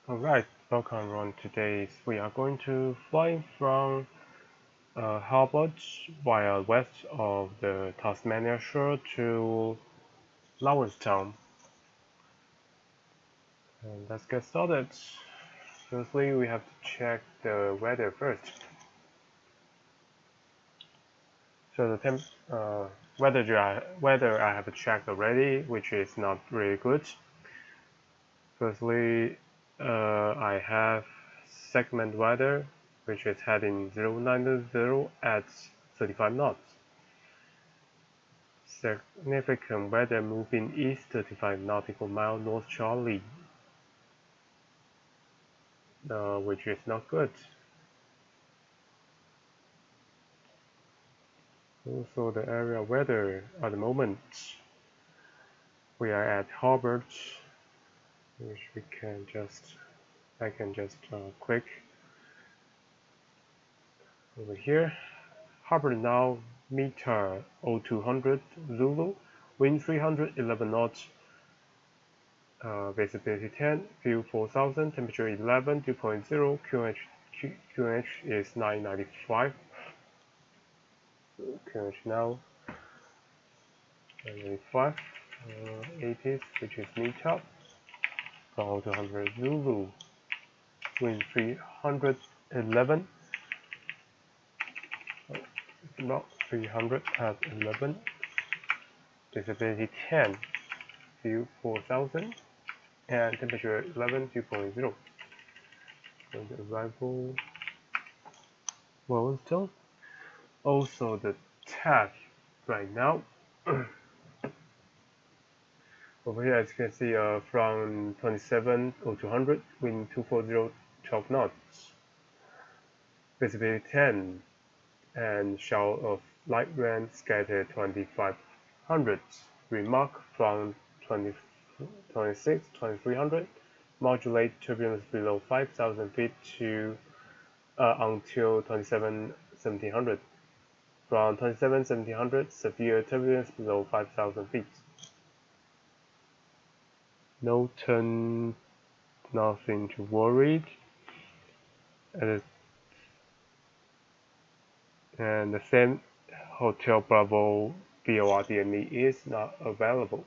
Alright, welcome everyone. Today we are going to fly from Hobart via west of the Tasmania shore to Lowerstown. And let's get started. Firstly, we have to check the weather first. So the weather I have checked already, which is not really good. Firstly, I have segment weather, which is heading 090 at 35 knots. Significant weather moving east 35 nautical mile north-charlie, which is not good. Also, the area weather at the moment, we are at Hobart, which I can just click over here. Harbor now meter 0200 Zulu, wind 311 knots, visibility 10, view 4000, temperature 11, dew point 0, QNH is 995. So QNH now 995, 80s, which is meter from 0200 Zulu, wind 311. Not 300 at 11, visibility 10, view 4000, and temperature 11, dew point 0. And the arrival Wellington. Also the tag right now. Over here, as you can see, from 27 or 200, wind 240, 12 knots, visibility 10, and shower of light rain scattered 2500. Remark from 26, 2300, modulate turbulence below 5000 feet to until 27, 1700. From 27, 1700, severe turbulence below 5000 feet. No turn, nothing to worry. And the same Hotel Bravo VOR DME is not available.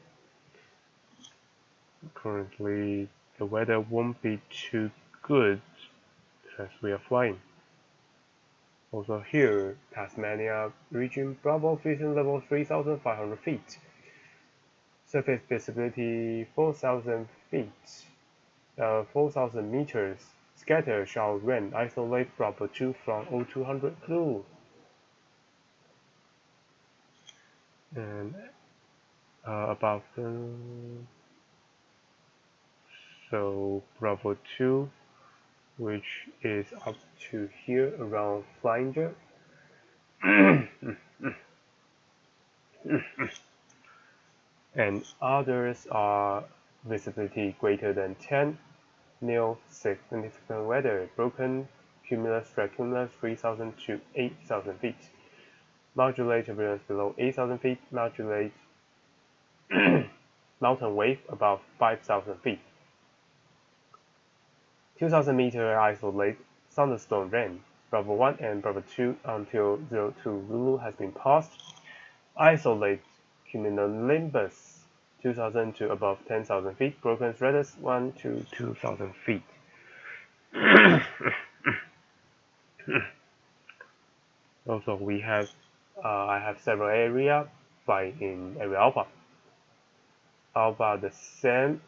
Currently, the weather won't be too good as we are flying. Also here, Tasmania region Bravo vision level 3,500 feet. Surface visibility 4,000 feet, 4,000 meters. Scatter shower rain, isolate Bravo 2 from 0200 Blue. And about so Bravo 2, which is up to here around Flynger. And others are visibility greater than 10, nil significant weather, broken cumulus, stratocumulus 3,000 to 8,000 feet. Modulate turbulence below 8,000 feet, modulate mountain wave above 5,000 feet. 2,000 meter isolate thunderstorm rain. Bravo 1 and Bravo 2 until 02 Zulu has been passed. Isolate cumulonimbus 2,000 to above 10,000 feet. Broken stratus 1 to 2,000 feet. Also, we have I have several area flying in area alpha. Alpha the same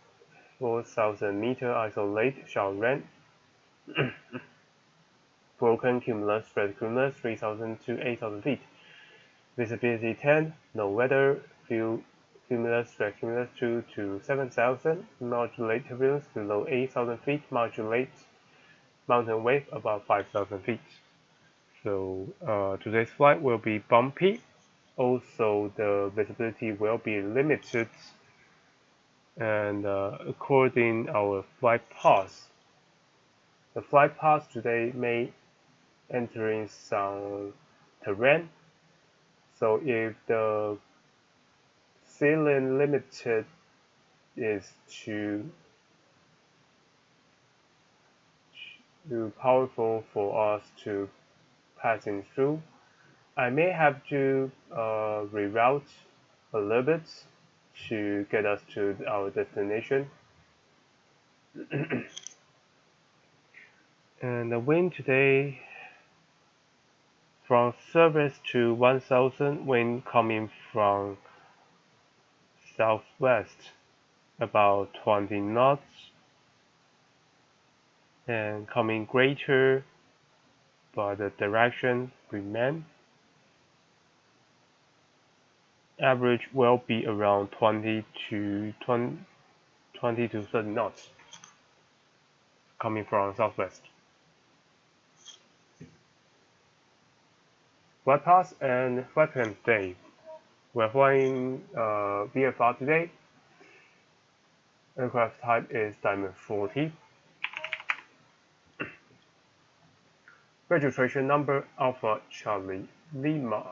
4,000 meter isolate shower rain. Broken cumulus, stratocumulus 3,000 to 8,000 feet. Visibility 10, no weather, view cumulus, stratocumulus 2 to 7,000, modulate turbulence below 8,000 feet, modulate mountain wave above 5,000 feet. So today's flight will be bumpy. Also, the visibility will be limited. And according our flight path, the flight path today may entering some terrain. So if the ceiling limited is to too powerful for us to passing through. I may have to reroute a little bit to get us to our destination. And the wind today from service to 1000, wind coming from southwest about 20 knots and coming greater, but the direction remain. Average will be around 20 to 30 knots coming from southwest. Flight path and flight plan today. We're flying VFR today. Aircraft type is Diamond 40. Registration number Alpha Charlie Lima.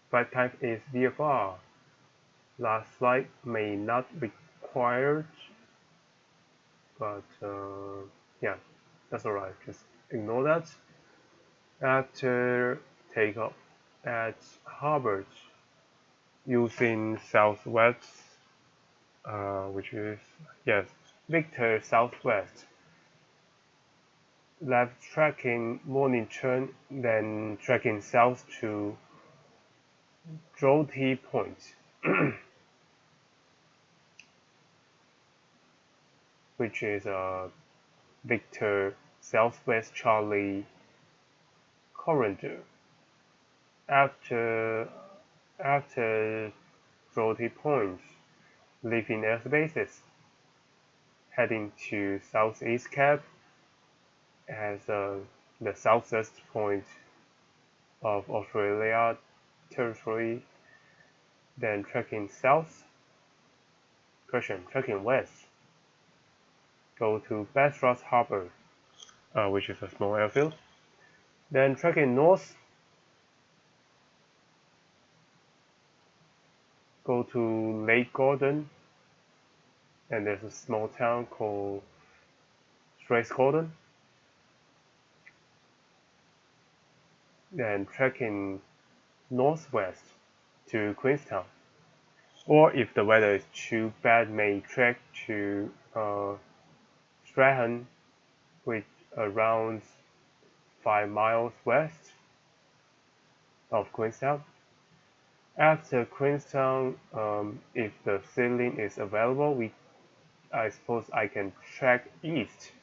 Flight type is VFR. Last flight may not be required, but yeah, that's alright. Just ignore that. After takeoff at Harvard, using Southwest, which is Victor Southwest. Left tracking morning turn, then tracking south to Jolty Point, which is Victor Southwest Charlie corridor. After Jolty Point, leaving airspaces, heading to Southeast Cap as the southwest point of Australia territory, then tracking west, go to Bastrop Harbor, which is a small airfield, then tracking north, go to Lake Gordon, and there's a small town called Straits Gordon, then tracking northwest to Queenstown, or if the weather is too bad, may trek to Strahan, which around 5 miles west of Queenstown. After Queenstown, if the ceiling is available, I suppose I can trek east,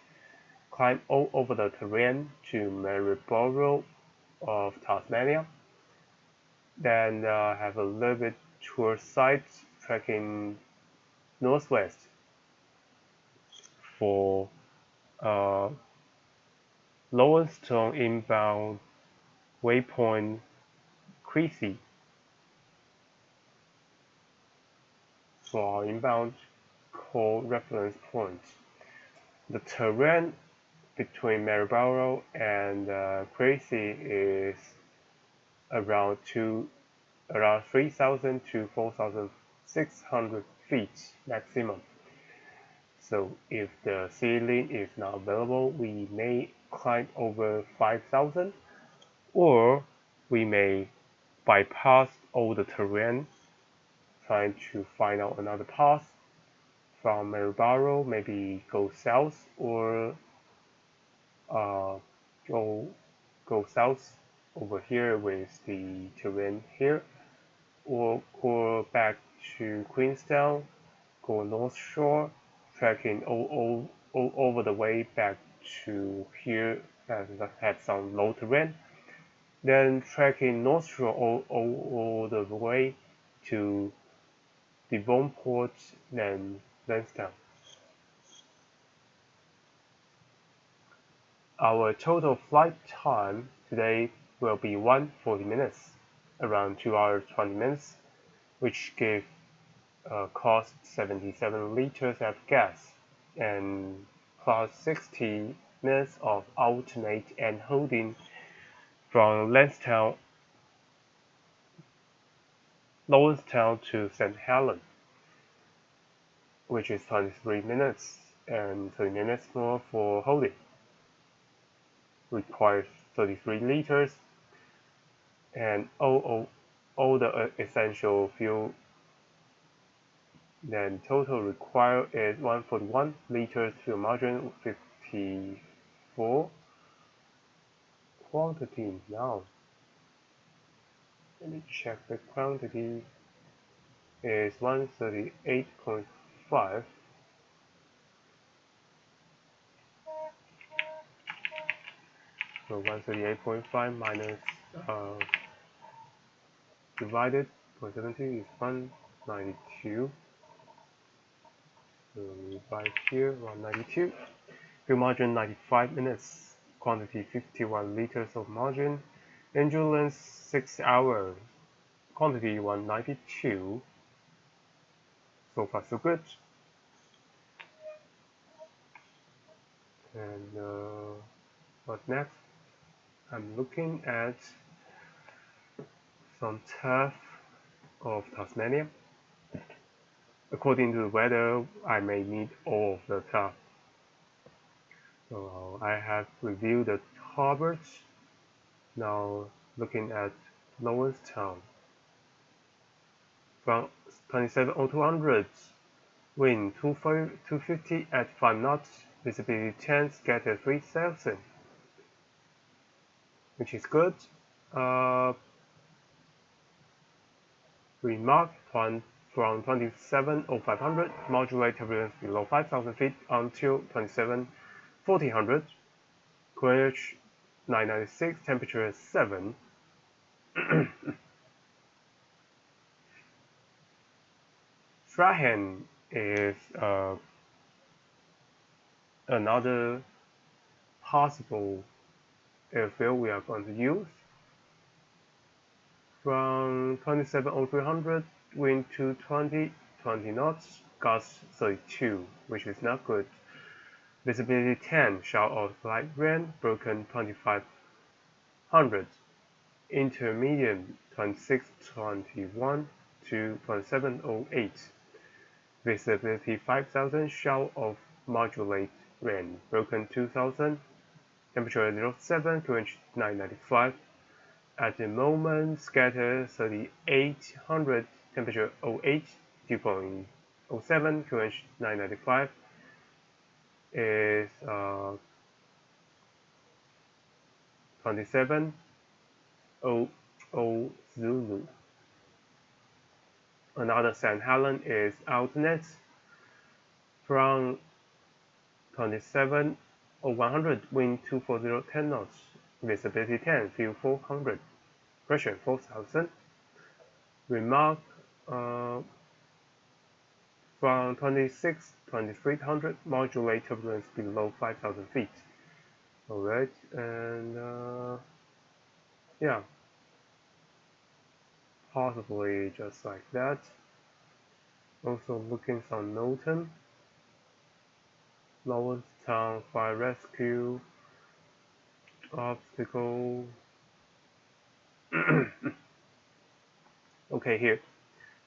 climb all over the terrain to Maryborough of Tasmania, then have a little bit tour sites trekking northwest for Lowenstone inbound waypoint Creasy for our inbound call reference points. The terrain between Maryborough and Creasy is around 3,000 to 4,600 feet maximum. So if the ceiling is not available, we may climb over 5,000, or we may bypass all the terrain, trying to find out another path from Maryborough, maybe go south, or go south over here with the terrain here, or back to Queenstown, go north shore, trekking all over the way back to here and have some low terrain, then trekking north shore all the way to Devonport, then Lansdowne. Our total flight time today will be 140 minutes, around 2 hours 20 minutes, which give cost 77 liters of gas and plus 60 minutes of alternate and holding from Lowenstown to St. Helen, which is 23 minutes and 30 minutes more for holding. Requires 33 liters, and all the essential fuel. Then total required is 141 liters fuel margin, 54 quantity now. Let me check the quantity is 138.5. So 138.5 minus divided 0.70 is 192. So we write here 192. Fuel margin 95 minutes. Quantity 51 liters of margin. Engine length 6 hours. Quantity 192. So far so good. And what's next? I'm looking at some turf of Tasmania. According to the weather, I may need all of the turf. So I have reviewed the harbours. Now looking at Lowenstown. From 270200, wind 250 at 5 knots, visibility 10, scatter 3000, which is good. Remark from 270500, modulate turbulence below 5000 feet until 271400, QNH 996, temperature 7. Strahan is another possible airfield we are going to use. From 270300, wind 220, 20 knots, gust 32, which is not good. Visibility 10, shower of light rain, broken 2500. Intermediate 2621 to 2708. Visibility 5000, shower of moderate rain, broken 2000. Temperature 07, QNH 995. At the moment, scatter 3800, temperature 08, dew point 07, QNH 995 is 2700 Zulu. Another St. Helen is alternate from 270100, wind 240, 10 knots, visibility 10, fuel 400, pressure 4000. Remark from 2300, modulate turbulence below 5000 feet. Alright, and yeah, possibly just like that. Also looking some Norton, Lowenstown fire rescue, obstacle. Okay, here,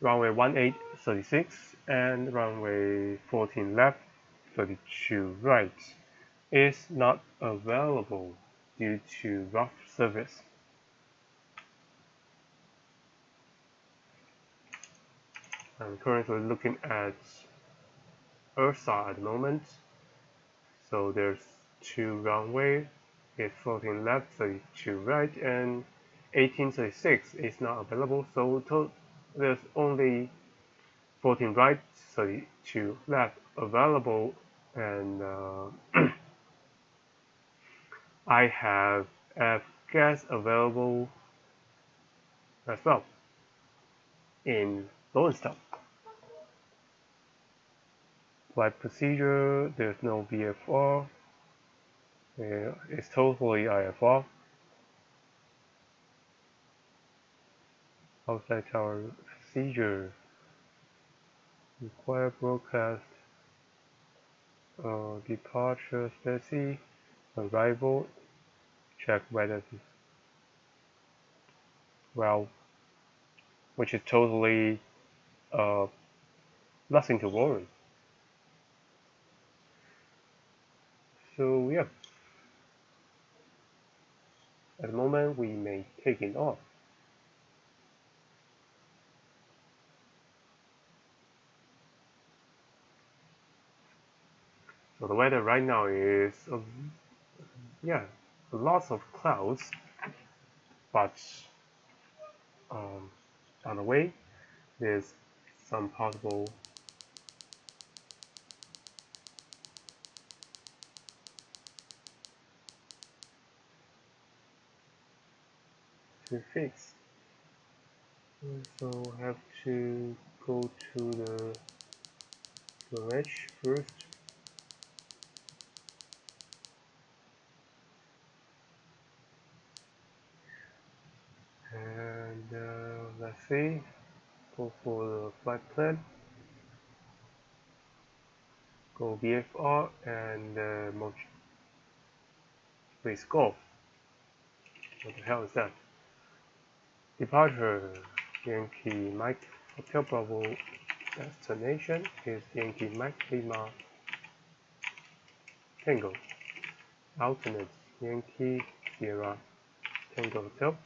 runway 18, 36, and runway 14 left, 32 right is not available due to rough surface. I'm currently looking at Ursa at the moment. So there's 2 runway, it's 14 left, 32 right, and 1836 is not available. So there's only 14 right, 32 left available, and I have F gas available as well in Lowenstown. Flight procedure, there's no VFR, it's totally IFR. Outside tower procedure, require broadcast, departure specie, arrival, check weather, well, which is totally nothing to worry. So yeah, at the moment we may take it off. So the weather right now is yeah, lots of clouds, but on the way there's some possible to fix. So have to go to the storage first. And let's see, go for the flight plan, go VFR and please go. What the hell is that? Departure Yankee Mike Hotel Bravo. Destination is Yankee Mike Lima Tango. Alternate Yankee Sierra Tango Hotel.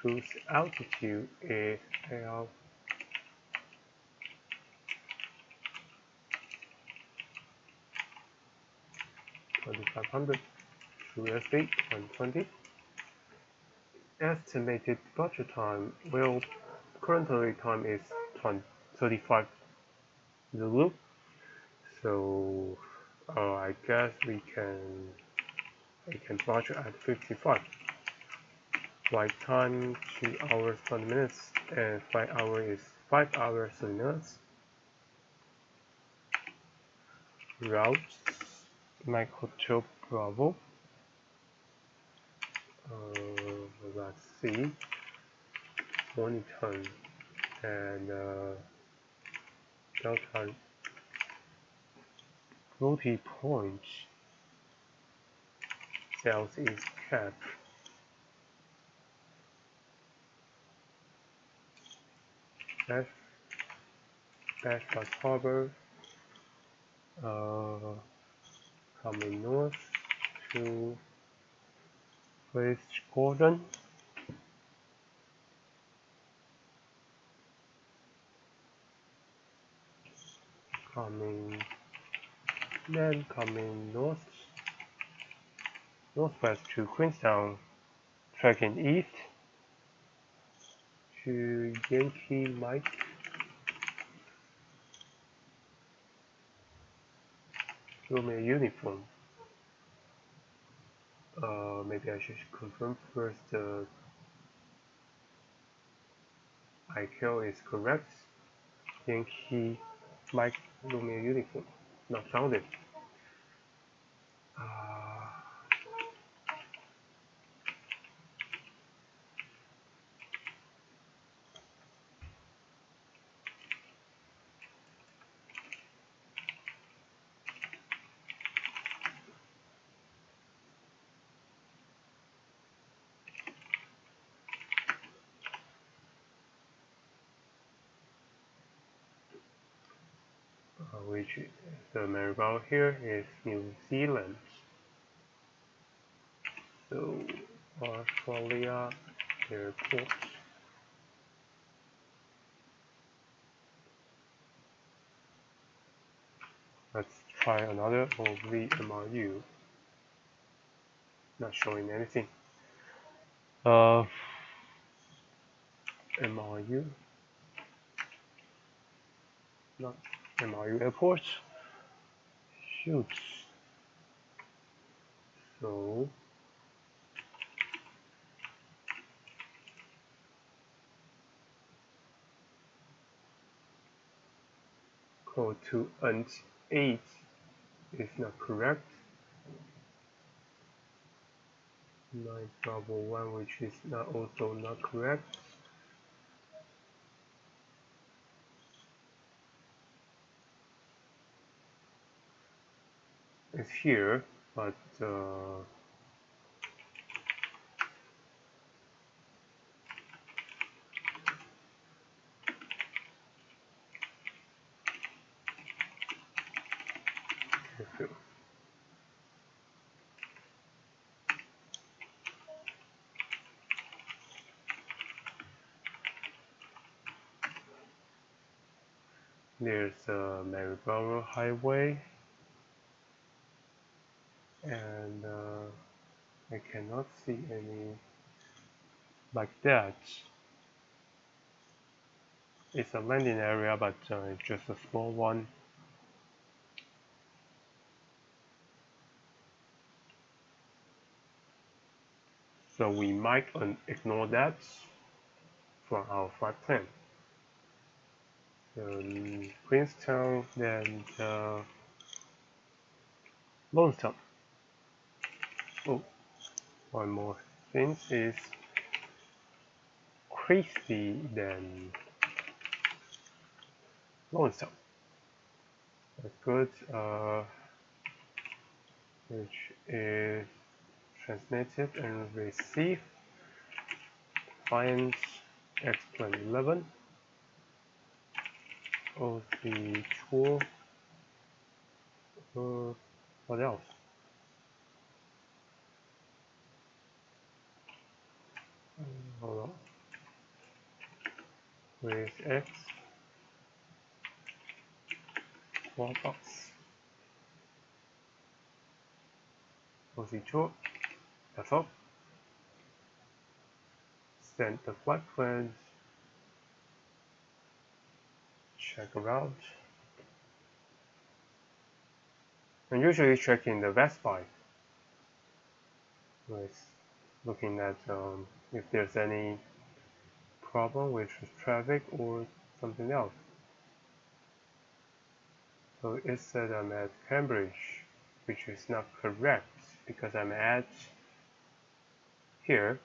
Cruise altitude is AL 2500. True airspeed 120. Estimated departure time. Well, currently time is 35 Zulu. So I guess we can departure at 55. Flight time 2 hours 20 minutes and flight hour is 5 hours 30 minutes. Route Mike Hotel Bravo. Let's see. Mornington and Delta Floaty Point. Southeast Cap. Backpack Harbor. Coming north to West Gordon. Coming northwest to Queenstown, tracking east to Yankee Mike Romeo uniform. Maybe I should confirm first IQ is correct. Yankee Mike Romeo uniform. Not found it. Which the Maribel here is New Zealand. So Australia airport. Let's try another of the MRU. Not showing anything. MRU. Not MRU airport. Shoot. So code to UNT 8 is not correct. 911, which is also not correct. It's here, but There's a Maryborough Highway, and I cannot see any like that. It's a landing area, but it's just a small one. So we might ignore that from our flight plan. Queenstown, then Lawrencetown. Oh, one more thing is Christie, then Lawrencetown. That's good. Which is transmitted and received. Find X-Plan 11. OC tool. What else? Hold on. With X. One box. OC tool. That's all. Send the flight plans. Check around. I'm usually checking the Vespa with looking at if there's any problem with traffic or something else. So it said I'm at Cambridge, which is not correct because I'm at here.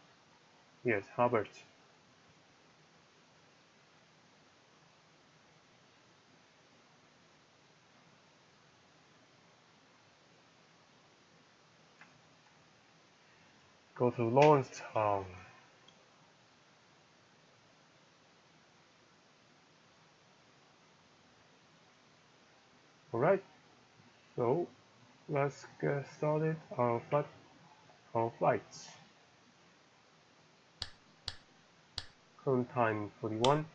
Yes, Harvard. Go to Lawrencetown. Alright, so let's get started on flights. Current time 41.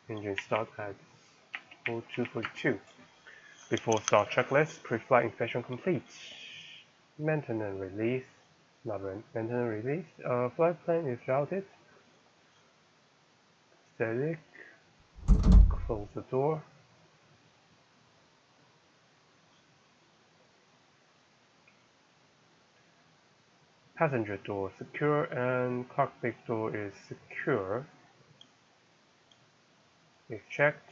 Engine start at 0242. Before start checklist, pre-flight inspection complete. Maintenance release. Not maintenance release. Flight plan is routed. Static. Close the door. Passenger door secure and cockpit door is secure. Is checked.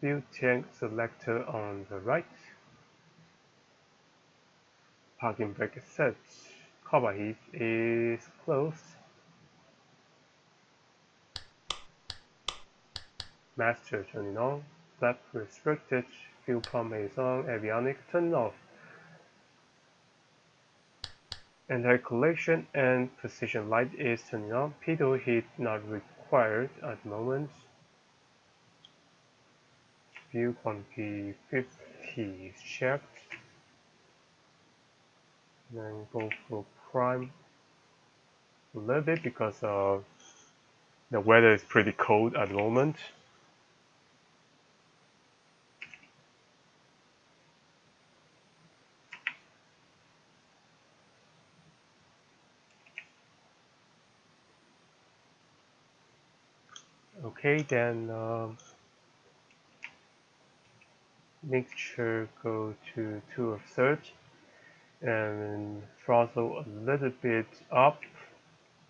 Fuel tank selector on the right. Parking brake is set. Cover heat is closed. Master turning on. Flap restricted. Fuel pump is on. Avionics turning off. Anti-collision and precision light is turning on. Pitot heat not required at the moment. Fuel quantity 50 is checked. Then go for prime a little bit because the weather is pretty cold at the moment. Okay, then mixture go to 2/3 and throttle a little bit up,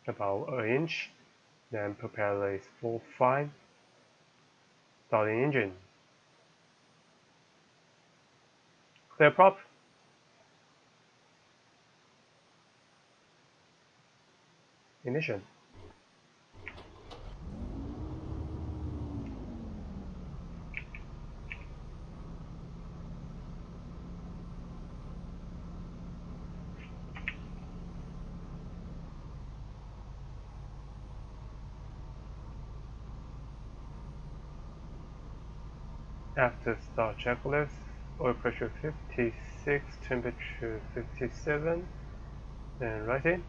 about an inch. Then propeller is full fine. Starting engine. Clear prop. Ignition. After start checklist, oil pressure 56, temperature 57, and writing.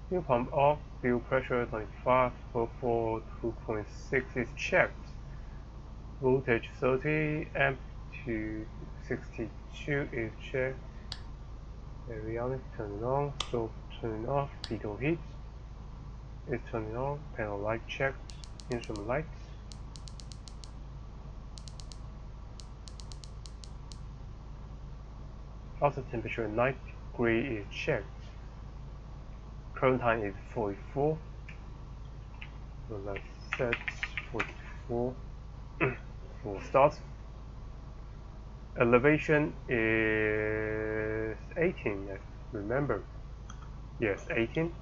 Fuel pump off, fuel pressure 25, for 2.6 is checked. Voltage 30, amp to 62 is checked. Avionics turning on, stove turning off, pitot heat is turning on, panel light checked, instrument lights. Outside temperature 9 degree is checked. Current time is 44. So let's set 44 for start. Elevation is 18, remember. Yes, 18.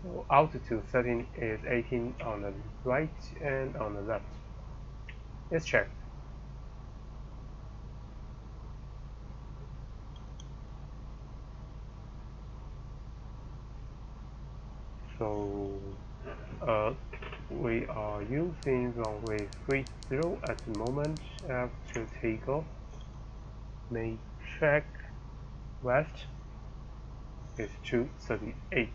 So altitude setting is 18 on the right and on the left. Let's check. So we are using runway 30 at the moment after takeoff. Main track west is 238.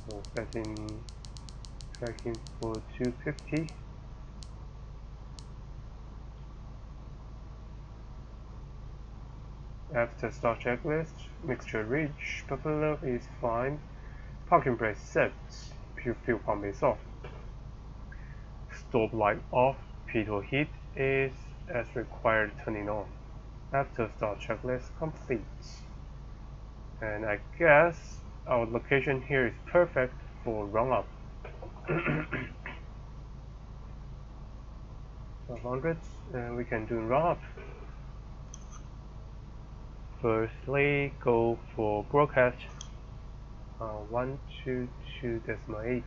So setting tracking for 250. After start checklist, mixture reach, propeller is fine, parking brake set, fuel pump is off, stop light off, pitot heat is as required turning on. After start checklist complete. And I guess our location here is perfect for run up. 100, and we can do run up. Firstly, go for broadcast 122.8.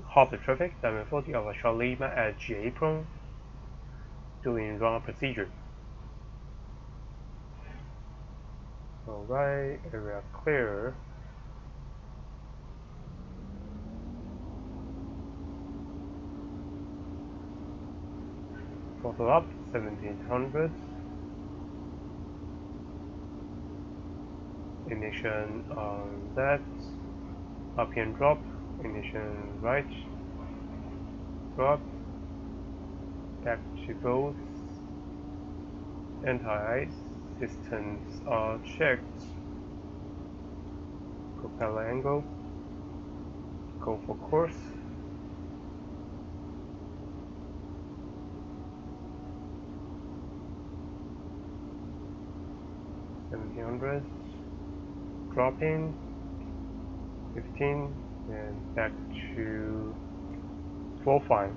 Hop the traffic, 740 of Charlie Lima at G apron, doing run procedure. Alright, area clear. Throttle up, 1700. Ignition on left, RPM drop, ignition right, drop, back to both, anti-ice, systems are checked, propeller angle, go for course, (1700), dropping, 15, and back to 45.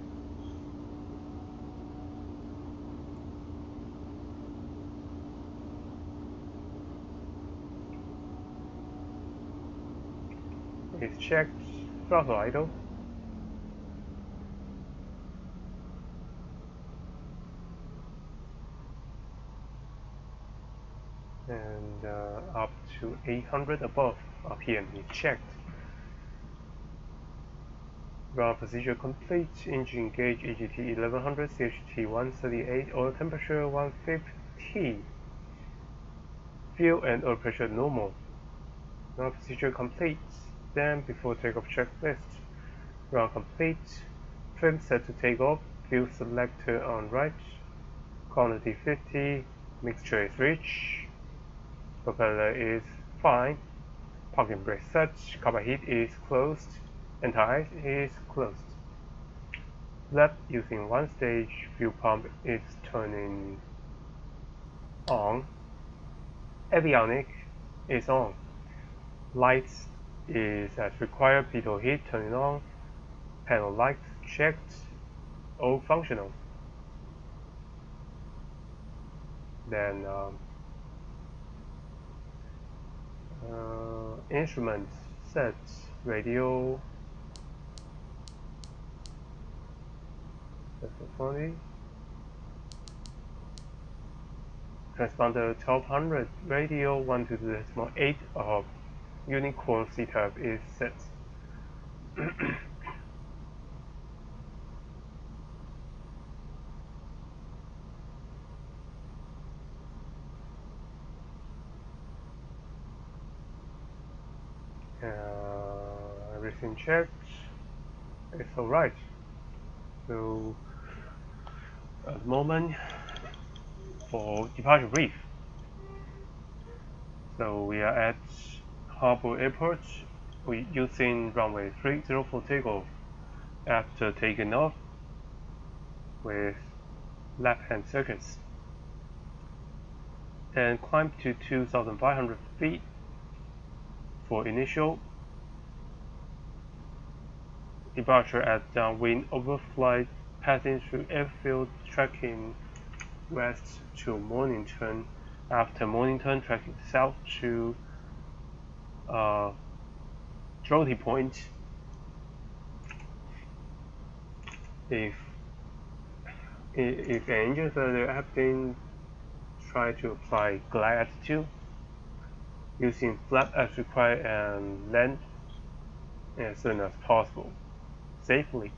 Is checked, throttle idle. And up to 800 above RPM is checked. Ground procedure complete. Engine gauge EGT 1100, CHT 138, oil temperature 150. Fuel and oil pressure normal. Ground procedure complete. Then before takeoff checklist. Ground complete. Trim set to take off. Fuel selector on right. Quantity 50. Mixture is rich. Propeller is fine. Parking brake set. Carbon heat is closed. Anti-ice is closed. Left using one stage. Fuel pump is turning on. Avionic is on. Lights is as required. Pitot heat turning on. Panel lights checked. All functional. Then instruments set, radio, that's 20, transponder 1200, radio 122.8 of unicorn setup is set. Everything checked. It's alright. So at the moment for departure brief. So we are at Harbor Airport. We're using runway 30 for takeoff. After taking off with left-hand circuits, then climb to 2,500 feet for initial departure at downwind overflight, passing through airfield, tracking west to Mornington. After Mornington, tracking south to Jolty Point. If an engine failure happens, try to apply glide attitude using flap as required and land as soon as possible, safely.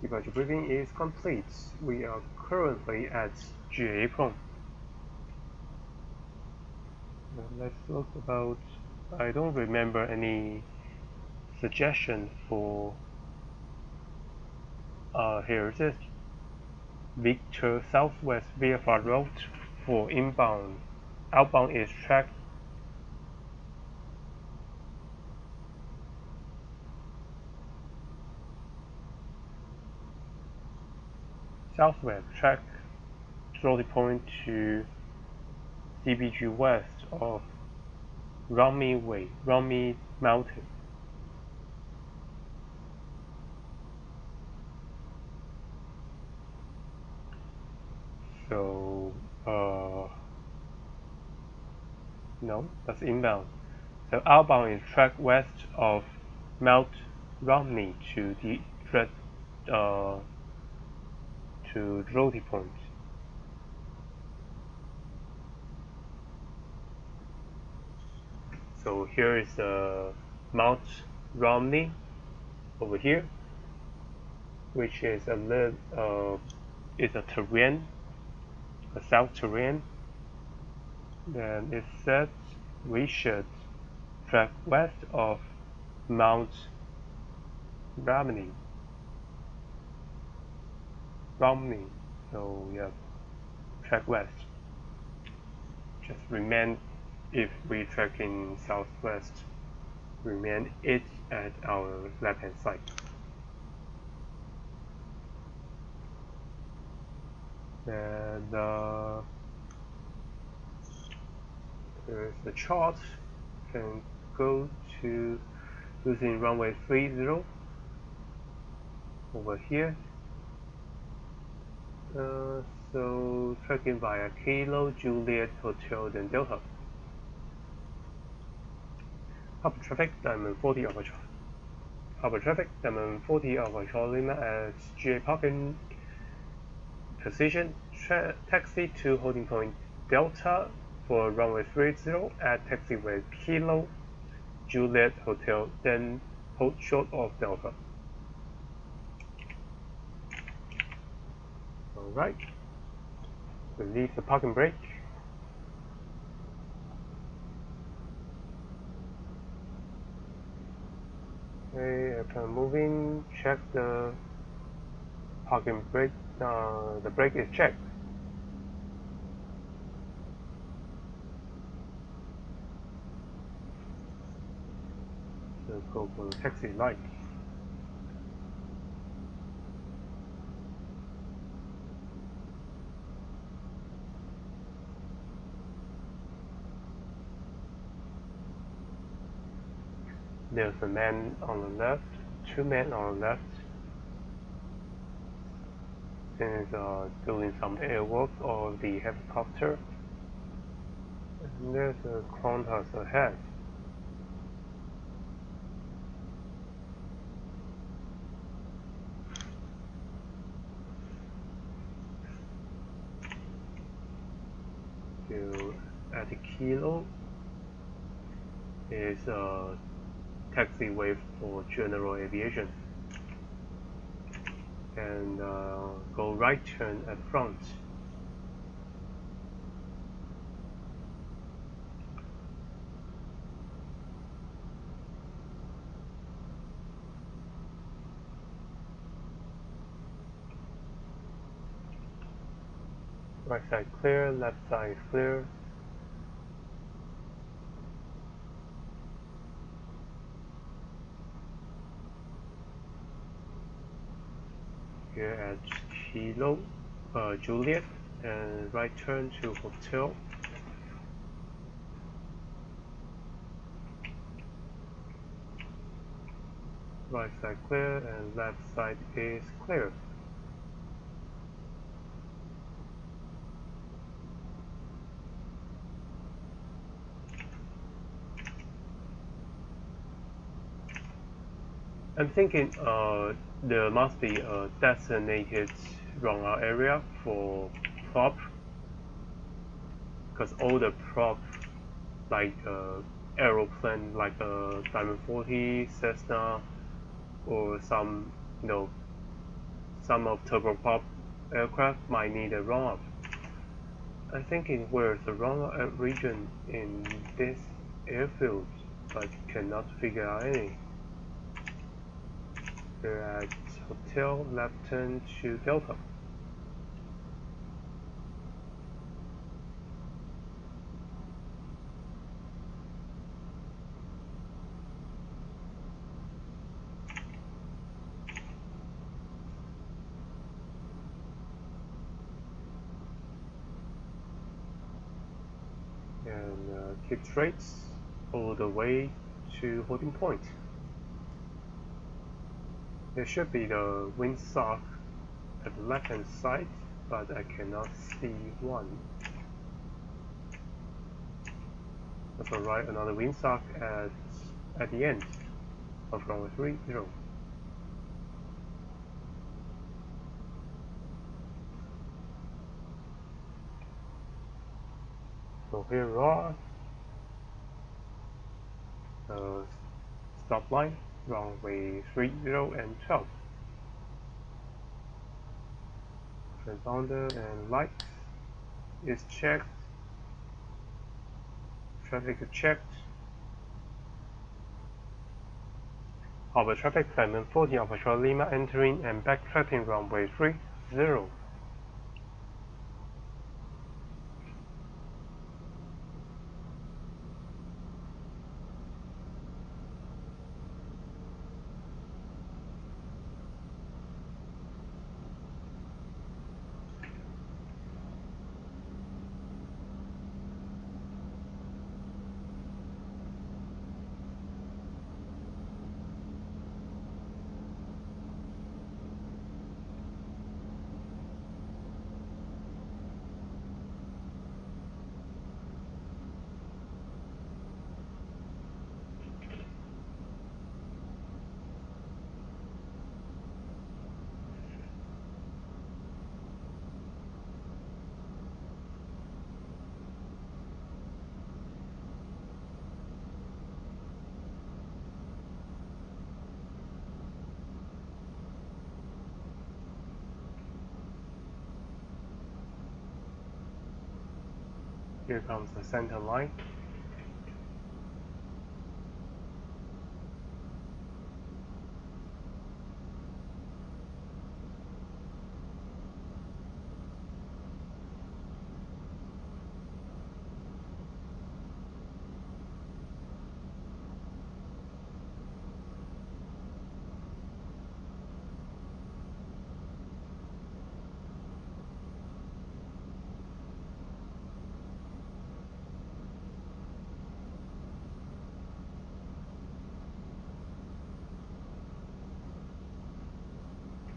Departure briefing is complete. We are currently at GA apron. Let's look about. I don't remember any suggestion for. Here it is. Victor Southwest VFR route for inbound. Outbound is track southwest, track Jolty Point to CBG west of Rumney Mountain. So, no, that's inbound. So outbound is track west of Mount Romney to the to Jolty Point. So here is Mount Romney over here, which is a terrain, a south terrain. Then it said we should track west of Mount Romney. So yeah, track west. Just remain, if we track in southwest, remain it at our left hand side. And there's the chart. Can go to using runway 30 over here. So tracking via Kilo, Juliet, Hotel, then Delta. Harbor traffic, Diamond 40 of Harbor traffic, Diamond 40 of Charlie Lima at GA parking position. Taxi to holding point Delta for runway 30 at taxiway Kilo, Juliet, Hotel, then hold short of Delta. Alright, release the parking brake. Okay, airplane moving, check the parking brake, the brake is checked. So go for the taxi light. There's a man on the left, two men on the left. Is doing some air work on the helicopter. And there's a Qantas ahead. To at the Kilo. is a taxiway for general aviation. And go right turn at front. Right side clear, left side clear. Here at Kilo, Juliet, and right turn to hotel. Right side clear and left side is clear. I'm thinking there must be a designated runout area for prop, because all the prop like aeroplane like a Diamond 40, Cessna, or some some of turboprop aircraft might need a run-up. I'm thinking where's the run-up region in this airfield, but cannot figure out any. We're at hotel, left turn to Delta. And keep straight all the way to holding point. There should be the windsock at the left hand side, but I cannot see one. That's alright, another windsock at the end of runway 30. So here are stop line, runway 30 and 12. Transponder and lights is checked. Traffic is checked. Harbor traffic Diamond 40 Alpha Charlie Lima entering and backtracking runway 30. Here comes the center line.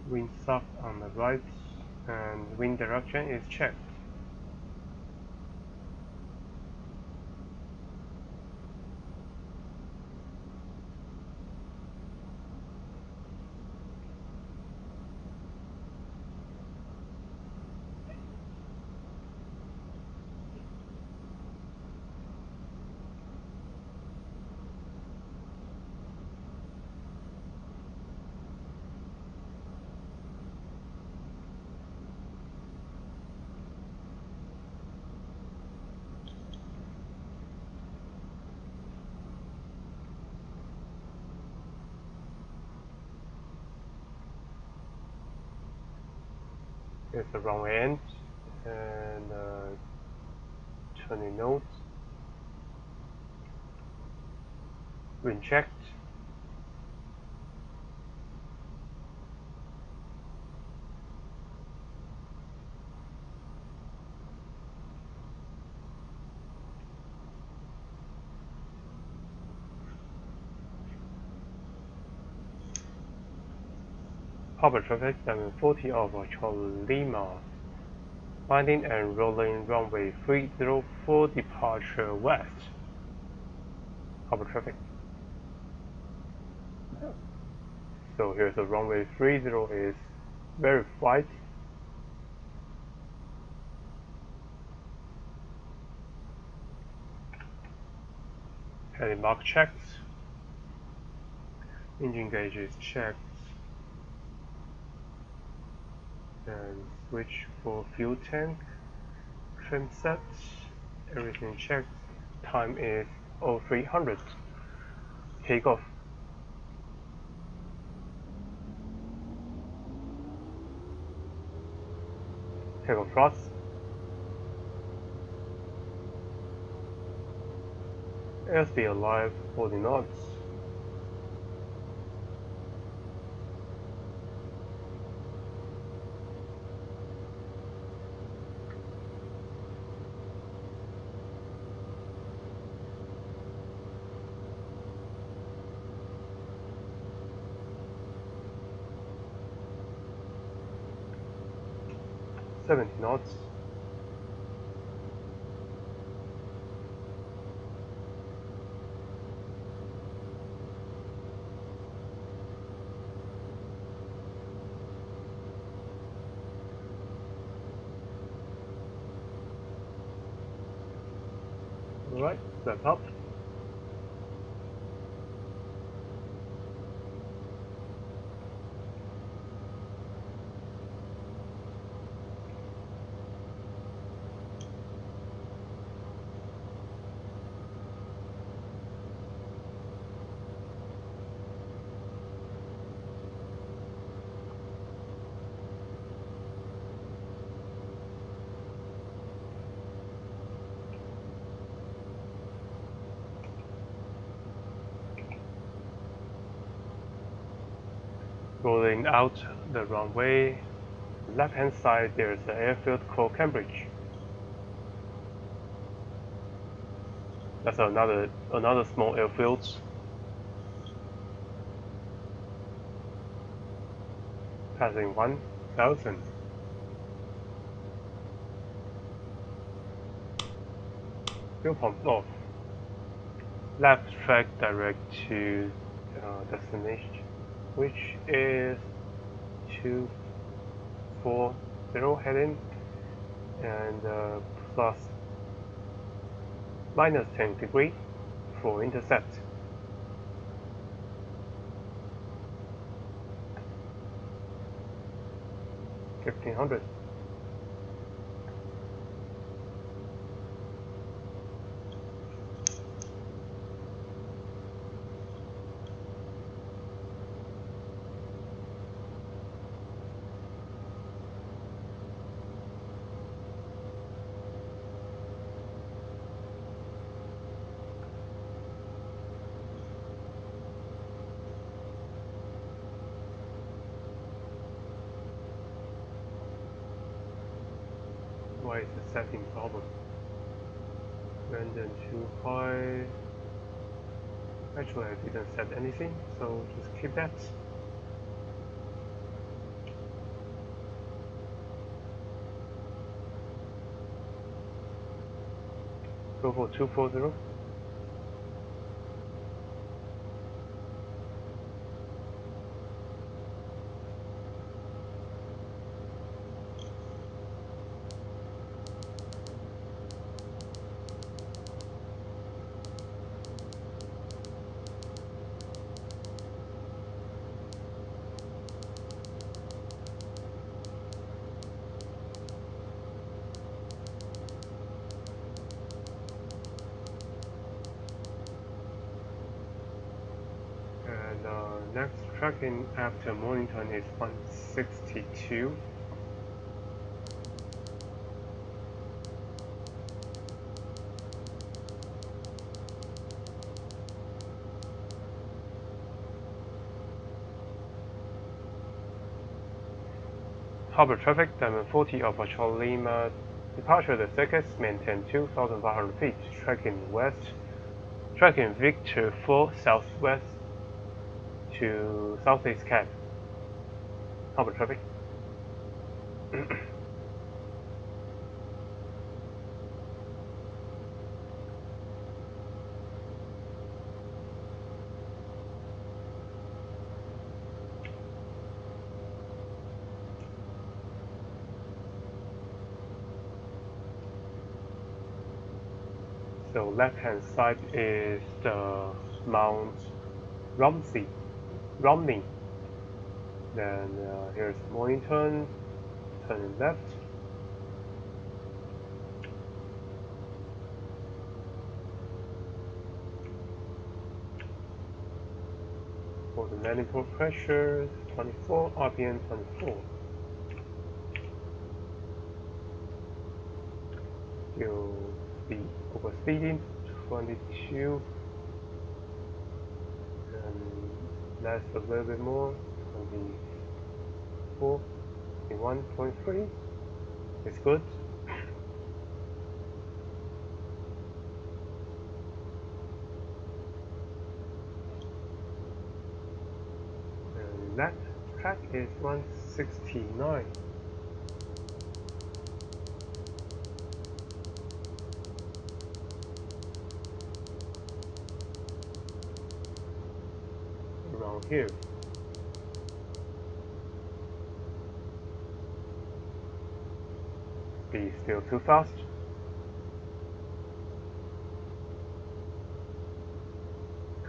Windsock on the right, and wind direction is checked. Here's the runway end and turning node, wind checked. Harbor traffic 740 over Charlie Lima. Landing and rolling runway 304 departure west. Harbor traffic. So here's the runway 30 is verified. Heading mark checked. Engine gauge is checked. And switch for fuel tank. Trim set. Everything checked. Time is 0300. Take off. Take off thrust. Airspeed alive 40 knots. knots. Alright, step up. Rolling out the runway. Left hand side there's an airfield called Cambridge. That's another small airfield. Passing 1000. Fuel pump off. Left track direct to destination, which is 240 heading and plus minus 10 degree for intercept. $1,500. Why is the setting problem? Random too high. Actually, I didn't set anything, so just keep that. Go for 240. And next tracking after Mornington is 162. Harbor traffic, diamond 40 Alpha Charlie Lima, departure the circus, maintain 2,500 feet, tracking west, tracking Victor 4 southwest to southeast cap. Harbor traffic. So left-hand side is the Mount Romney. Then here's Mornington, turning left. For the manifold pressure, 24, RPM 24. Still overspeeding, 22. And last a little bit more, 24, 21.3. It's good. And left track is 169. Around here. Speed still too fast.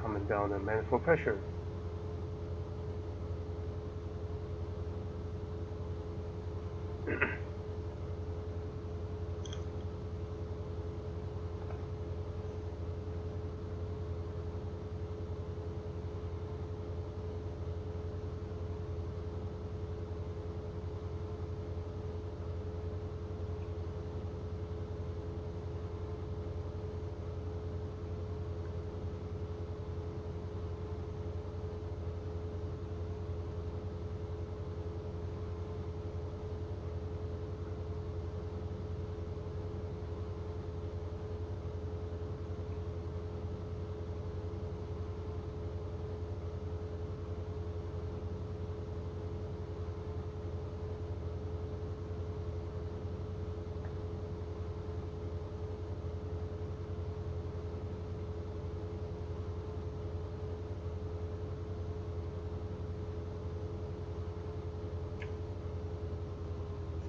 Coming down the manifold pressure.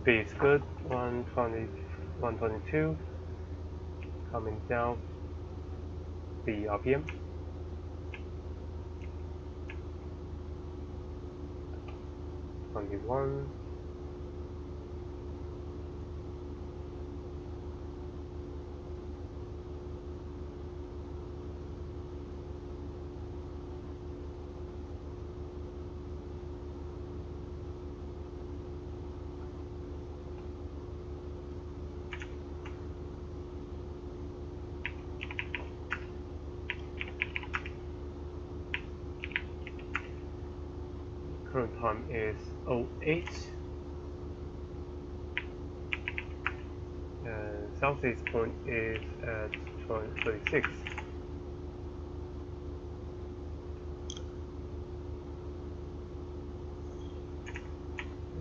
Speed is good, 120, 122. Coming down the RPM. '21. Current time is 08. And southeast point is at 36.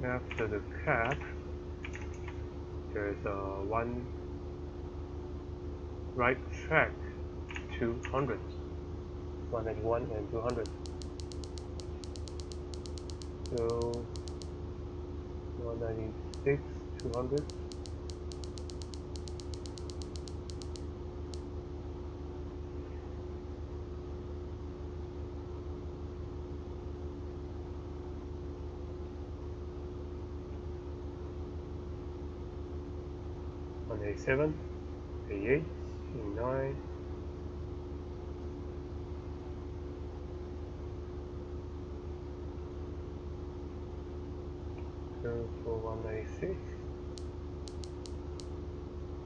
After the cap, there's one right track, 200, 181 and 200. So 196, 200. On 87, 88, 89. So for 196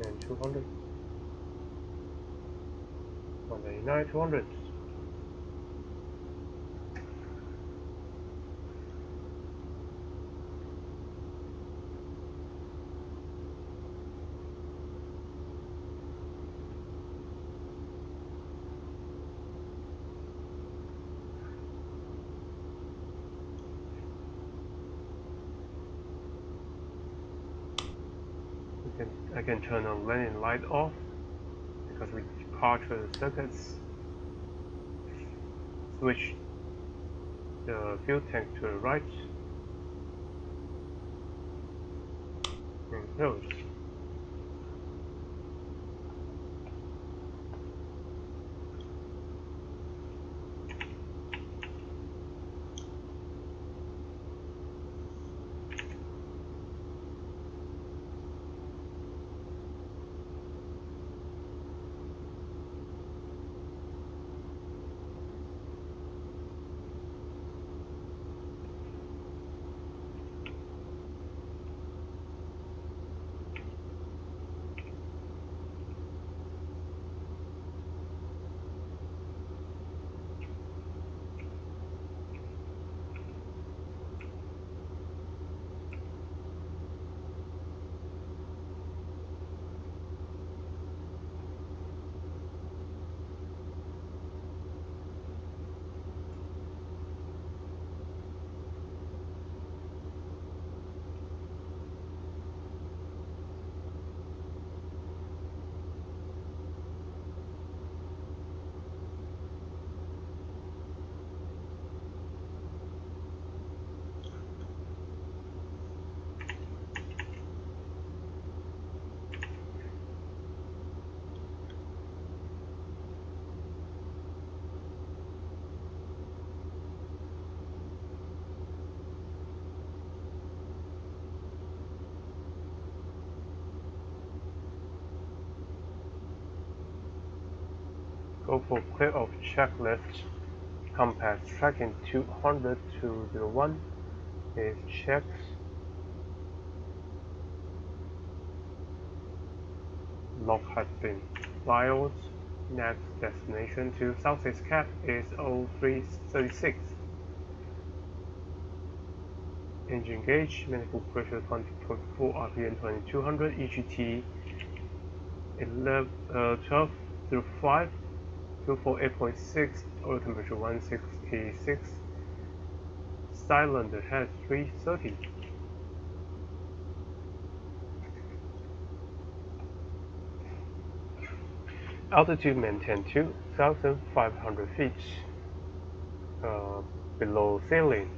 and 200. 189, 200. I can turn on landing light off because we departure the circuits. Switch the fuel tank to the right and close. Go for clear of checklist. Compass tracking 200 to 01 is checked. Log has been filed. Next destination to Southeast Cap is 0336. Engine gauge, manifold pressure 20.4 RPM 2200, EGT 1205, fuel for 8.6, oil temperature 166, cylinder head 330. Altitude maintained 2,500 feet below ceiling.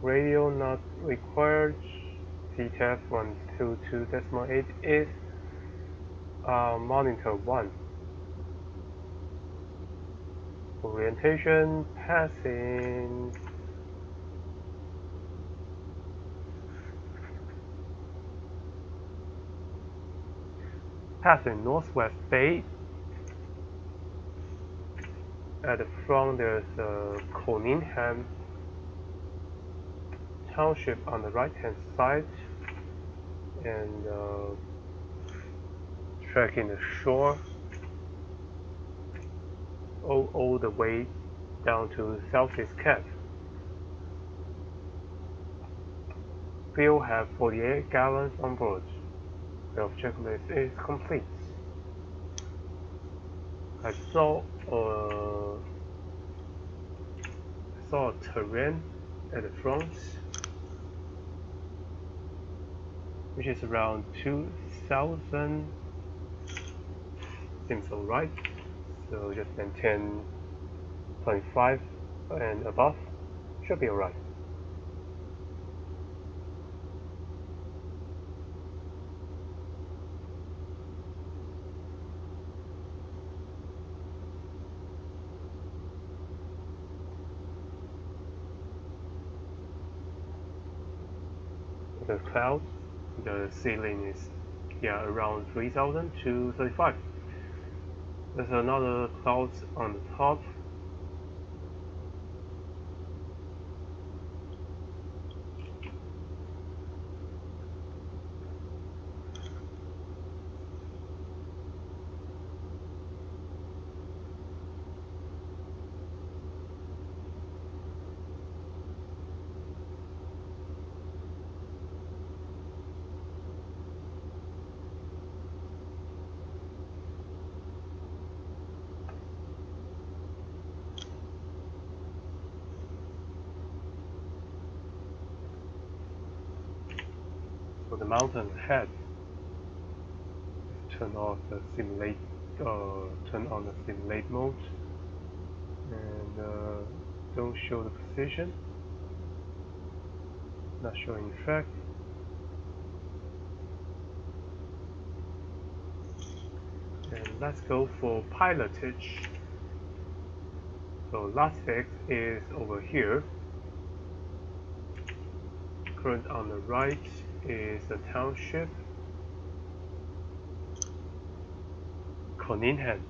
Radio not required. TTF 122.8 is monitor 1. Orientation passing Northwest Bay. At the front there's Coningham Township on the right hand side, and tracking the shore all the way down to Southeast Cap. Fuel have 48 gallons on board. The checklist is complete. I saw a terrain at the front, which is around 2,000. Seems alright. So just maintain 25 and above. Should be alright. The cloud, the ceiling is around 3,000 to 35. There's another cloud on the top. for the mountain ahead. Let's turn on the simulate mode, and don't show the position. Not showing track. And let's go for pilotage. So Las Vegas is over here. Current on the right is the township. Coninhan.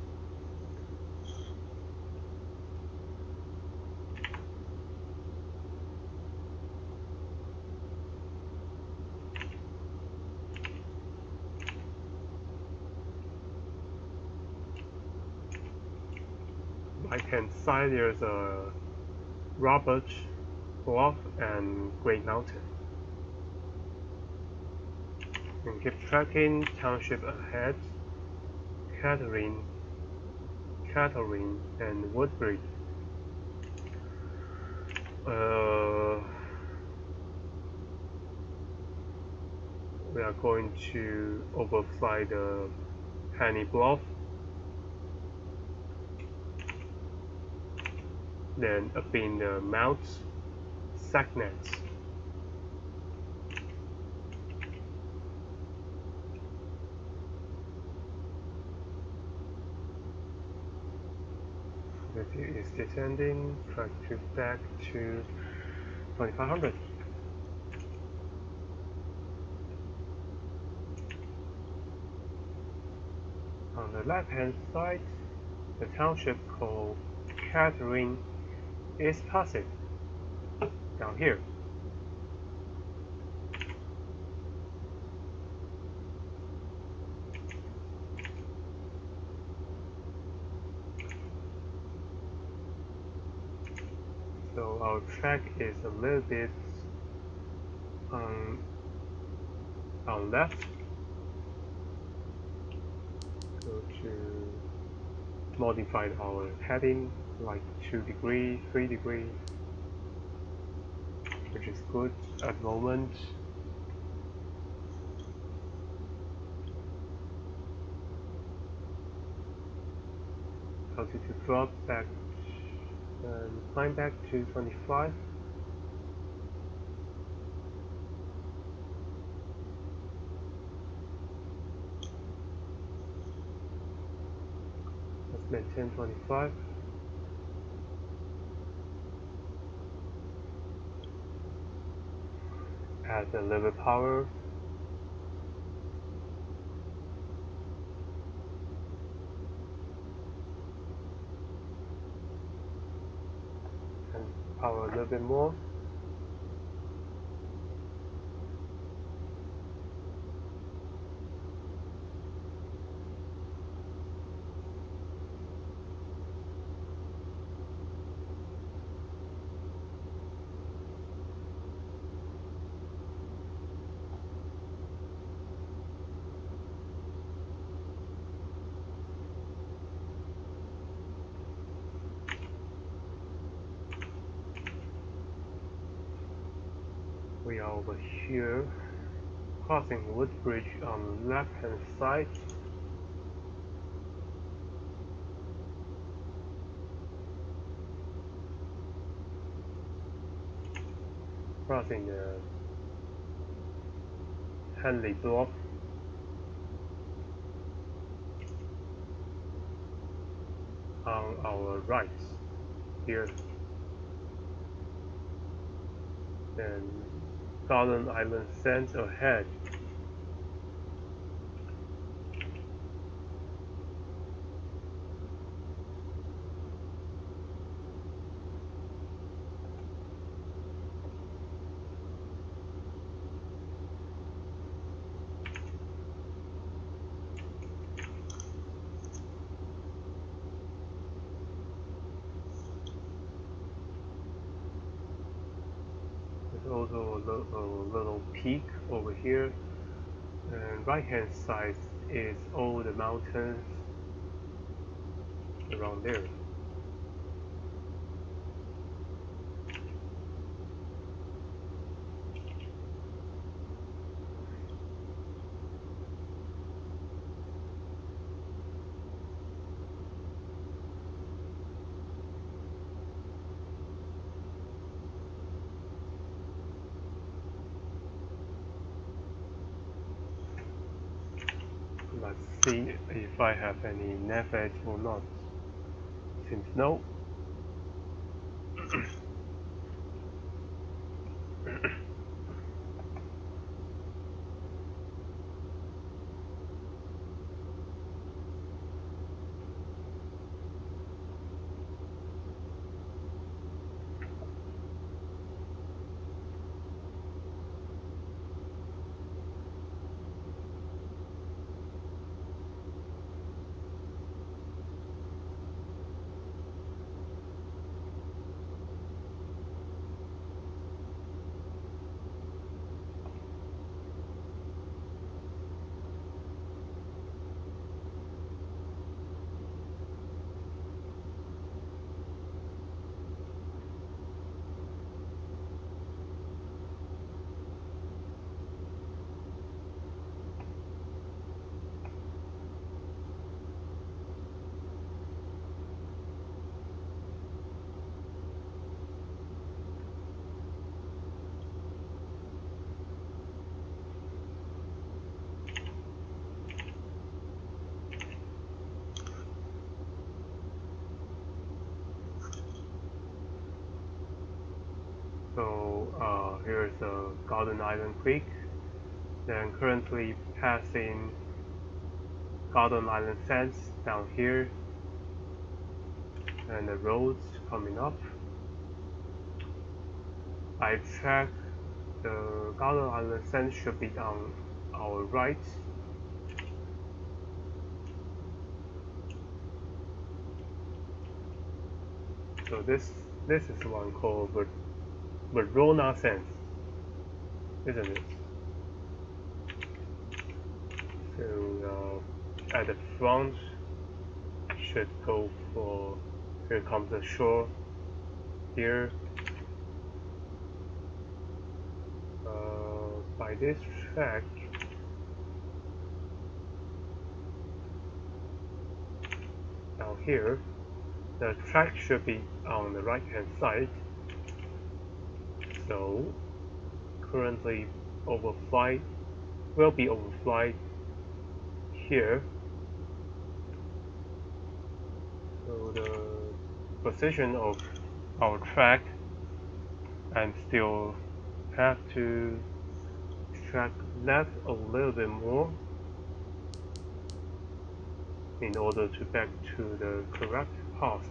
Right hand side there's a Robert Bluff and Great Mountain. And keep tracking township ahead. Catherine and Woodbridge. We are going to overfly the Penny Bluff, then up in the Mount Sagnet. It is descending, try to back to 2500. On the left hand side, the township called Catherine is passive down here. So our track is a little bit on left. Go to modify our heading like 2 degrees, 3 degrees, which is good at the moment. Altitude drop back and climb back to 25. Let's maintain 25. Add a little power. And power a little bit more. We are over here, crossing Woodbridge on the left hand side. Crossing the Henley Bluff. On our right here. And Garden Island Sands ahead. There's also a little peak over here, and right hand side is all the mountains around there. see if I have any navigate or not. Seems no. So here's the Garden Island Creek. Then currently passing Garden Island Sands down here, and the roads coming up. I check the Garden Island Sands should be on our right. So this is one called Verona Sands, isn't it? So at the front should go for, here comes the shore here. By this track, down here, the track should be on the right hand side. So currently overflight will be overflight here. So the position of our track, and still have to track left a little bit more in order to back to the correct path.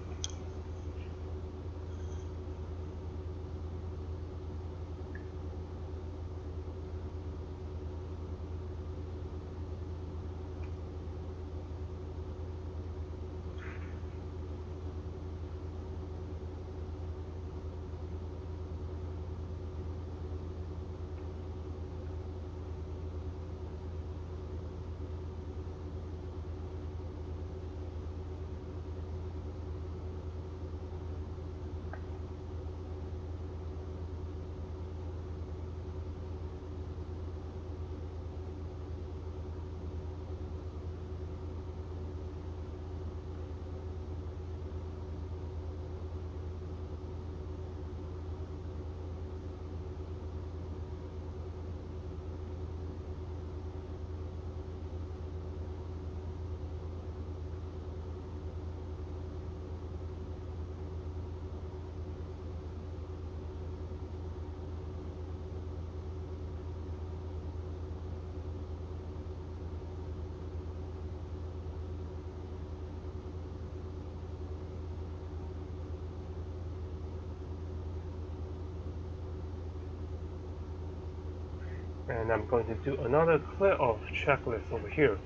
And I'm going to do another clear off checklist over here.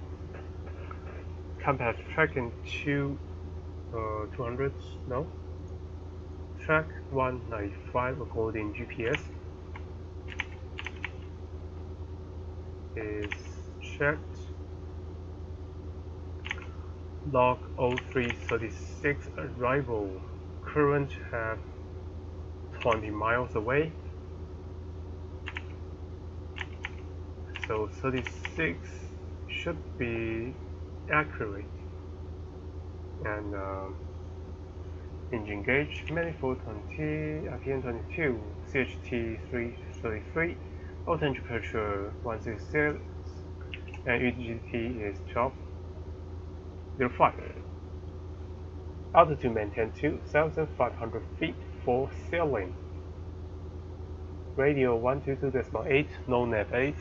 Compass tracking 200, no? Track 195 according GPS is checked. Log 0336 arrival. Current have 20 miles away. So 36 should be accurate. And engine gauge, manifold 20, RPM 22, CHT 333, oil temperature 166, and UGT is 12. 05. Altitude maintained 2,500 feet for sailing. Radio 122.8, no nav 8.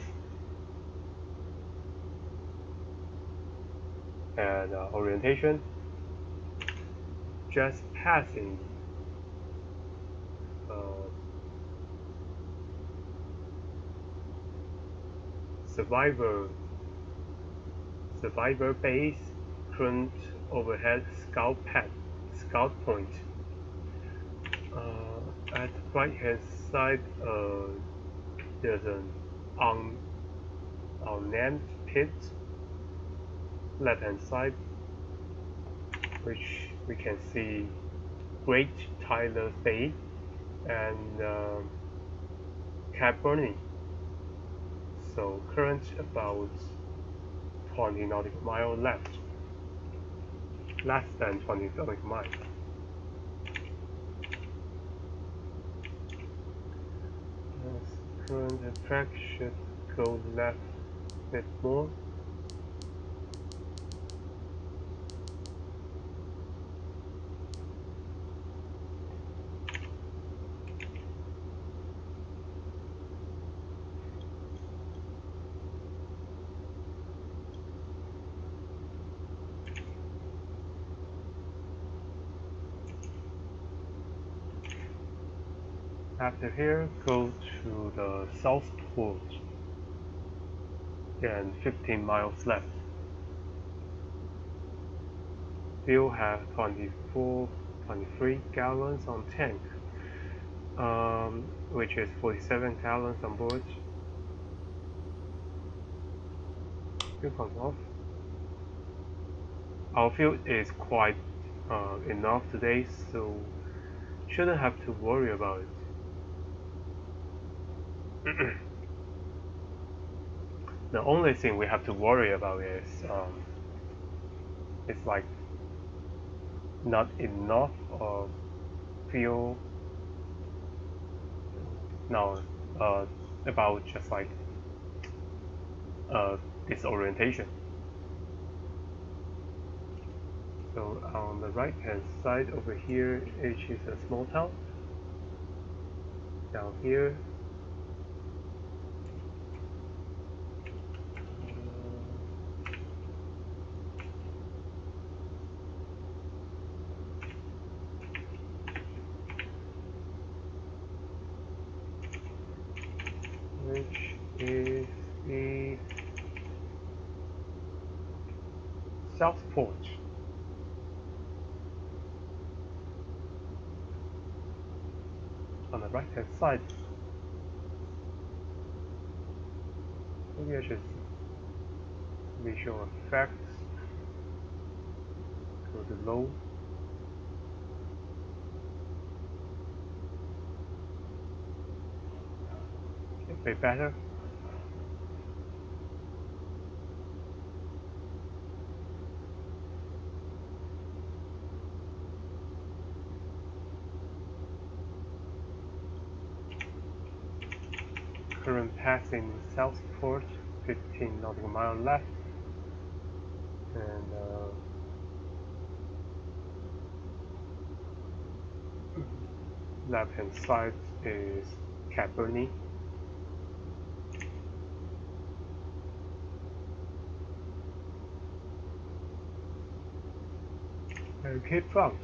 And orientation, just passing survivor base, current overhead scout point. At right hand side, there's an unnamed pit. Left hand side, which we can see Great Tyler Bay and Cap Burning. So current about 20 nautical mile left, less than 20 nautical miles. Current track should go left a bit more. After here, go to the south port and 15 miles left. Fuel have 23 gallons on tank, which is 47 gallons on board. Fuel pump off. Our fuel is quite enough today, so shouldn't have to worry about it. The only thing we have to worry about is it's like not enough of fuel. No, about just like disorientation. So on the right hand side over here, H is a small town. Down here, which is the South Port. On the right hand side, maybe I should visual effects, go to low. A bit better. Current passing Southport, 15 nautical mile left, and left hand side is Cabernet. And Cape Front.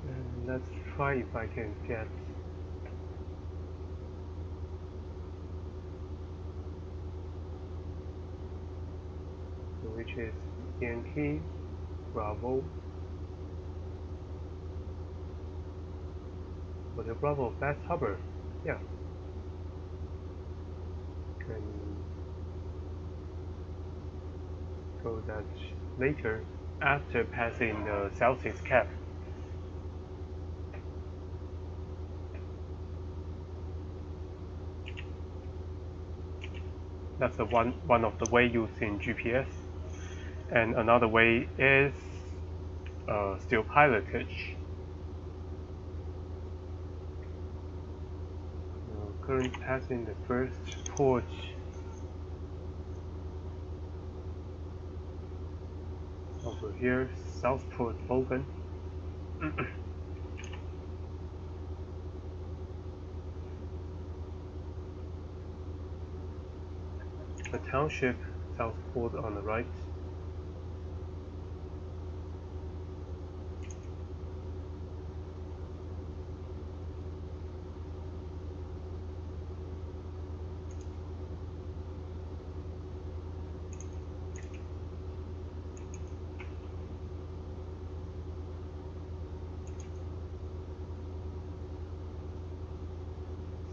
And let's try if I can get which is Yankee Bravo. For the Bravo fast hover, yeah. And go that later after passing the Southeast Cap. That's one of the way used in GPS. And another way is still pilotage. Current passing the first port. Over here, Southport Logan. The township, Southport on the right.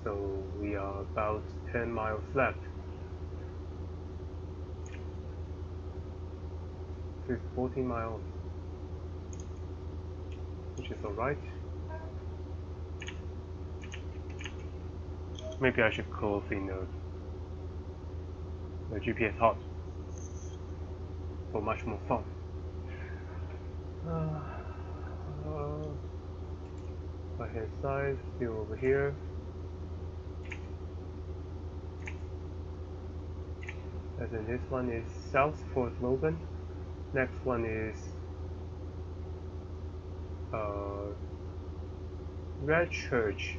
So we are about 10 miles left. This is 14 miles, which is alright. Maybe I should close in the GPS hub for much more fun. Right hand side, still over here. And then this one is Southport Logan. Next one is Red Church.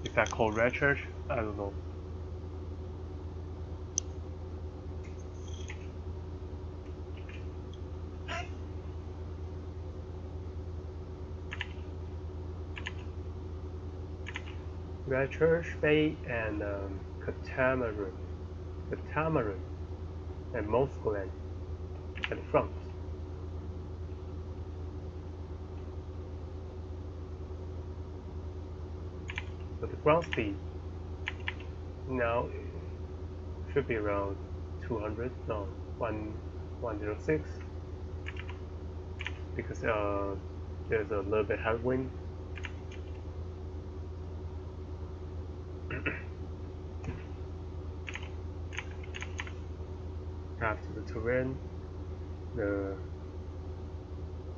Is that called Red Church? I don't know. Red Church Bay and Catamaran and Moss Glen at the front. So the ground speed now should be around 200, no, 106, because there's a little bit headwind. After the terrain, the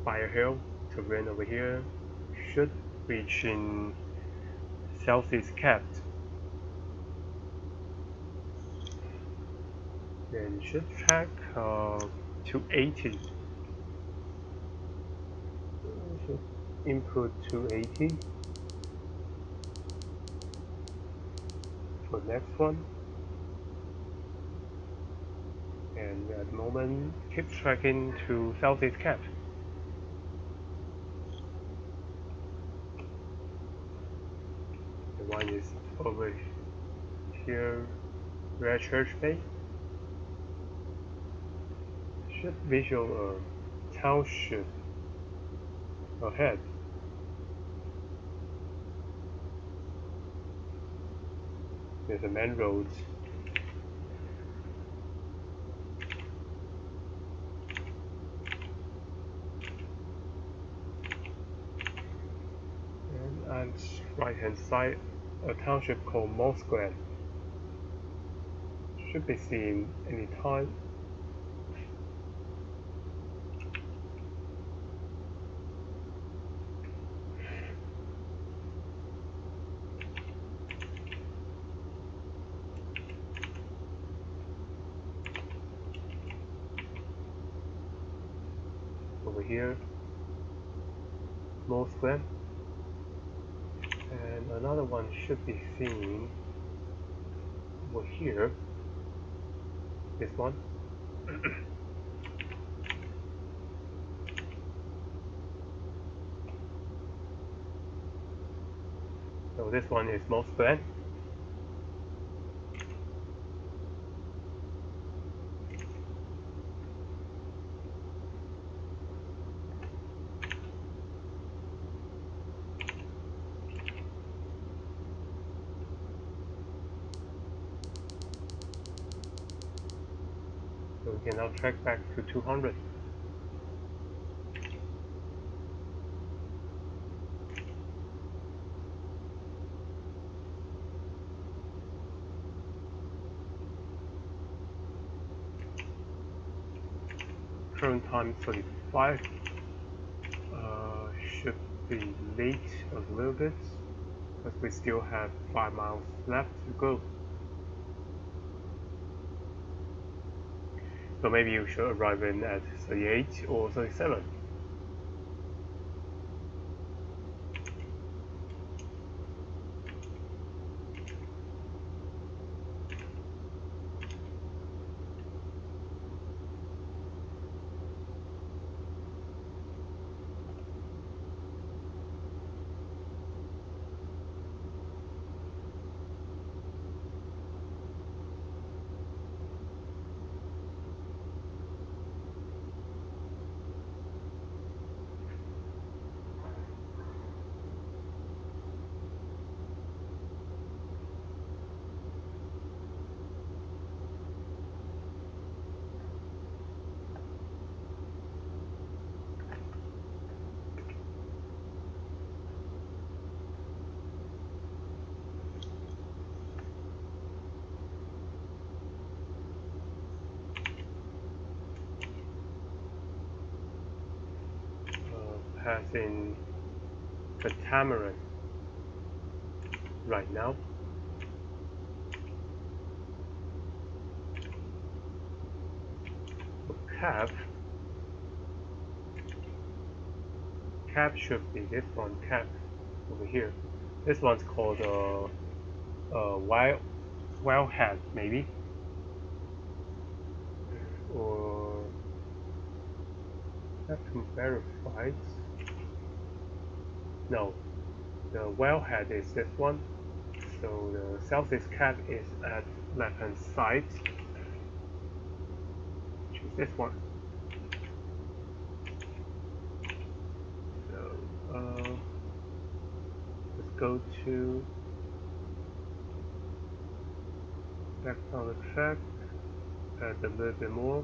Fire Hill terrain over here should reach in Southeast Cap. Then should track to 80. Should input to 80 for next one. And at the moment, keep tracking to Southeast Cap. The one is over here, Red Church Bay. Should visual township ahead. There's a main road. And right hand side, a township called Moss Glen. Should be seen anytime. Over here, Moss Glen. And another one should be seen over here. This one. So this one is Moss Glen. So we can now track back to 200. Current time 35. Should be late a little bit because we still have 5 miles left to go. So maybe you should arrive in at 38 or 37. Passing the Tamarin right now. Cap should be this one, cap over here. This one's called wildhead maybe, or have to verify it. No, the wellhead is this one. So the southeast cap is at left hand side, which is this one. So let's go to back on the track, add a little bit more.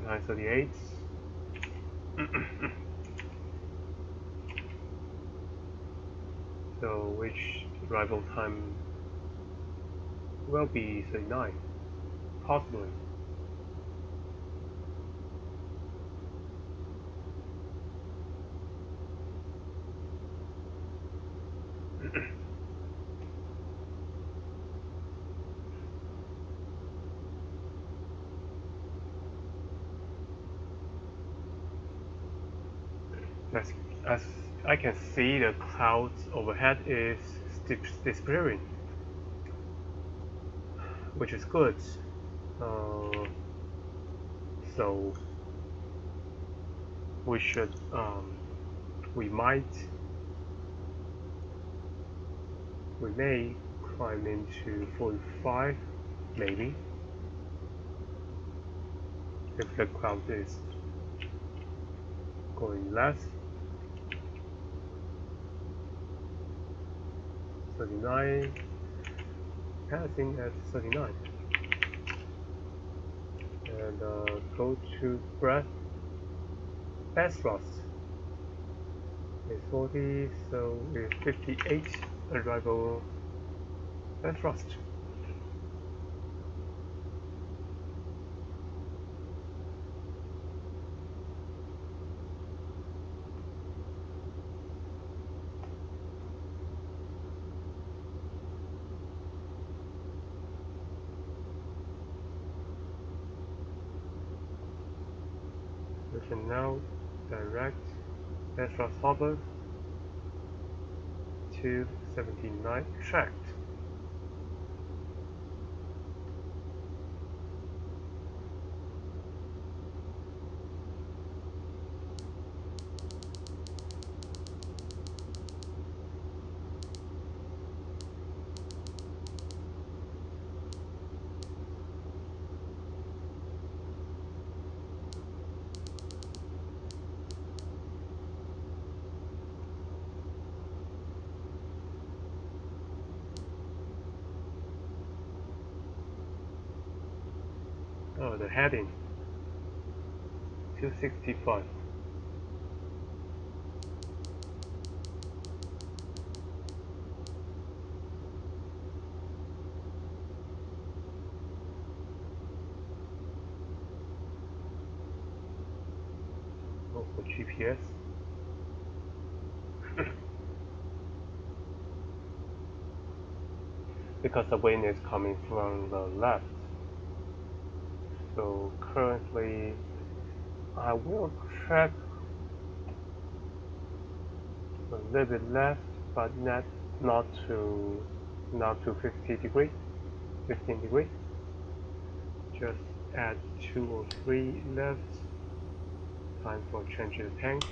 High 38. So which arrival time will be 39, possibly. As I can see, the clouds overhead is disappearing, which is good. So we should, we may climb into 45, maybe, if the cloud is going less. 39, passing at 39, and go to best thrust is 40, so it's 58 arrival best thrust. We can now direct best thrust hopper to 79 tracked. The heading 265. Oh, for GPS. Because the wind is coming from the left. So currently I will track a little bit left, but not to 50 degree, 15 degree. Just add 2 or 3 left. Time for changing the tank.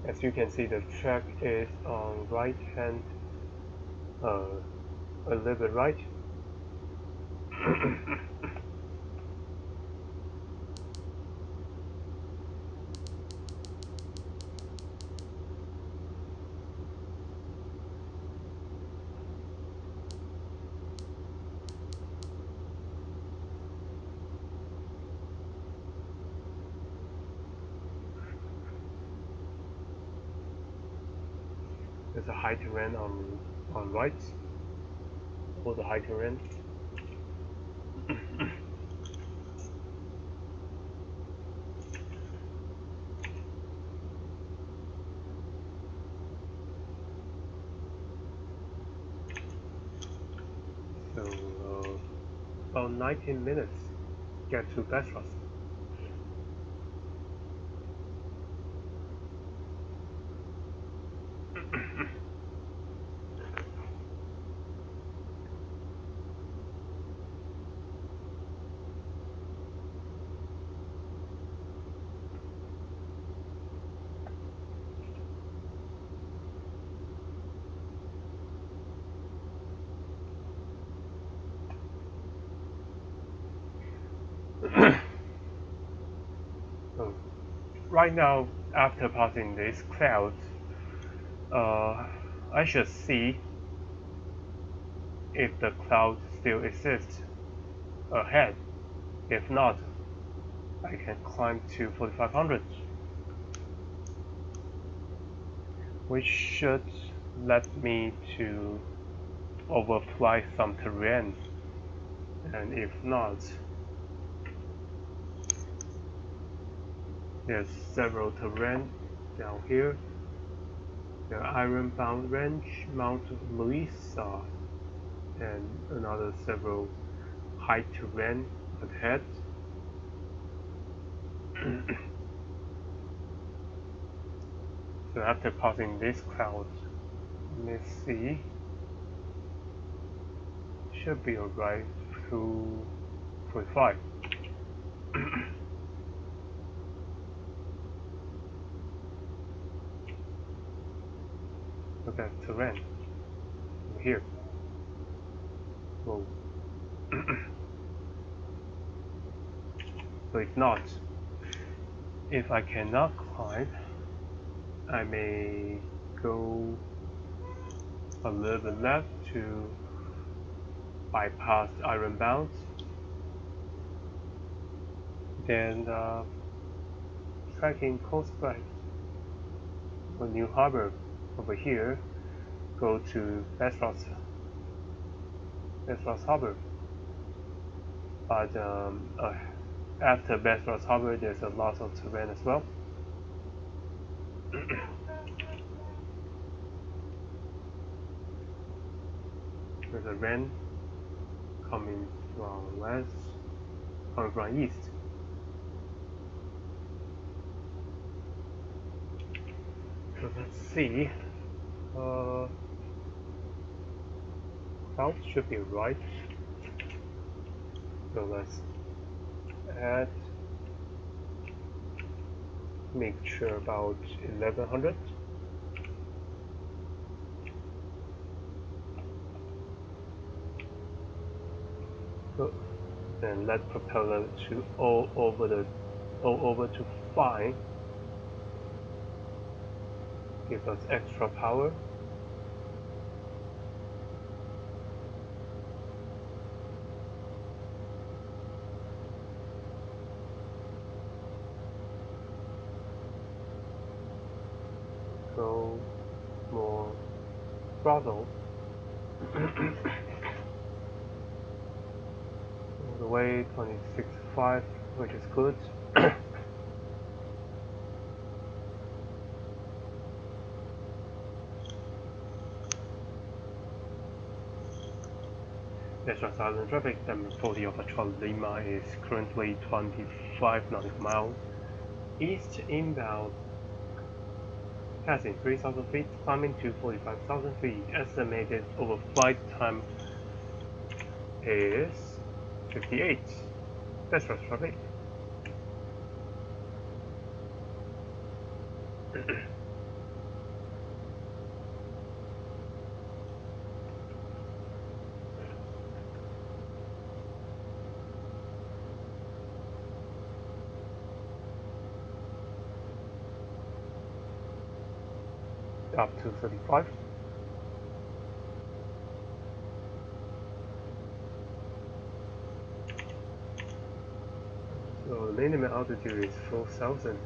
As you can see, the track is on right hand, a little bit right. There's a high terrain on right, all the high terrain. So about 19 minutes get to Bestros. So right now, after passing this cloud, I should see if the cloud still exists ahead. If not, I can climb to 4500, which should let me to overfly some terrain, and if not, there's several terrain down here. The Ironbound Range, Mount Louisa, and another several high terrain ahead. So after passing this cloud, let's see, should be alright through 45. Look at terrain over here. Whoa. So if I cannot climb, I may go a little bit left to bypass Ironbound, then tracking coastline for New Harbor over here, go to Bestros Harbor. But after Bestros Harbor, there's a lot of terrain as well. There's a rain coming from west, coming from east. So let's see. Clouds should be right. So let's add mixture about 1100. So then let propeller to all over to 5. Give us extra power. throttle all the way 26.5, which is good. Restaurant Island traffic, number 40 of Charlie Lima is currently 25 nautical miles east inbound, passing 3,000 feet, climbing to 45,000 feet. Estimated overflight time is 58. Restaurant traffic. Up to 35. So the minimum altitude is 4,000.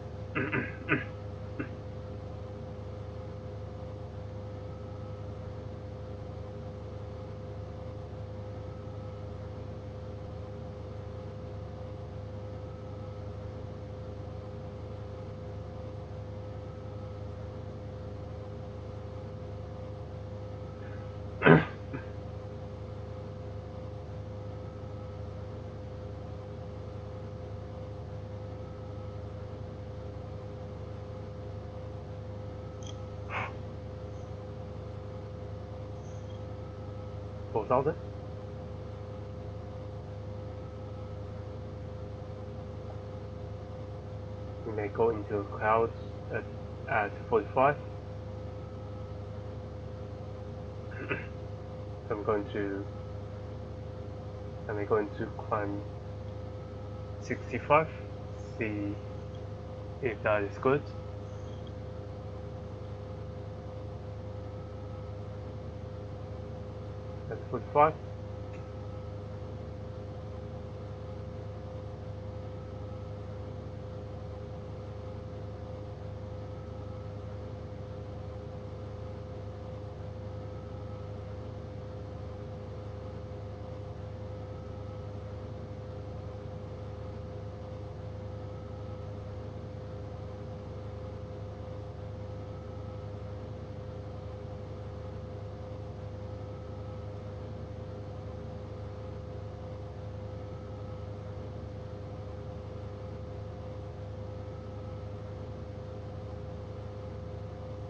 $4,000. We may go into clouds at 45. I'm going to climb 65. See if that is good. At 45.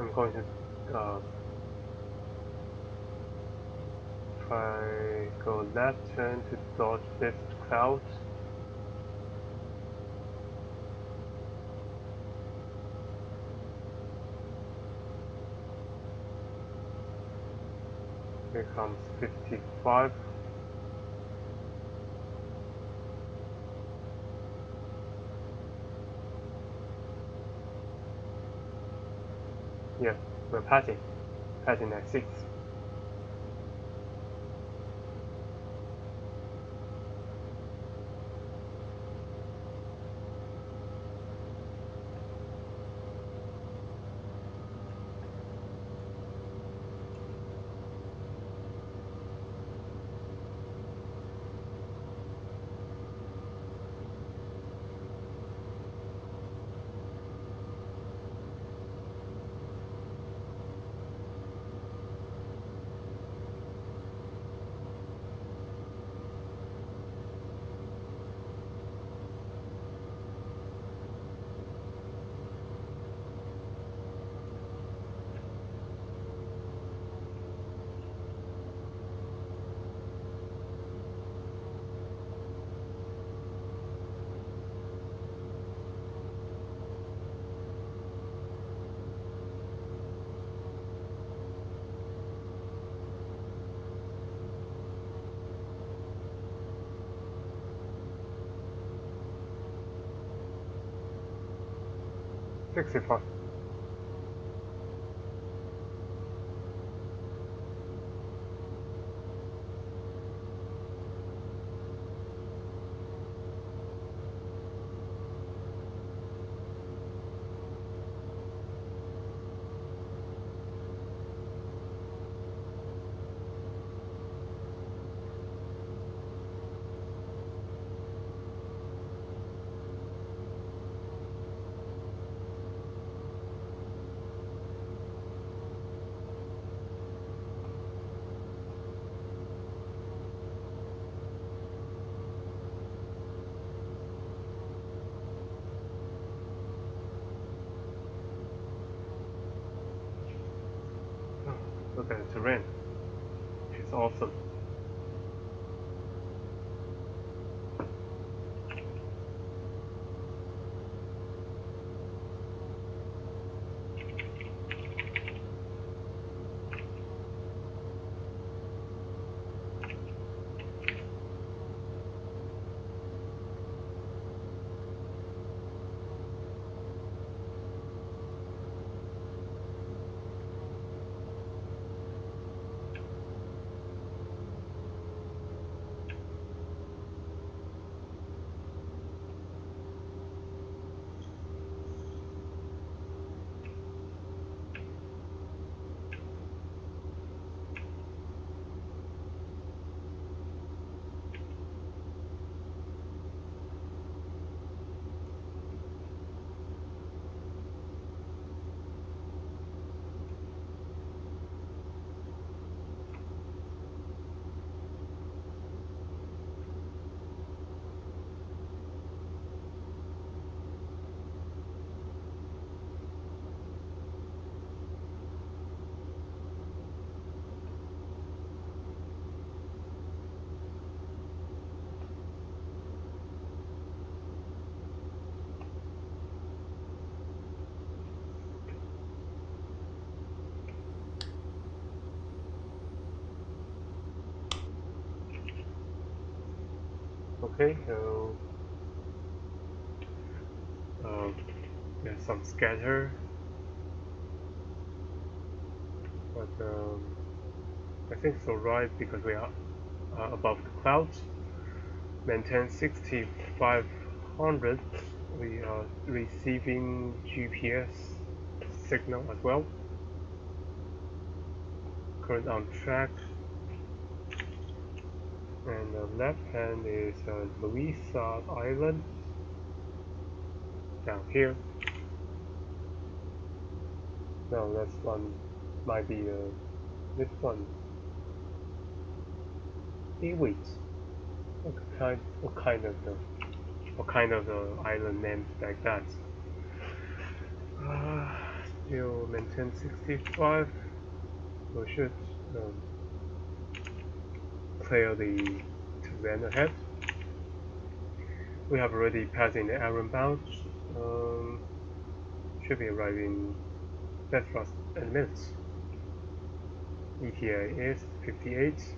I'm going to try go left turn to dodge this cloud. Here comes 55. Yeah, we're passing at 6. $65. look at the terrain, which is awesome. Okay, so there's some scatter, but I think it's alright because we are above the clouds. Maintain 6500. We are receiving GPS signal as well. Current on track. And the left hand is Louisa Island down here. No, that's one might be this one. Wait, what kind of island names like that? Still maintain 65. We should clear the terrain ahead. We have already passed in the iron bound. Should be arriving Bedfast in minutes. ETA is 58.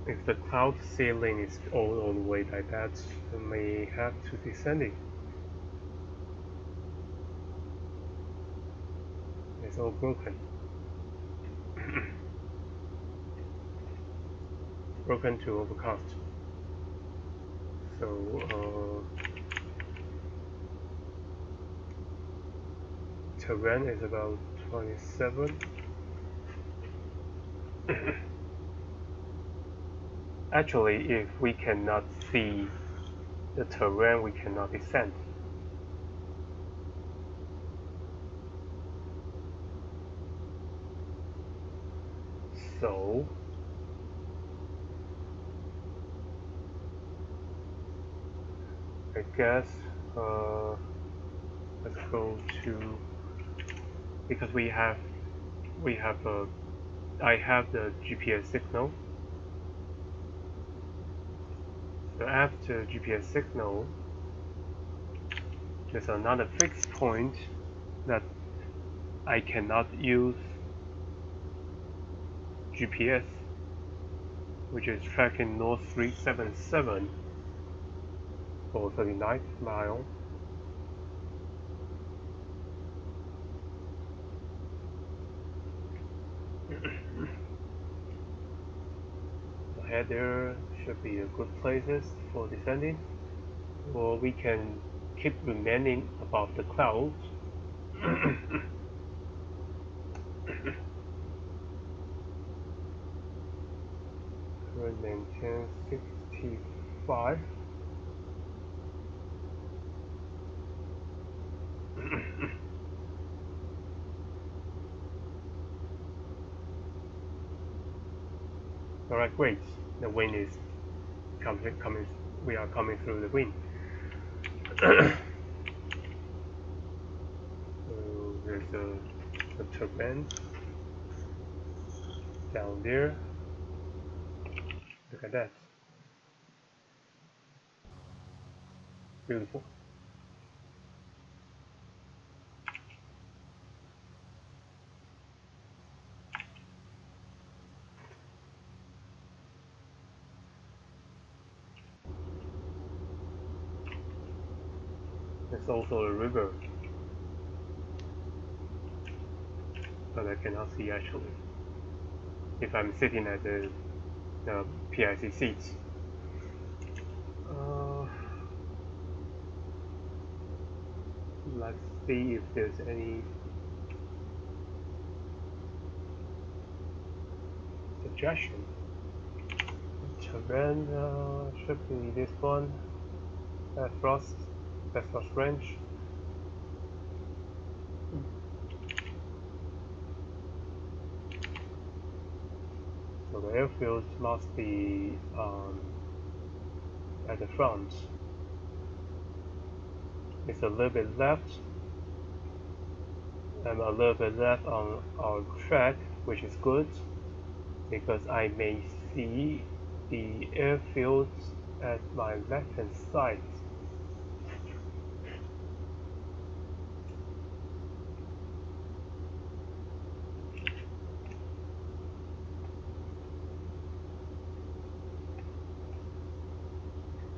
If the cloud ceiling is all on the way like that, we may have to descend it. It's all broken. Broken to overcast. So terrain is about 27. Actually, if we cannot see the terrain, we cannot descend. So I guess let's go to, because I have the GPS signal. So after GPS signal, there's another fixed point that I cannot use GPS, which is tracking North 377 for 39th mile. Ahead there should be a good places for descending, or we can keep remaining above the clouds. Current maintain 65. Alright, great. The wind is coming. We are coming through the wind. So there's a turbine down there. Look at that. Beautiful. There's also a river, but I cannot see actually. If I'm sitting at the PIC seats. Let's see if there's any suggestion. Terrain should be this one. Frost range. So the airfield must be at the front. It's a little bit left. I'm a little bit left on our track, which is good because I may see the airfield at my left hand side.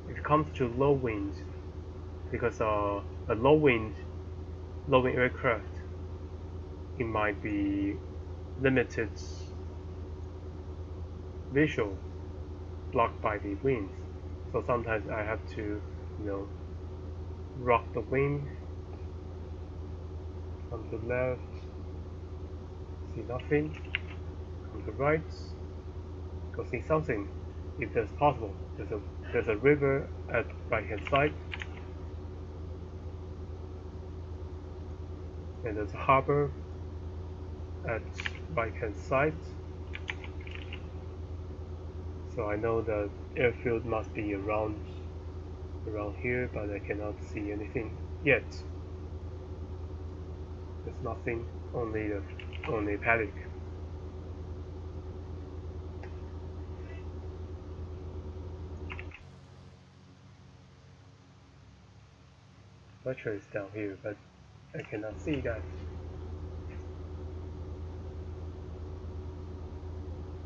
If it comes to low wind, because a low wind aircraft, it might be limited visual, blocked by the wind. So sometimes I have to, rock the wing on the left, see nothing. On the right, go see something. If that's possible, there's a river at right hand side, and there's a harbor at right hand side. So I know the airfield must be around here, but I cannot see anything yet. There's nothing, only paddock. Fletcher is down here, but I cannot see that.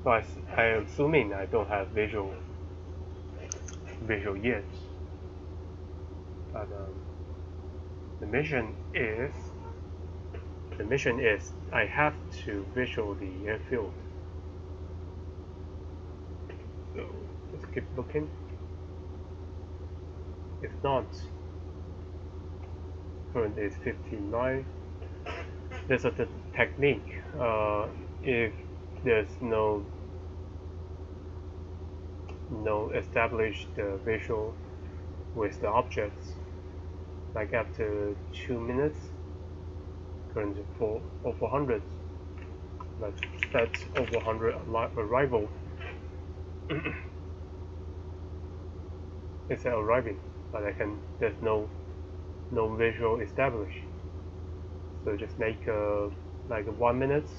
So I am assuming I don't have visual yet. But the mission is I have to visual the airfield. So let's keep looking. If not, current is 59. There's a technique. If there's no established visual with the objects, like after 2 minutes, current for over 100. Let's set over 100 arrival. It's arriving, but there's no visual established. So just make like 1 minute.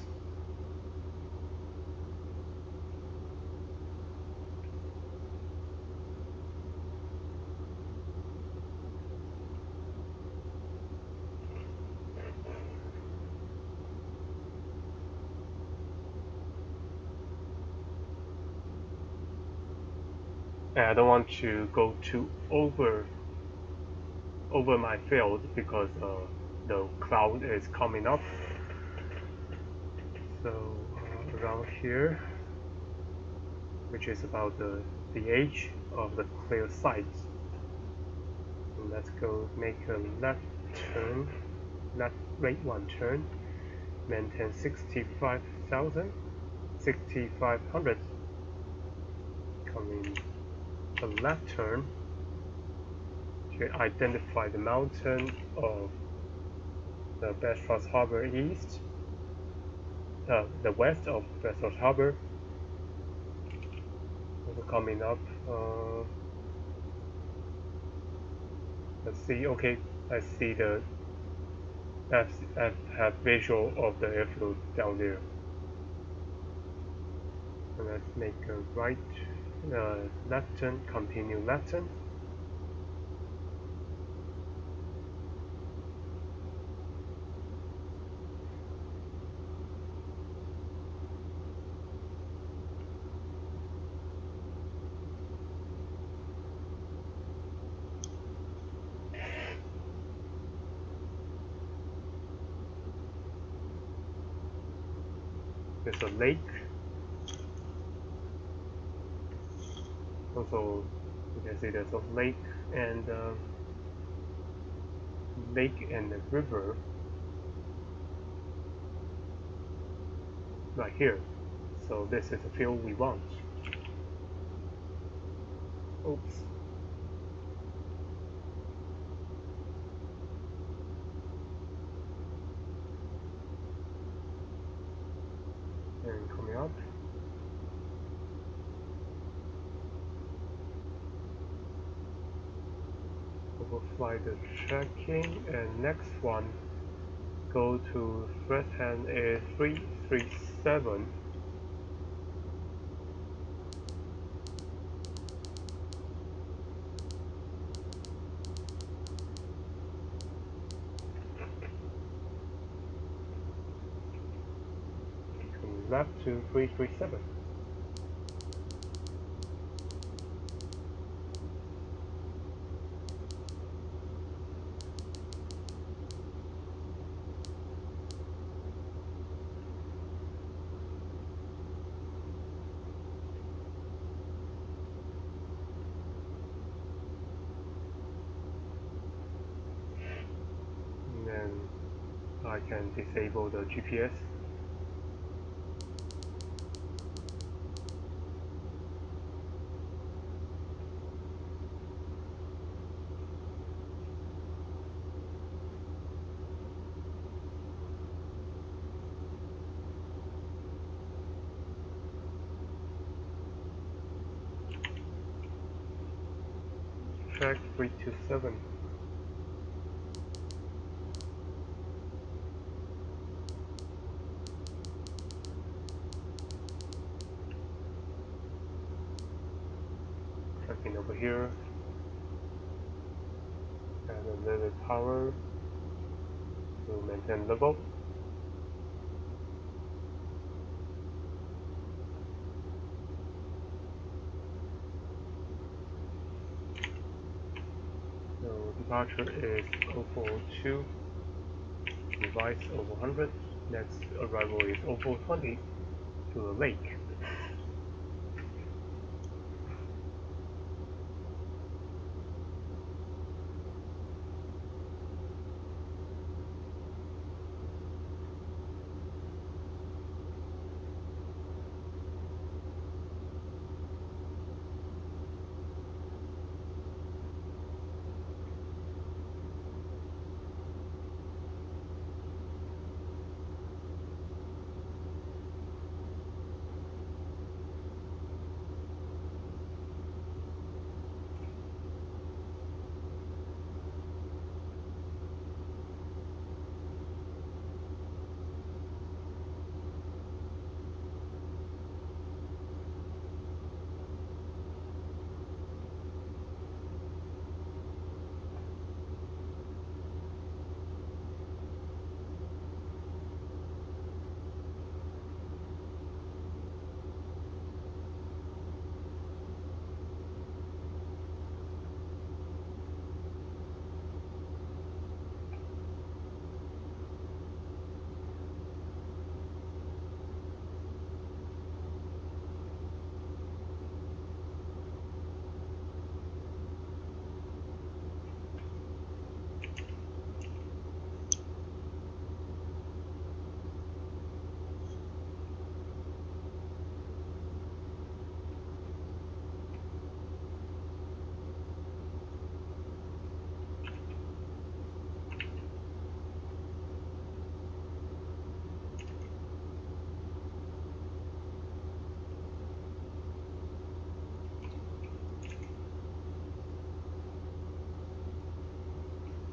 And I don't want to go too over my field because the cloud is coming up. So around here, which is about the edge of the clear site. So let's go make a left turn, left right one turn, maintain 6,500. Coming a left turn to identify the mountain of the Bedford Harbor East, the west of Bedford Harbor. coming up. Let's see. Okay, I see the I have visual of the airfield down there. And let's make a right, left turn, continue left turn. There's a lake. Also, you can see there's a lake and a river right here. So this is the field we want. Oops. And coming up. Overfly the tracking, and next one go to threshold is 337. Left to 337. And then I can disable the GPS. Track 327. Tracking over here. Add a little power to maintain level. So departure is 0402, device 0400, next arrival is 0420 to the lake.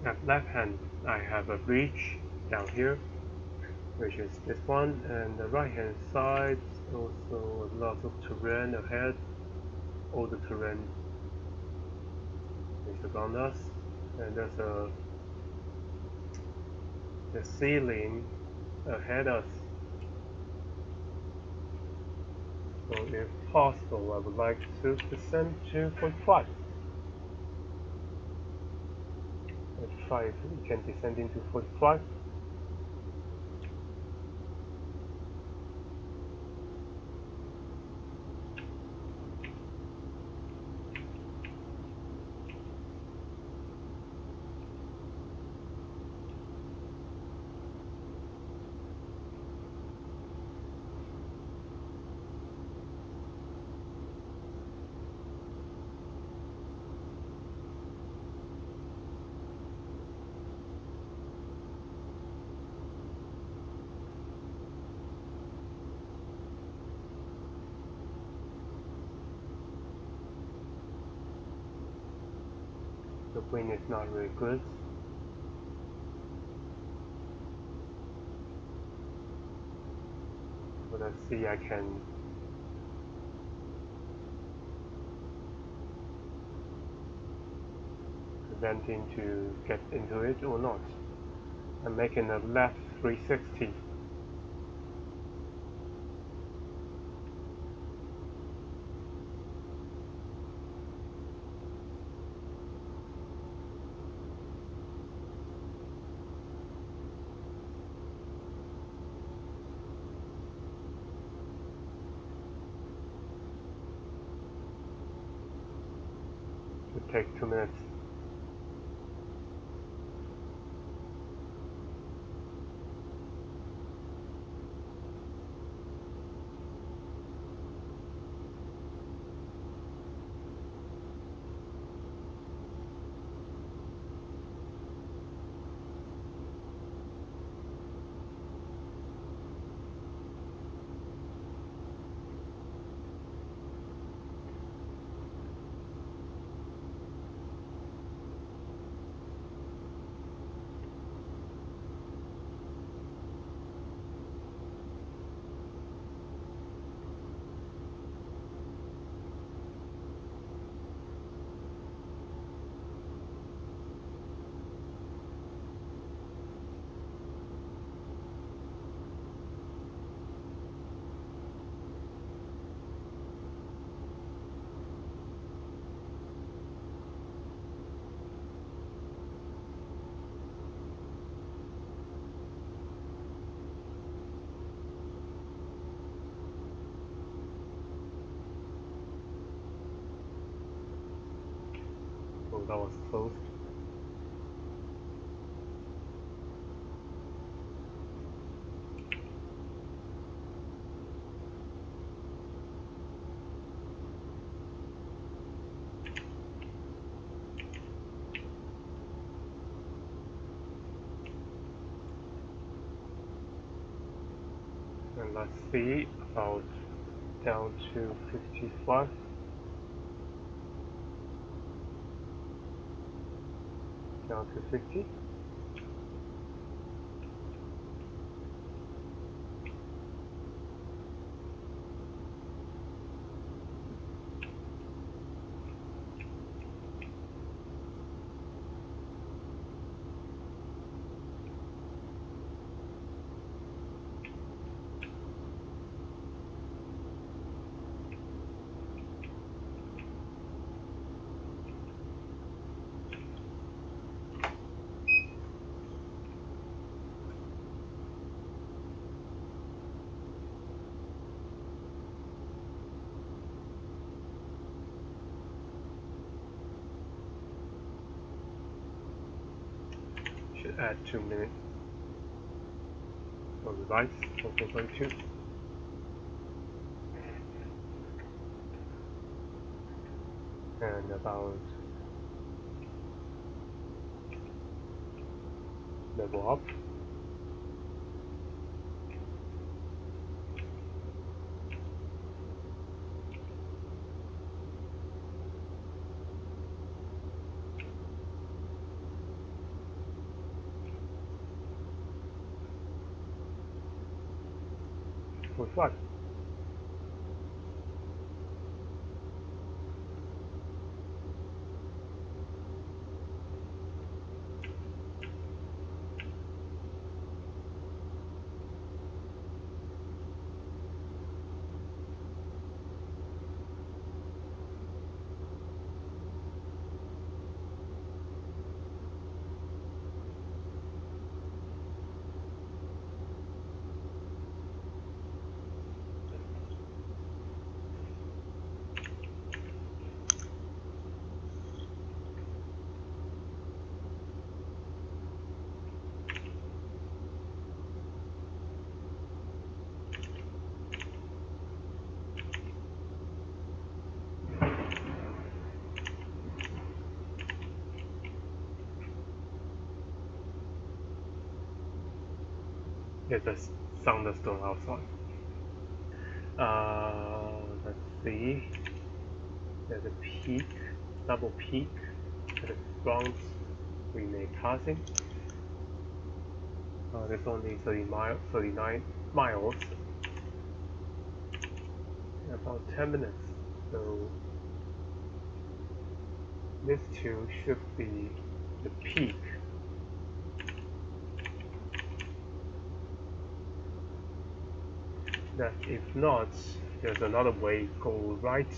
At left hand, I have a bridge down here, which is this one, and the right hand side also a lot of terrain ahead. All the terrain is around us, and there's the ceiling ahead us. So if possible, I would like to descend to 45. Let's try if we can descend into 45. The wind is not really good. So let's see, I can preventing to get into it or not. I'm making a left 360. It takes 2 minutes. Oh, that was close. And let's see, about down to 55. Down to 50. Should add 2 minutes. On the right, 4.2. And about level up. 245. There's a thunderstorm outside. Let's see. There's a peak, double peak at the front. We may passing. There's only 39 miles. In about 10 minutes. So this two should be the peak. That if not, there's another way. Go right,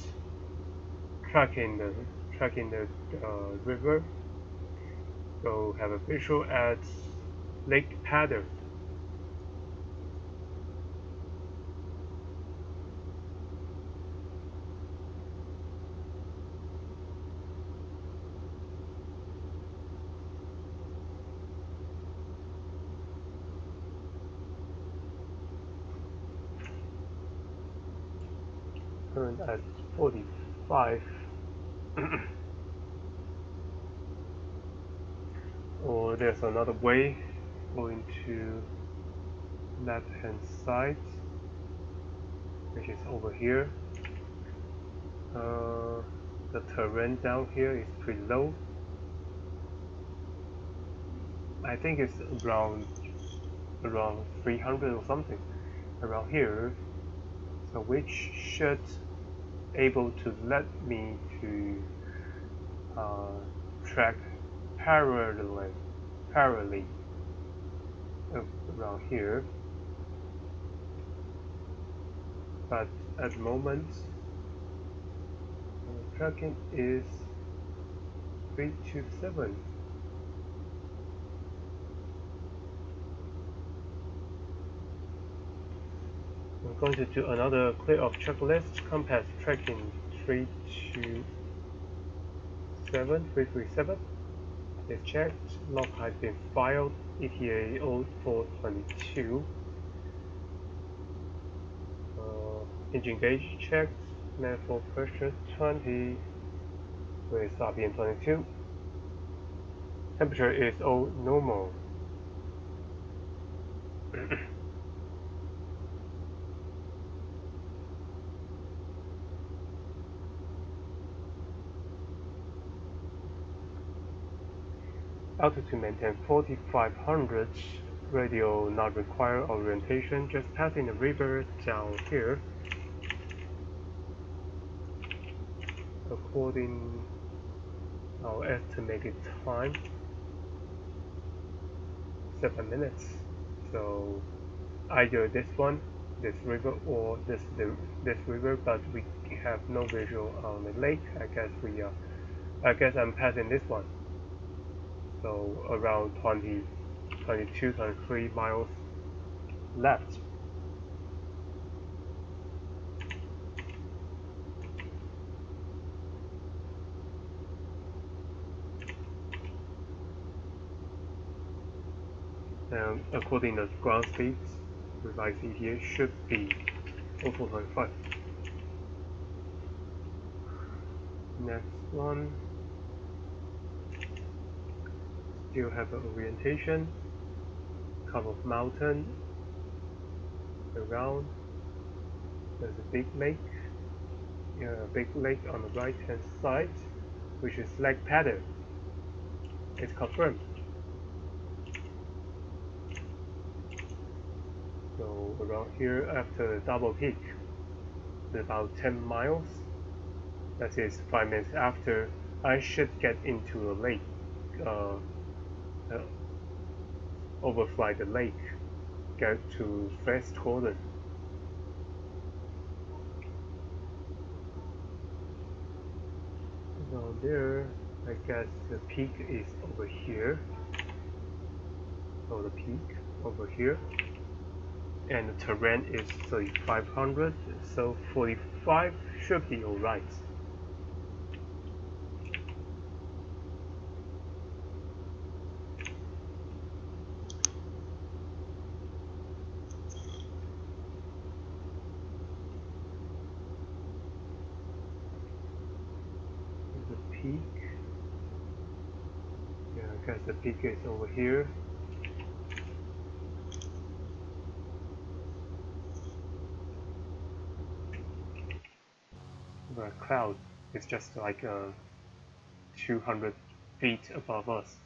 tracking the river. Go have a visual at Lake Paddle. Current at 45. Or there's another way going to left hand side, which is over here. The terrain down here is pretty low. I think it's around 300 or something around here. So which should able to let me to track parallelly around here, but at the moment tracking is 327. I'm going to do another clear of checklist. Compass tracking 337. Is checked. Log has been filed. ETA 0422. Engine gauge checked. Manifold pressure 20 with RPM 22. Temperature is all normal. Altitude maintain 4500. Radio not require orientation. Just passing the river down here. According our estimated time, 7 minutes. So either this river, or this river, but we have no visual on the lake. I guess I'm passing this one. So around 22, 23 miles left. And according to ground speeds, revised ETA should be 0425. Next one. Still have an orientation. Cup of mountain. Around. There's a big lake. A big lake on the right hand side, which is Lake Paddle. It's confirmed. So around here after double peak, about 10 miles. That is 5 minutes after. I should get into a lake, uh, overfly the lake, get to West Jordan. Down there, I guess the peak is over here. So the peak over here, and the terrain is 3500, so 45 should be alright. The peak, yeah, I guess the peak is over here. The cloud is just like 200 feet above us.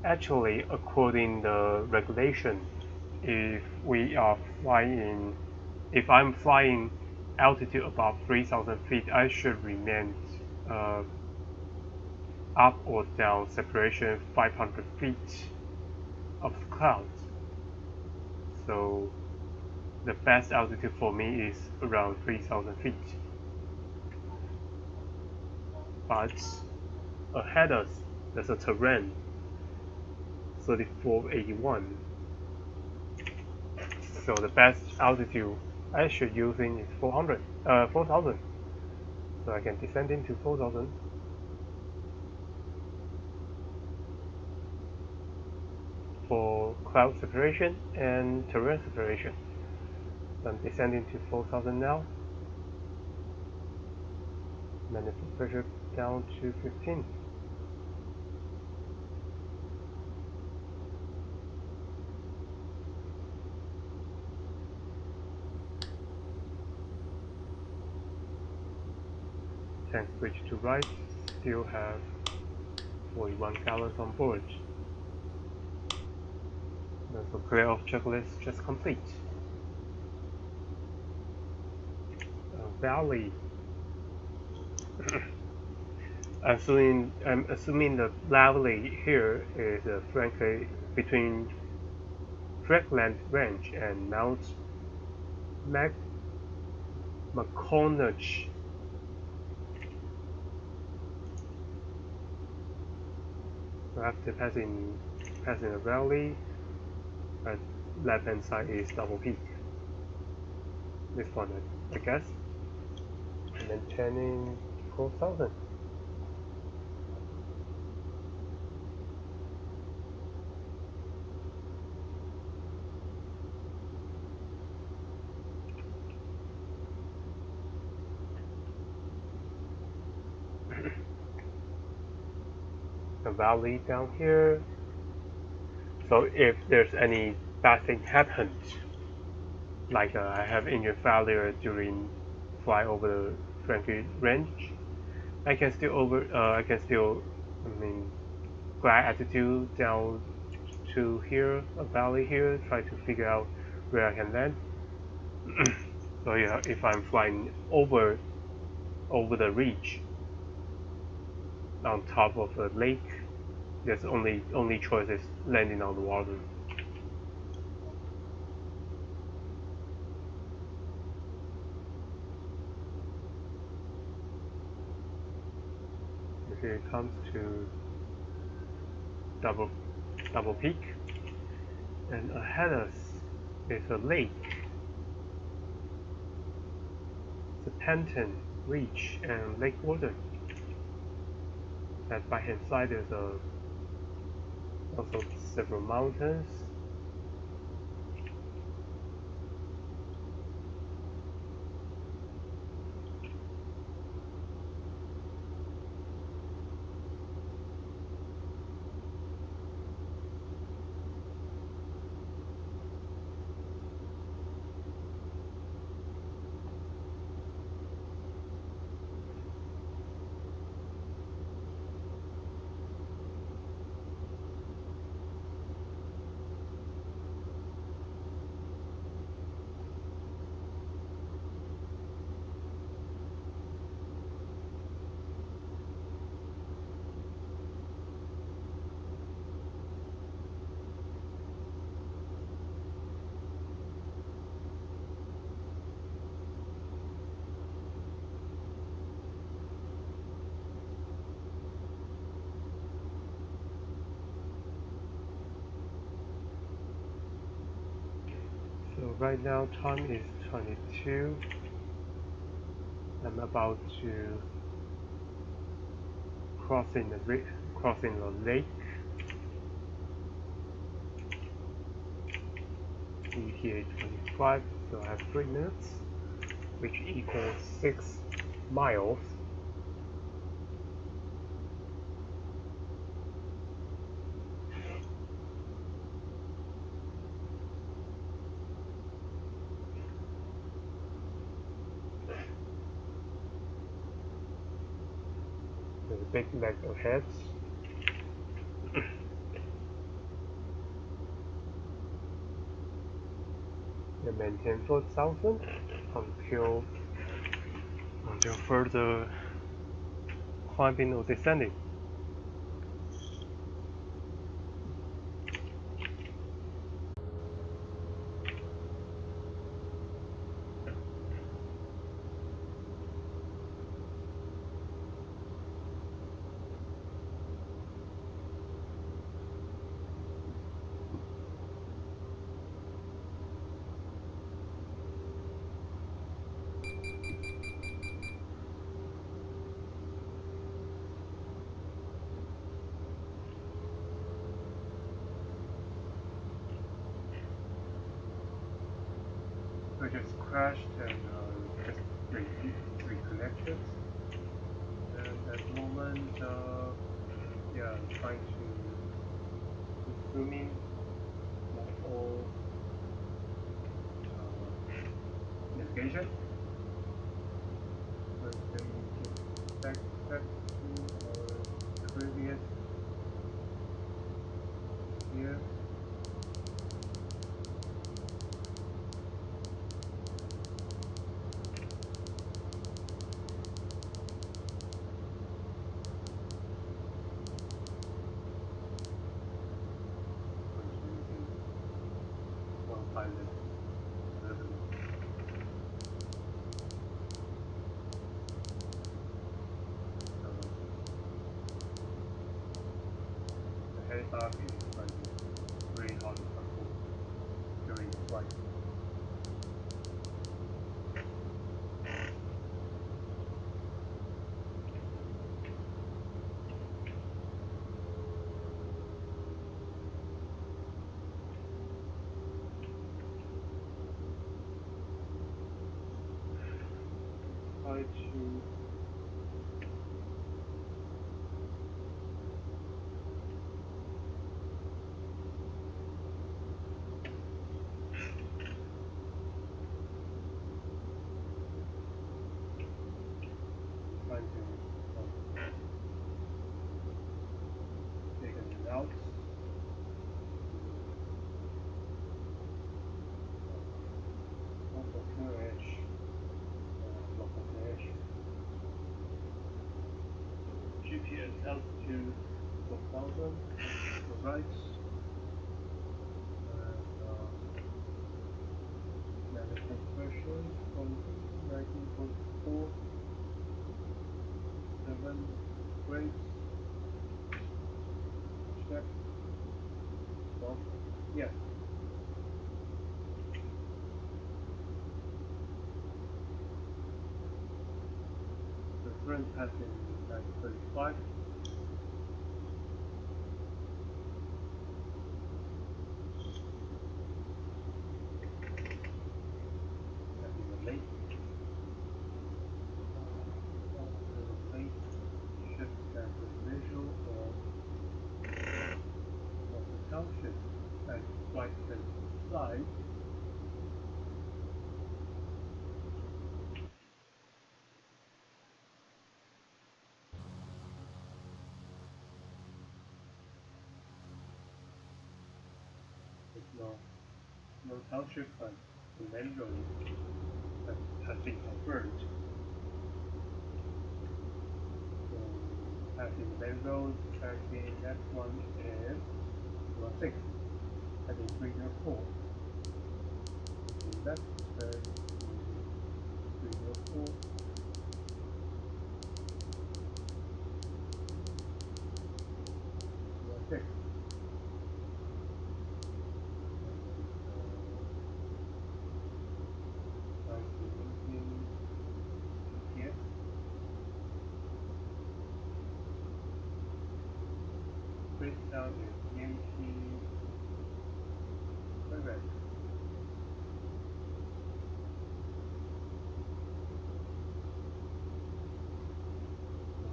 Actually, according to the regulation, if I'm flying altitude above 3,000 feet, I should remain up or down separation 500 feet of the clouds. So the best altitude for me is around 3,000 feet. But ahead of us, there's a terrain 3481. So the best altitude I should using is 4,000. So I can descend into 4,000. For cloud separation and terrain separation. So I'm descending to 4,000 now. Manifold pressure down to 15. Tank switch to right, still have 41 gallons on board. So clear off checklist just complete. Valley. I'm assuming the valley here is frankly between Franklin Range and Mount McConaughey. After passing a valley, at left hand side is double peak. This one, I guess. And then turning 4,000. The valley down here. So if there's any bad thing happened, like I have engine failure during fly over the Franklin Range, I can still glide altitude down to here, a valley here, try to figure out where I can land. So yeah, if I'm flying over the ridge on top of a lake, there's only choice is landing on the water. Here it comes to double peak, and ahead of us is a lake. The Penton Ridge and Lake Warden. At right hand side there's also several mountains. So right now time is 22. I'm about to crossing the lake. ETA 25, so I have 3 minutes, which equals 6 miles. There's a big lake ahead. And maintain 4,000 until further climbing or descending. I just crashed and just reconnected. And at the moment, yeah, I'm trying to zoom in for all navigation. But then just back to our previous here. Pilot the headbug is like really hard to control during the flight. Try to take it out. Local QH. Local QH. GPS altitude 4,000. So right. Management pressure 19.4. 7 grades. Check. Well, yeah. The current passing 935. Passing the lake. After the lake, shift as a visual of the township and flight center side. There's no township, but the main road has been confirmed. So passing the main road, tracking next one is 6, heading 304. Left turn 304. 6. this cell is EMT equipment.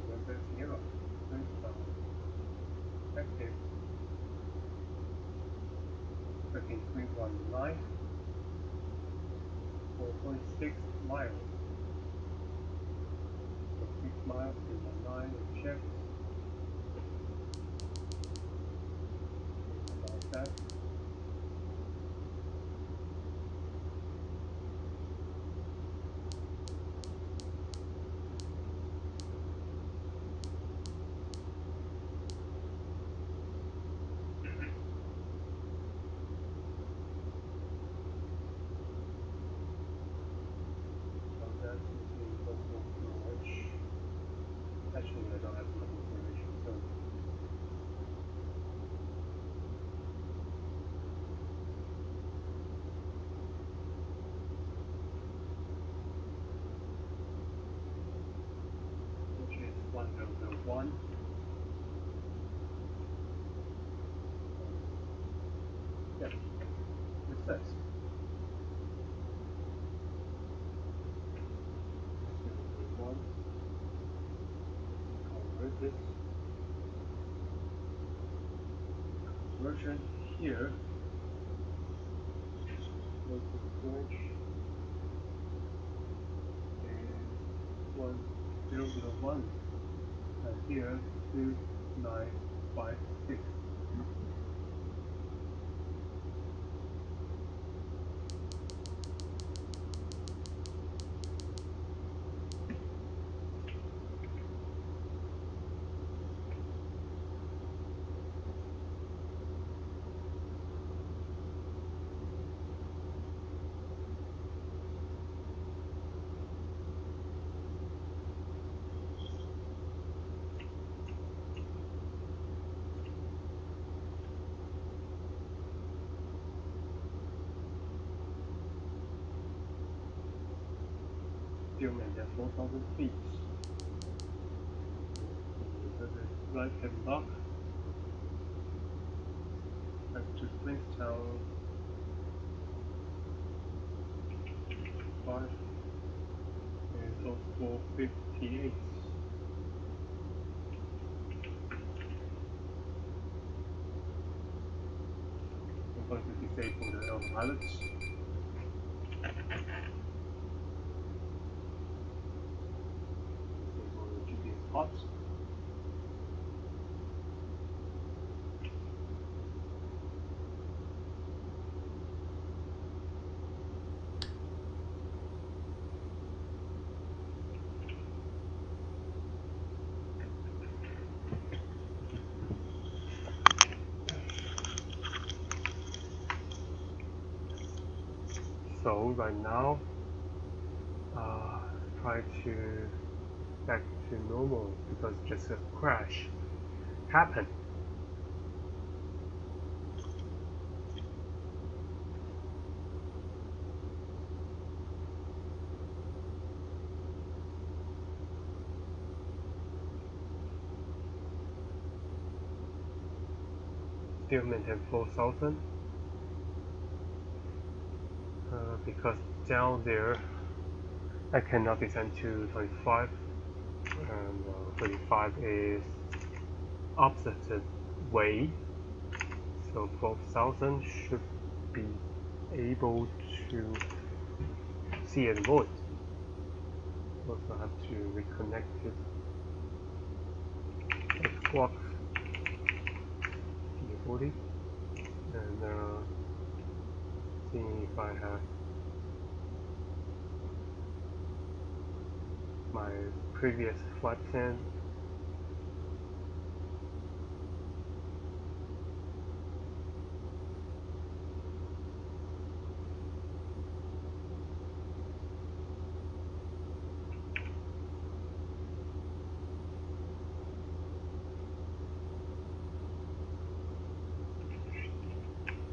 November 0, Queenstown, active 13319, 4.6 miles. So 6 miles, 319, we check. About that. Actually, I don't have much information, so which is 1001. Yep, success. One. Convert this conversion here. Local storage is 1001, and here 2956. Still maintain 4,000 feet. Right hand lock. Back to Queenstown 5 and close 458. I'm going to disable the autopilot. Disable the GPS hot. So right now, try to back to normal because just a crash happened. Still maintain 4,000 because down there I cannot descend to 25, and 35 is opposite way, so 4,000 should be able to see and avoid. Also have to reconnect it. Clock 40 and seeing if I have my previous flight plan.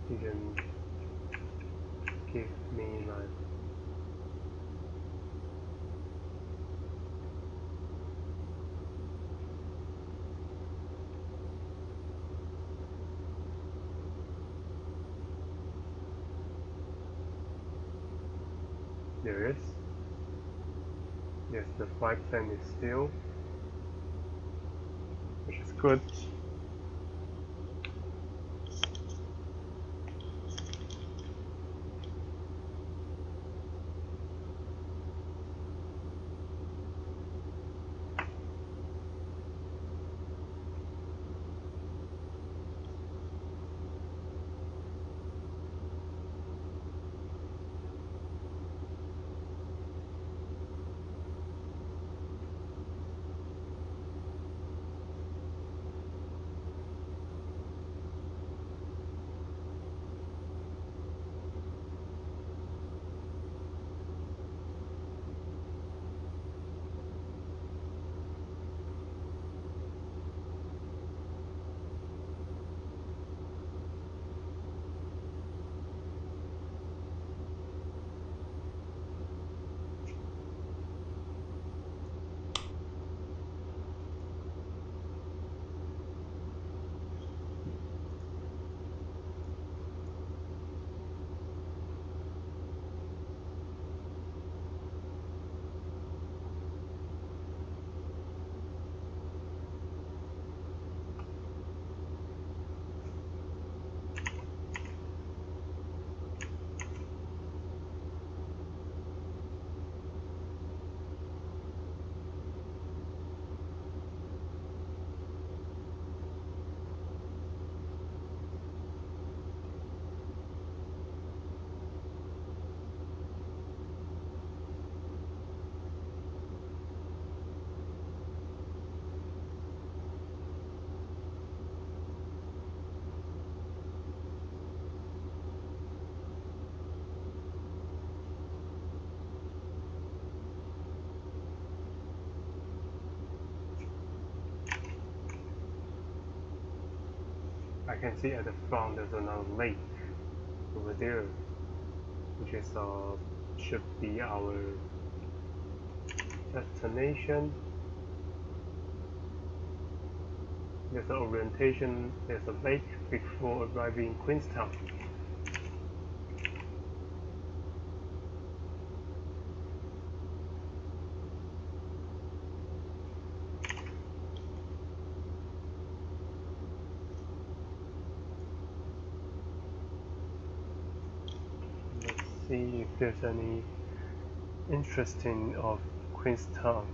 Didn't give me my There is. Yes, the flight plan is still, which is good. I can see at the front there's another lake over there, which is should be our destination. There's an orientation, there's a lake before arriving in Queenstown. Let's see if there's any interesting of Queenstown.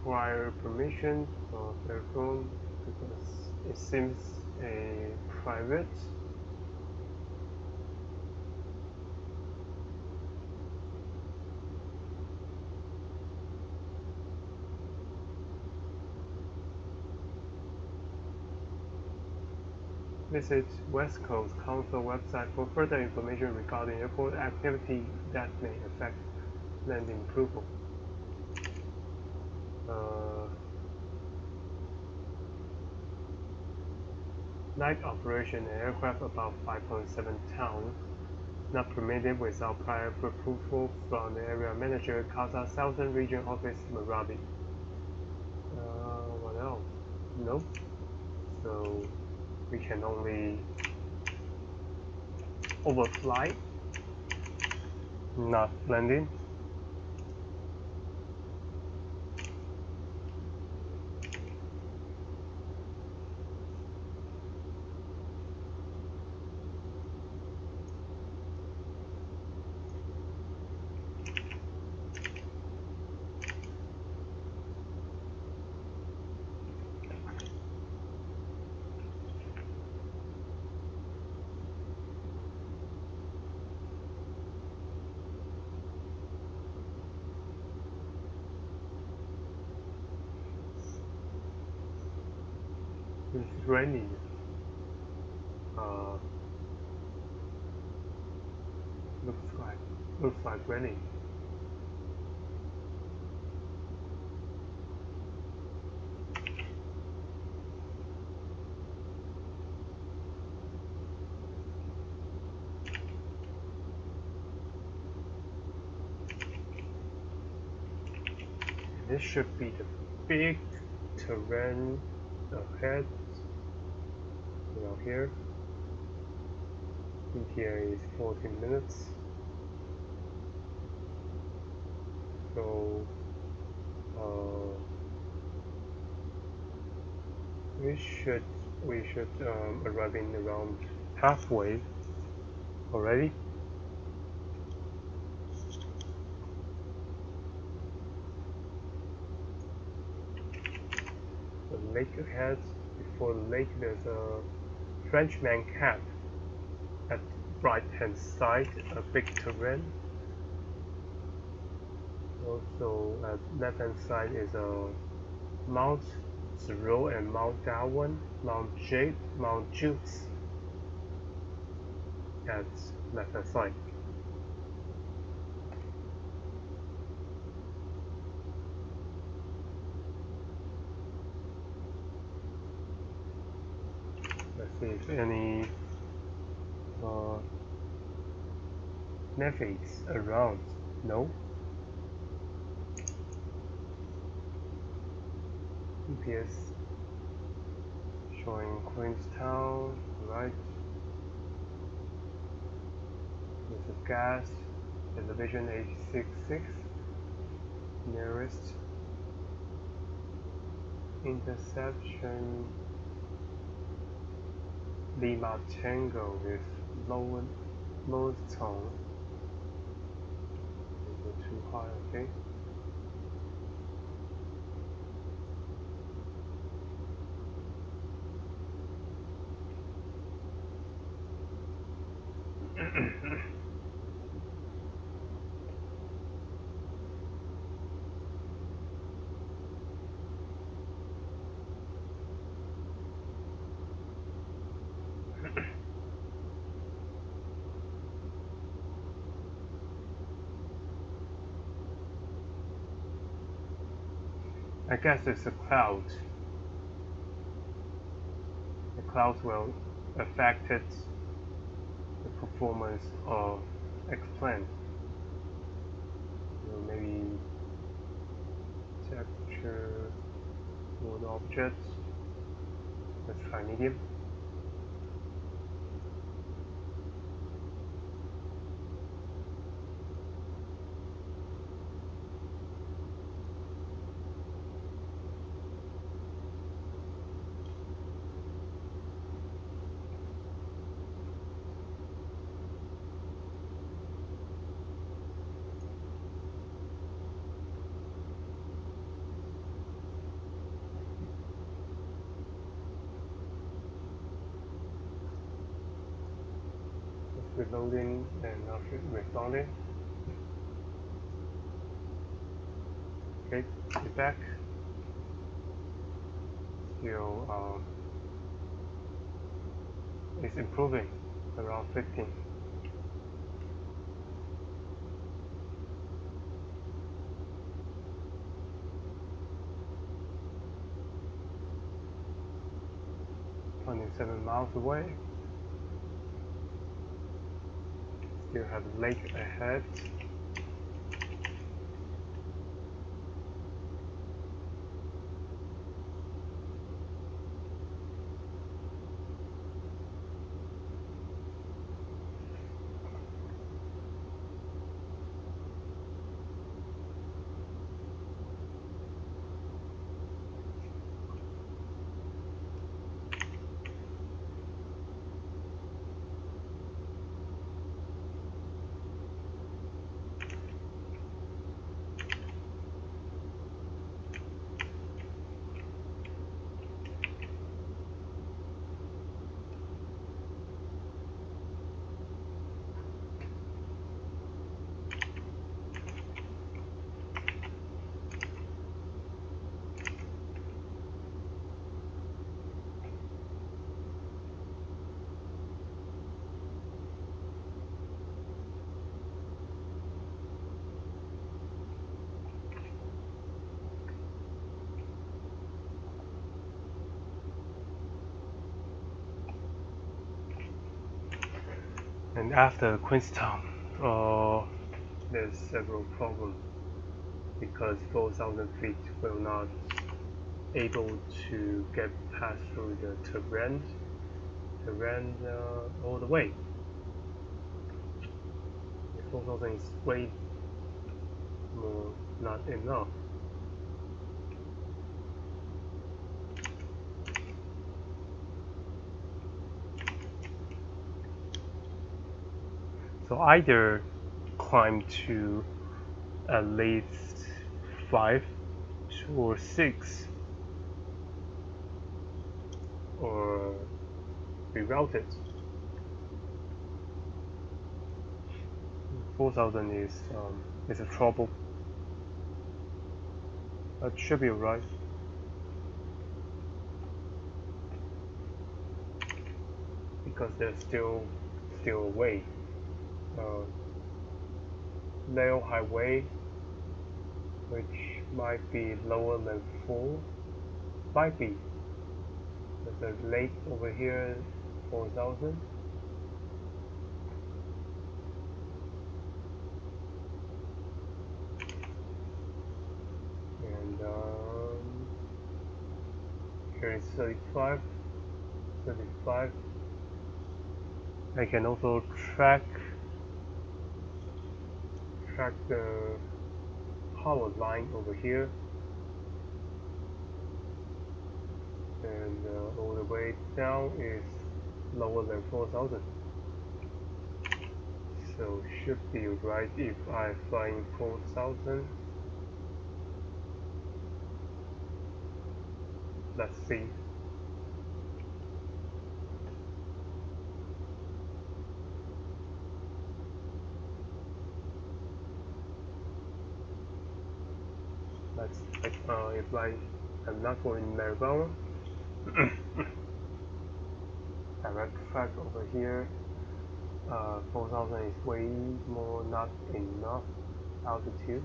Prior permission for telephone because it seems a private. Visit West Coast Council website for further information regarding airport activity that may affect landing approval. Night operation aircraft above 5.7 tons, not permitted without prior approval from the area manager, Casa Southern Region Office, Marabi. What else? Nope. So we can only overfly, not landing. It's raining. Looks like raining. This should be the big terrain ahead. Here. ETA is 14 minutes. So we should arrive in around halfway already. The lake ahead. Before the lake, there's a Frenchman camp. At right hand side, a big terrain. Also at left hand side is a Mount Zero and Mount Darwin, Mount Jade, Mount Jukes at left hand side. Let's see if any navigates around. No. GPS showing Queenstown, right? This is gas, elevation 866, nearest interception Lima Tango with lowest tone. Too high, okay. I guess it's a cloud. The clouds will affect the performance of X-plane. So maybe texture wood objects. Let's try medium. Reloading and after responding. Okay, get back. Still, it's improving around 15. .7 miles away. Still have a lake ahead. And after Queenstown, there's several problems because 4,000 feet will not able to get past through the terrain all the way. 4,000 is way more not enough. So either climb to at least 5 or 6 or reroute it. 4,000 is a trouble. That should be alright. Because there's still a way. Rail highway, which might be lower than 4, might be. There's a lake over here, 4,000. And here is 35. I can also track the power line over here, and all the way down is lower than 4,000. So should be right if I find 4,000. Let's see. Let's check if I am not going marijuana. Direct track over here. 4,000 is way more not enough altitude.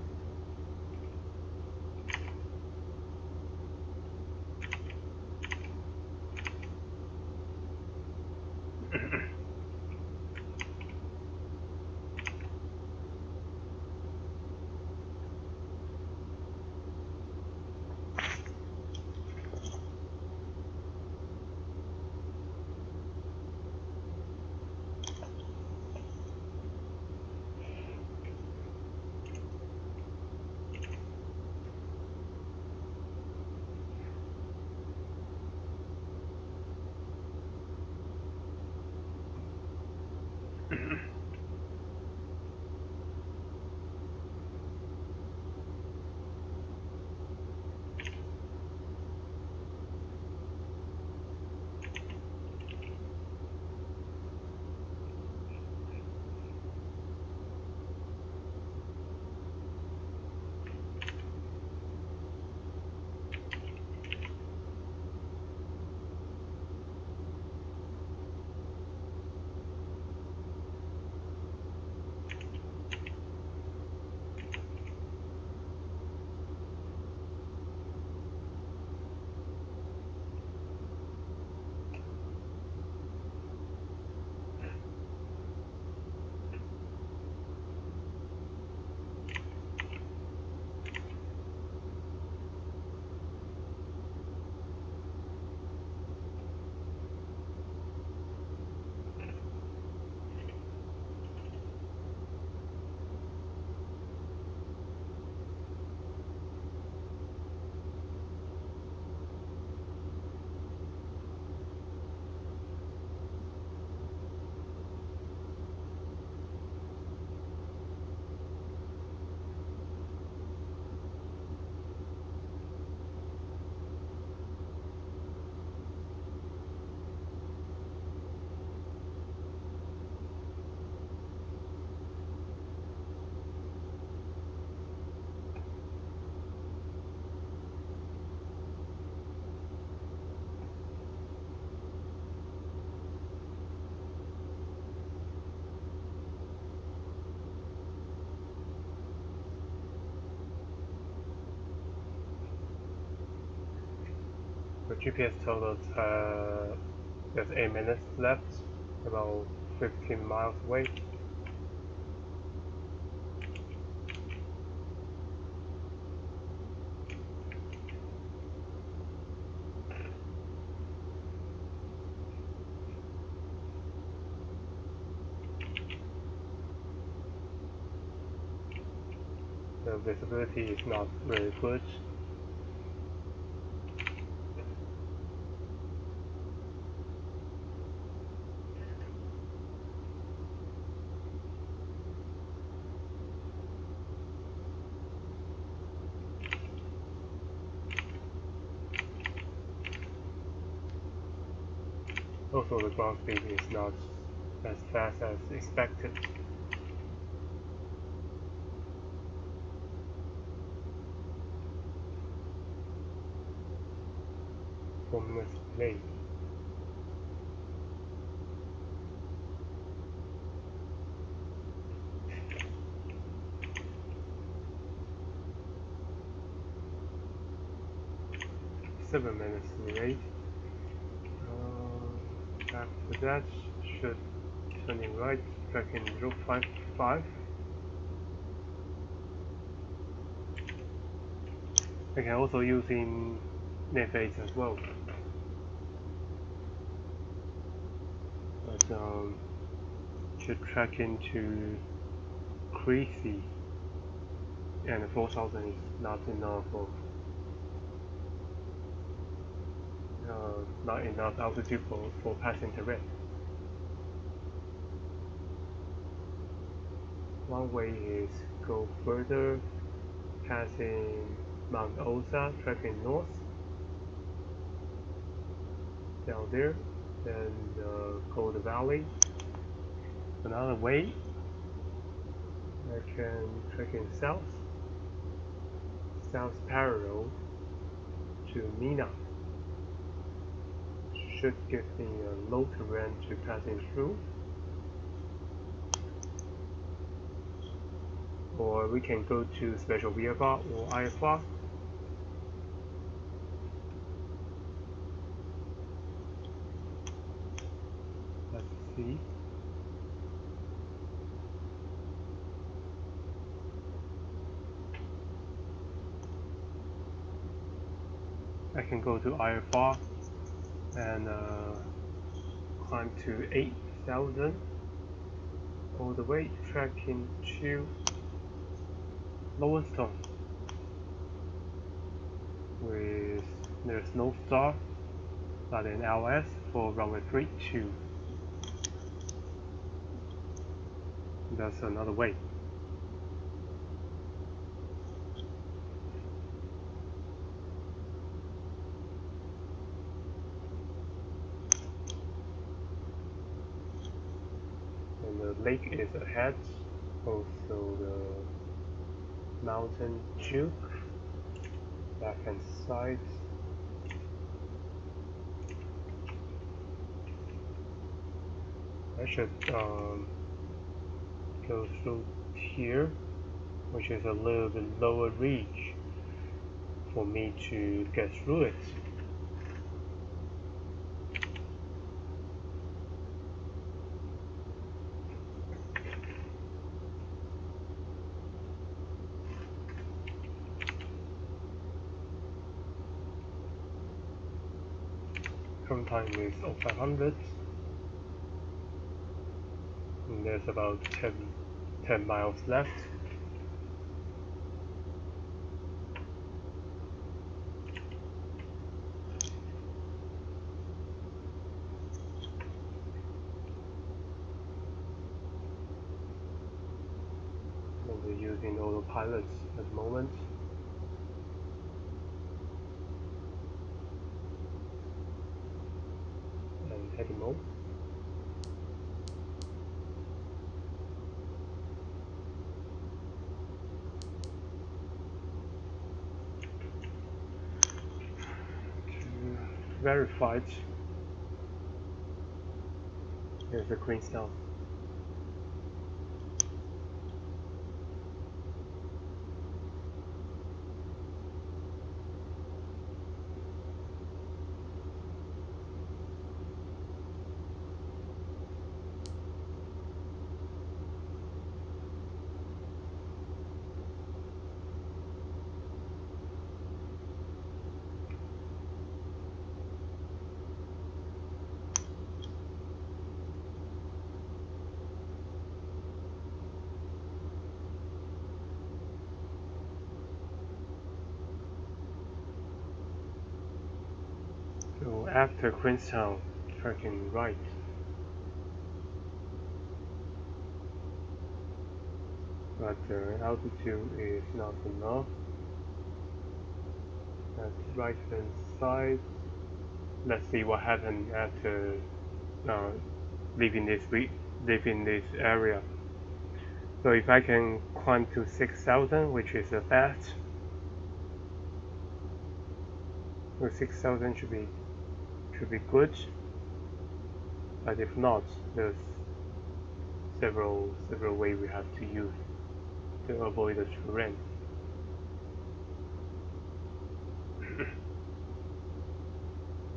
The GPS told us there's 8 minutes left, about 15 miles away. the visibility is not very good. Also, the ground speed is not as fast as expected. From display. Seven minutes late. After that, should turning right, tracking 055. I can also use in net base as well. But should track into crazy, and 4,000 is not enough of not enough altitude for passing terrain. One way is go further, passing Mount Osa, tracking north, down there, then go the valley. Another way, I can tracking south parallel to Mina. Should give me a low terrain to passing through. Or we can go to special VFR or IFR. Let's see. I can go to IFR and climb to 8,000 all the way, tracking to Lowenstone with there's no star but an LS for runway 32. That's another way. And the lake is ahead, also the mountain tube, back hand side. I should go through here, which is a little bit lower ridge for me to get through it. Current time is 0500, and there's about 10 miles left. And we're using autopilot at the moment. And heading mode. To verify it, here's the green stuff. after Queenstown, tracking right. But the altitude is not enough. At right hand side, let's see what happens after leaving this area. So if I can climb to 6,000, which is a fast, so 6,000 should be good. But if not, there's several ways we have to use to avoid the terrain.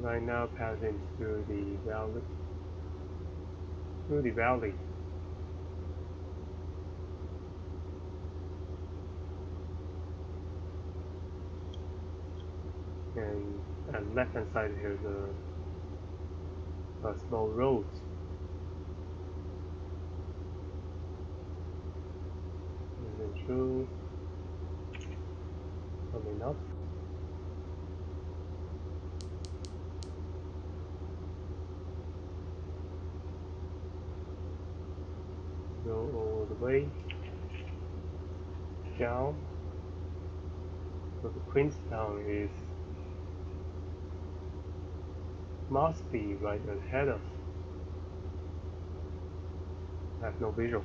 Right now, passing through the valley. And at left hand side here's a small road. And then through, coming up. Go all the way down. So the Queenstown must be right ahead of. I have no visual.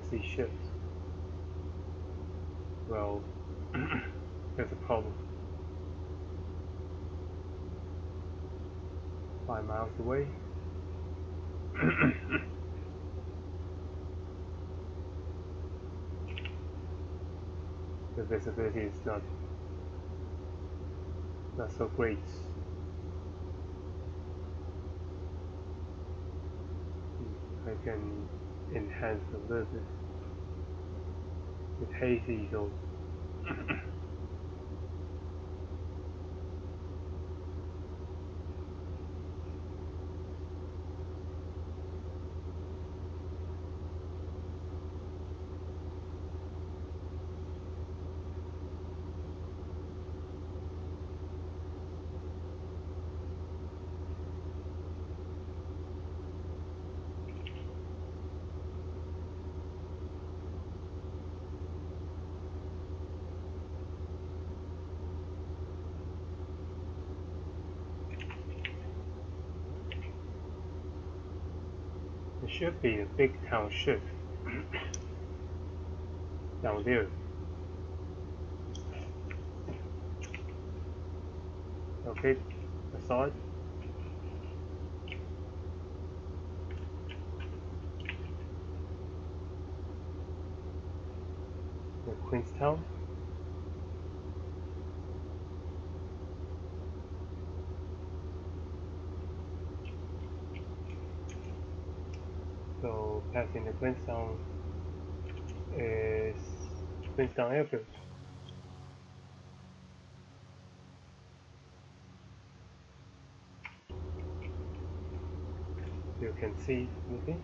See ships. Well, there's a problem. 5 miles away. The visibility is not so great. I can enhance a little bit. It's hazy, so it should be a big township down there. Okay, I saw it. The Queenstown. So passing the Queenstown is Queenstown Airfield. You can see anything.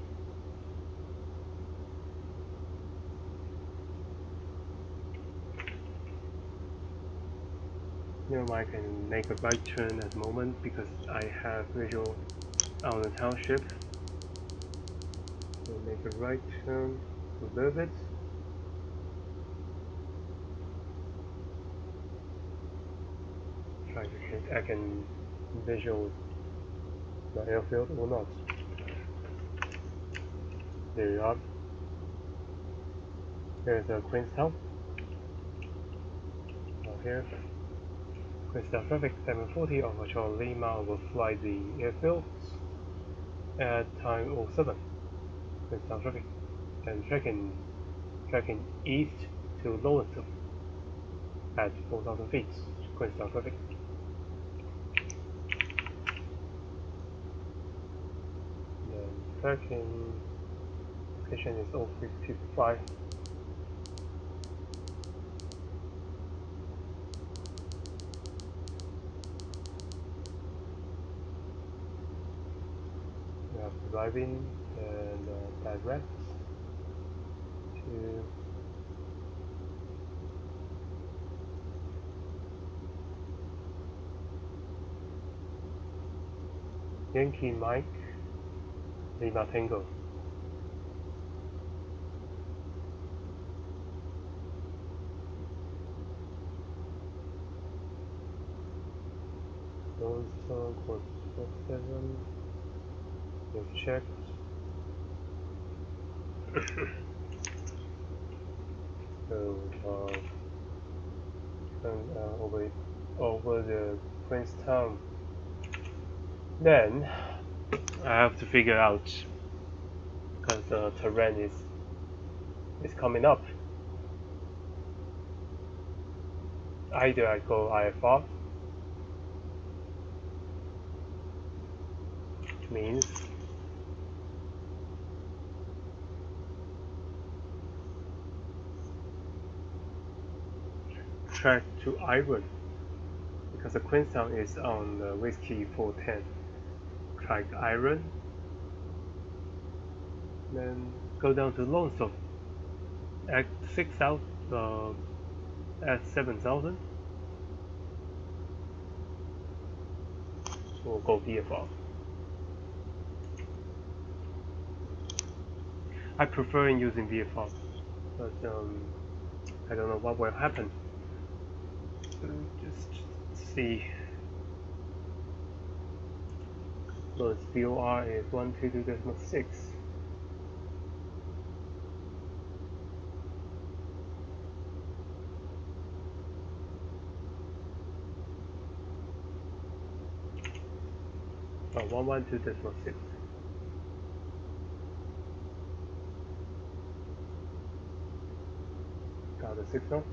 Now I can make a right turn at the moment because I have visual on the township. So make a right turn a little bit. Try to I can visual the airfield or not. There you are. There's a Queenstown. Now here. Queenstown traffic 740 over Charlie Lima will fly the airfield at time 07. Queenstown traffic and tracking east to Lawrenceville at 4,000 feet. Queenstown traffic. Tracking location is 055. We have driving and direct to Yankee Mike Lima Tango. Also course 47. We've checked. So over the Queenstown. Then I have to figure out, because the terrain is coming up. Either I go IFR, means track to Iron, because the Queenstown is on the Whiskey 410. Track Iron, then go down to Lonesome at 6,000, at 7,000. We'll go VFR. I prefer using VFR, but I don't know what will happen. So just see. So its VOR is 122.6. Oh, 112.6. Got the signal.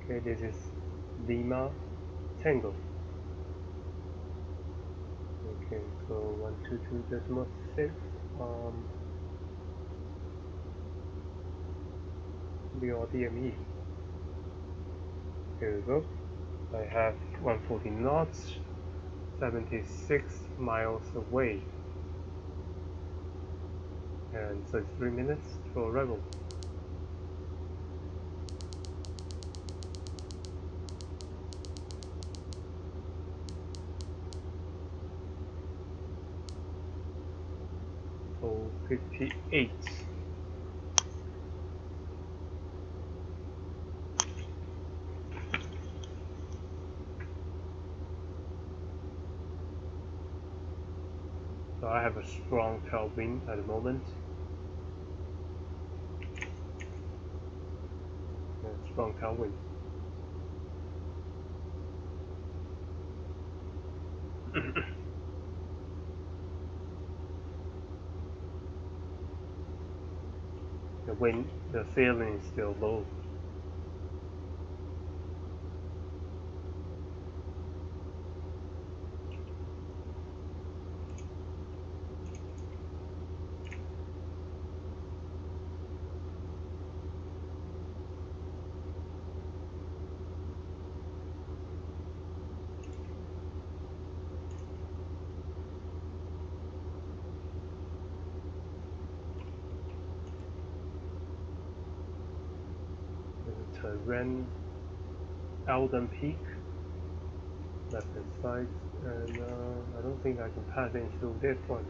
Okay, this is Lima Tango. Okay, so 122.6. VODME. Here we go. I have 140 knots, 76 miles away, and so it's 3 minutes for arrival. So 58. So I have a strong tailwind at the moment. Strong tailwind. The ceiling is still low. Terrain, Alden Peak, left hand side, and I don't think I can pass into this one.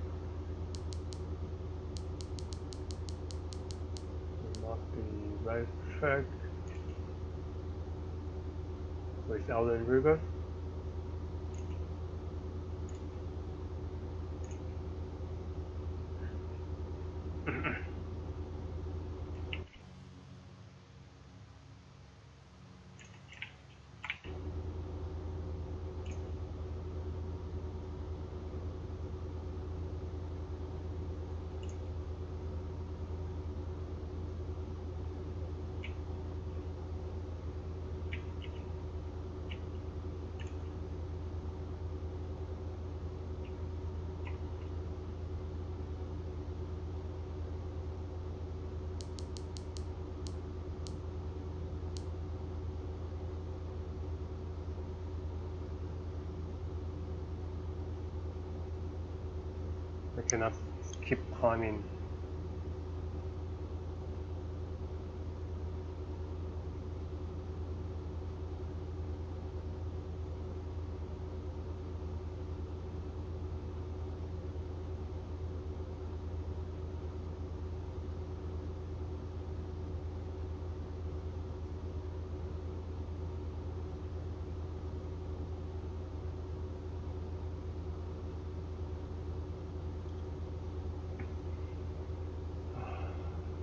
It must be right track with Alden River. cannot keep climbing.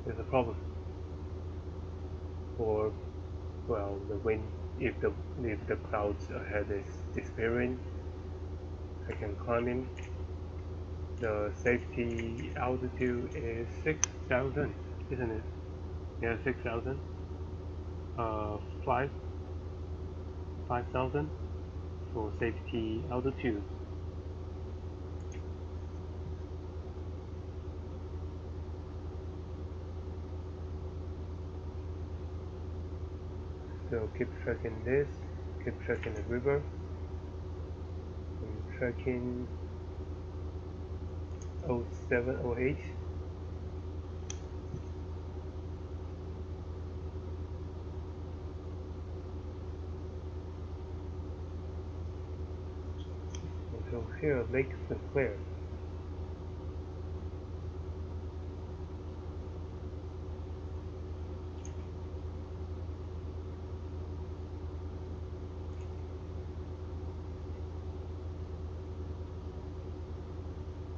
There's a problem. Or, well, the wind, if the clouds ahead is disappearing, I can climb in. The safety altitude is 6,000, isn't it? Yeah, 6,000. 5,000 for safety altitude. So keep tracking this, keep tracking the river, and tracking 0708. Until here, Lake Sinclair.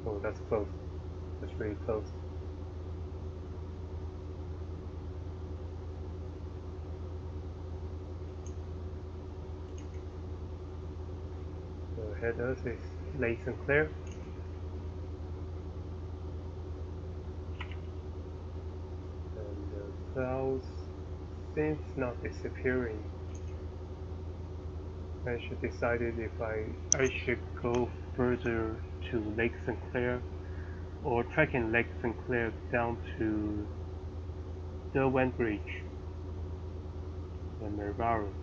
Oh, that's close. That's really close. So ahead of us is Lake Sinclair. And the clouds seems not disappearing. I should decided if I should go further to Lake Sinclair or trekking Lake Sinclair down to the Went Bridge and Mervaro.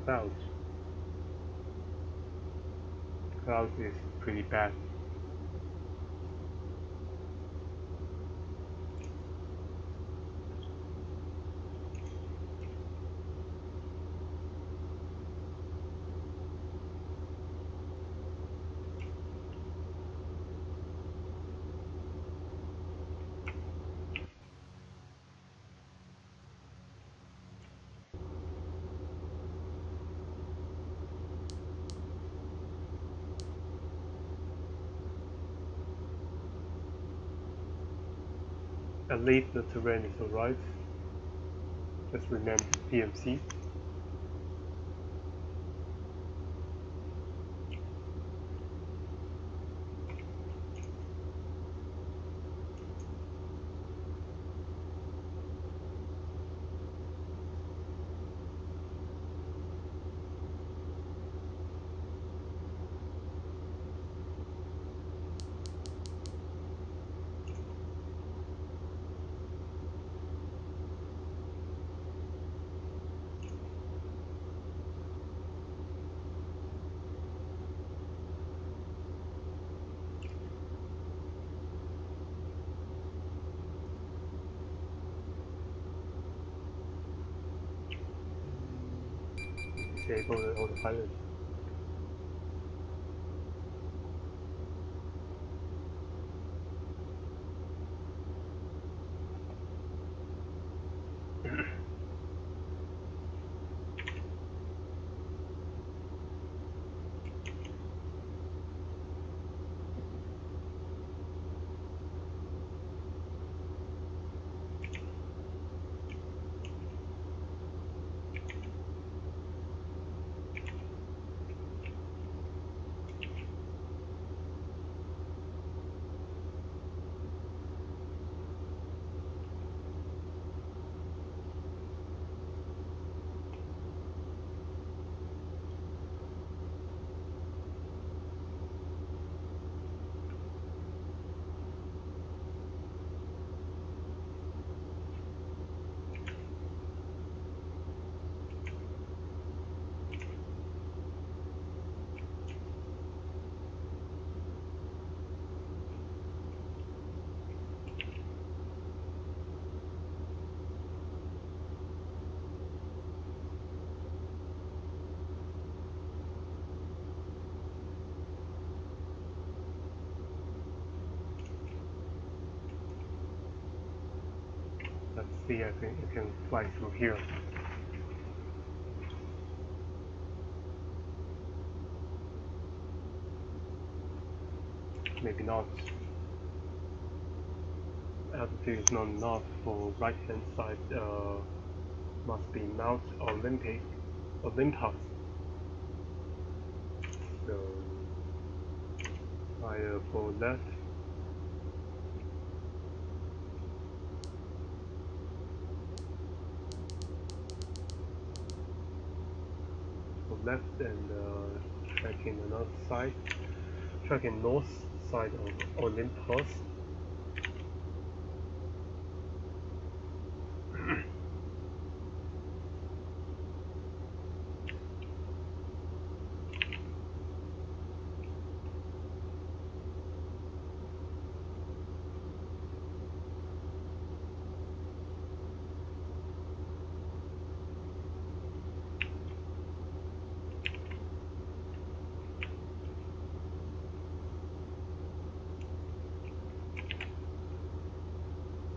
Clouds. Clouds is pretty bad. At least the terrain is alright. Just remember PMC. Disable the autopilot. see, I think it can fly through here. Maybe not. Altitude is not enough for right hand side. Must be Mount Olympus. So fire for left. For left and tracking another side. Tracking north side of Olympus.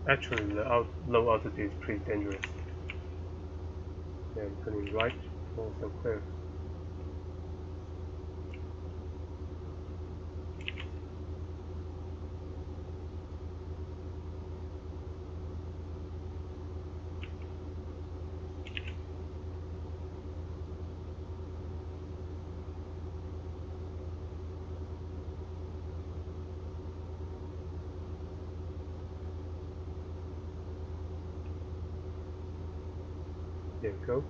Actually, the low altitude is pretty dangerous. Then turning right, also clear. There we go.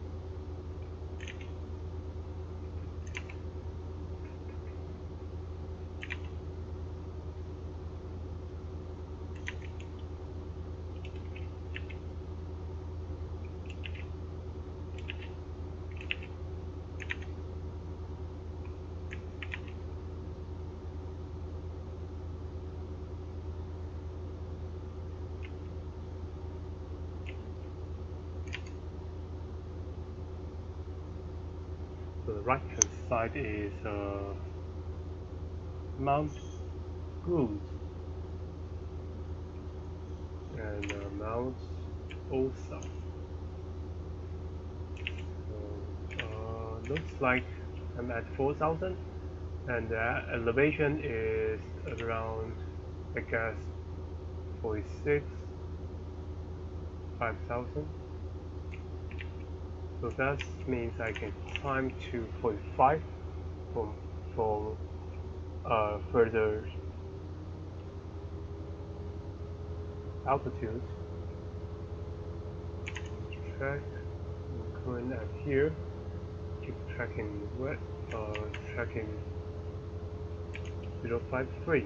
So the right hand side is Mount Good and Mount Osa. So looks like I'm at 4,000 and the elevation is around, I guess, 46, 5,000. So that means I can climb to 45 for further altitude. Track, current at here. Keep tracking west, tracking 053.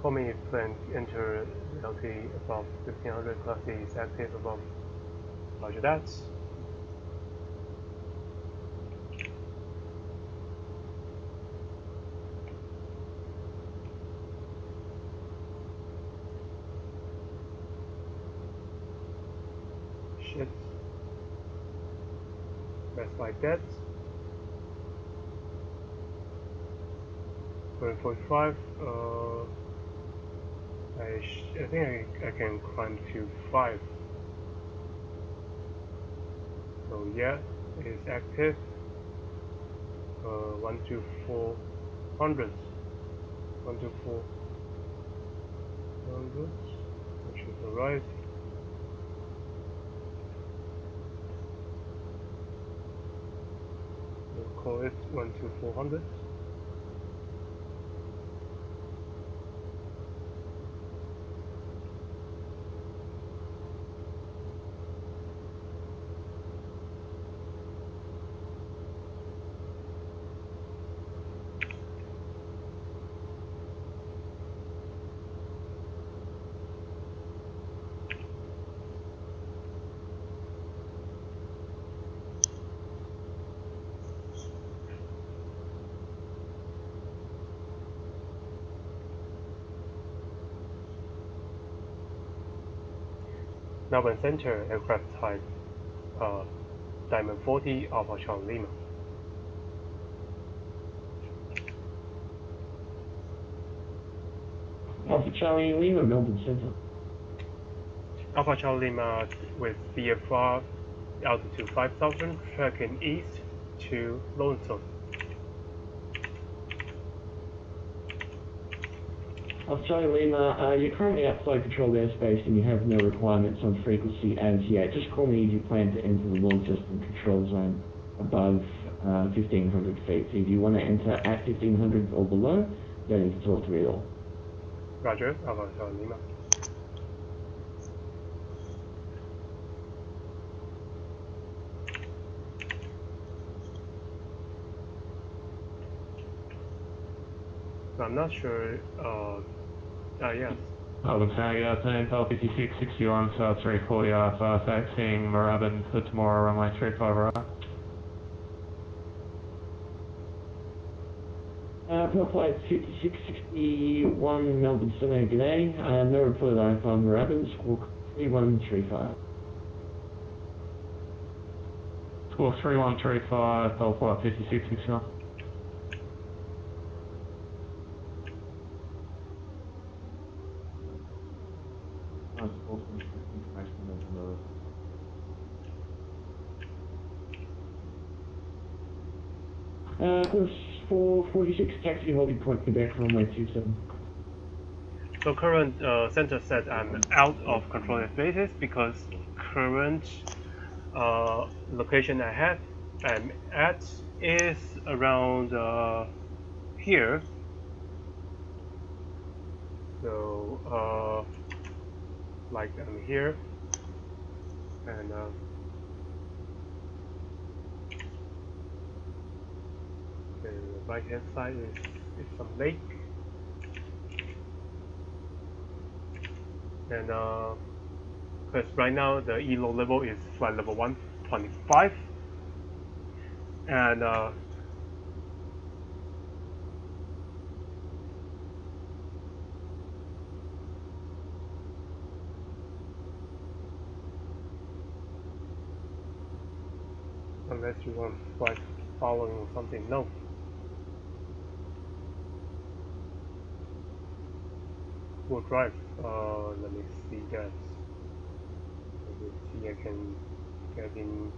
Homing if plane enter LT above 1500, class A is active above. Roger that. Shit. Rest like that. Going 45. I think I can climb to 5. So yeah, it is active. 1 to 400. 1 to 400. Which is alright. We'll call it 1 to 400. Melbourne Center, aircraft type Diamond 40, Alpha Charlie Lima. Alpha Charlie Lima, Melbourne Center. Alpha Charlie Lima with VFR, altitude 5000, tracking east to Lonesome. Alpha Charlie Lima, you're currently outside controlled airspace and you have no requirements on frequency as yet. Just call me if you plan to enter the launch system control zone above 1500 feet. So if you want to enter at 1500 or below, you don't need to talk to me at all. Roger, Alpha Charlie Lima. I'm not sure, yes. Melbourne Center, Intel 5661, South 340 Alpha, taxiing Moorabbin for tomorrow, runway 35 right. Flight 5661, Melbourne Center, g'day. No report on Moorabbin, squawk 3135. Squawk 3135, Bell Flight 5661. Course 446, taxi holding point Quebec, runway 27. So current center said I'm out of control spaces because current location I'm at is around here. So like I'm here, and the right hand side is some lake, and because right now the ELO level is flight level 125, and unless you want flight following or something, no. We'll drive. Let me see that. Let me see. I can get in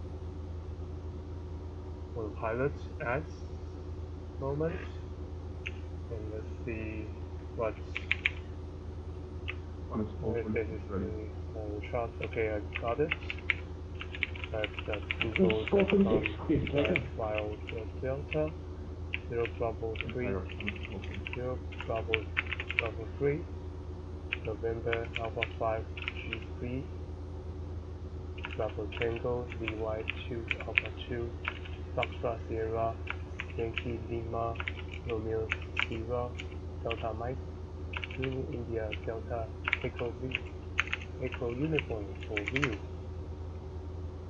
autopilot at moment, and let's see what. This is the shot. Okay, I got it. That's Google file Delta 0 Bravo 3 0 Bravo 3 November Alpha 5 G3 Bravo Tango VY 2 Alpha 2 Foxtrot Sierra Yankee Lima Romeo Sierra Delta Mike Zulu India Delta Echo Uniform for view.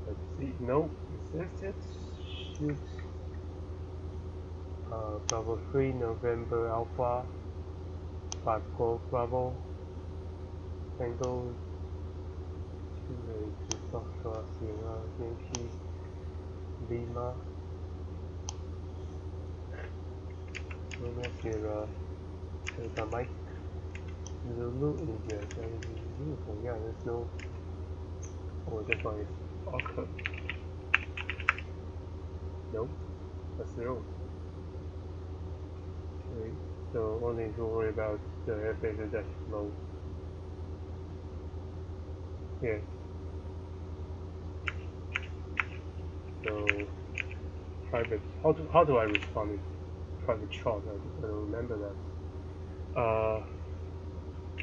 Let's see, no, is this it? Shoot. Bravo 3 November Alpha 5 Golf Bravo Tango 2 Foxtrot Sierra Yankee Lima Romeo Sierra Delta Mike Zulu India. There is a uniform. Yeah, there's no. Oh, this one is awkward. Nope, that's 0. Okay, so only to worry about the airspace that's low. Here. So private. How do I respond to private chat? I don't remember that.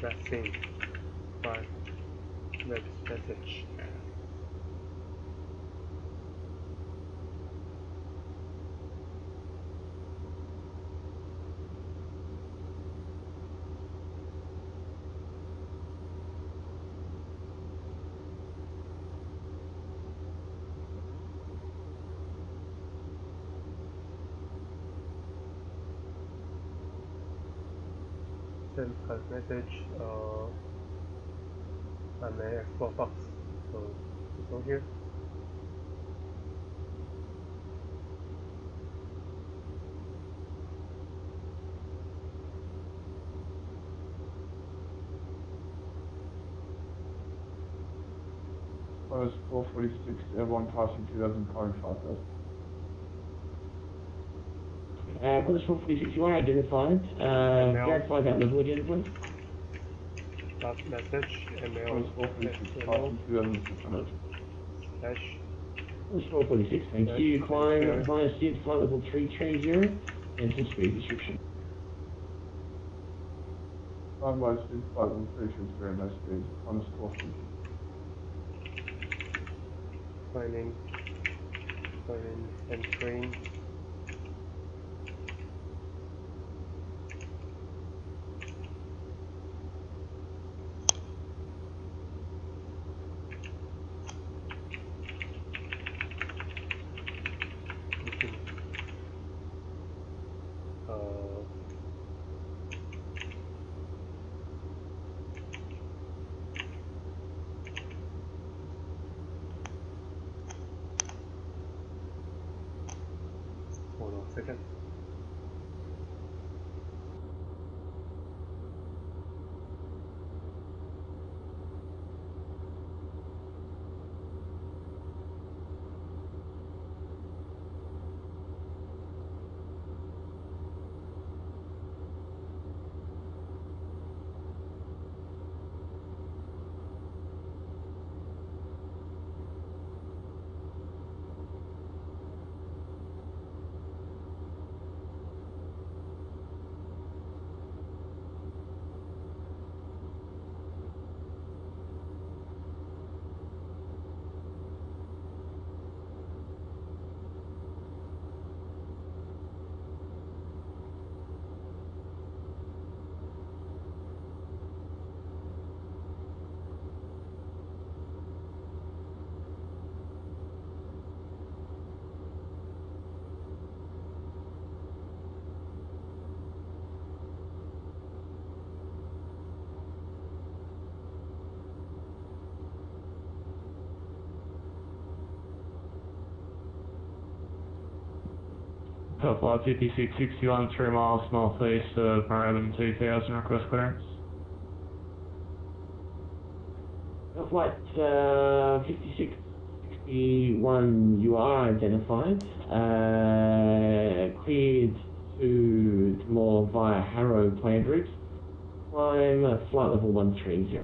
Let's see. Fine. Next message. Send message. I'm an Xbox Fox. So go here. Close 446, everyone passing 2000, calling 5000. Close 446, you are identified. Verify that level again, please. Last message, ML, Close 446, passing 2600. slash, Close 446, thank Slash, you. Climb sure. via steered flight level 330, enter speed restriction. Climb by speed, flight level 350, no speed, minus 1250. climbing, entering. Hold on a second. Flight 5661, 3 miles northeast of Moorabbin 2000, request clearance. Flight 5661, you are identified. Cleared to more via Harrow planned route. Climb flight level 130.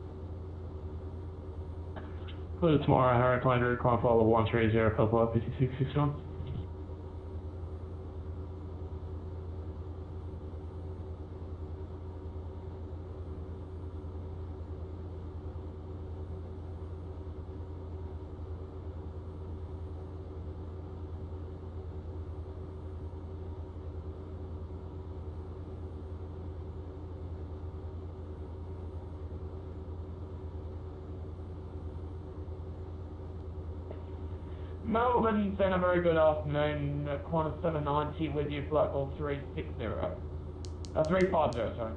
Clear tomorrow, Harry plane route, climb flight level 130, flight 5661. Melbourne, then a very good afternoon. Qantas 790 with you, flight level 360. 350, sorry.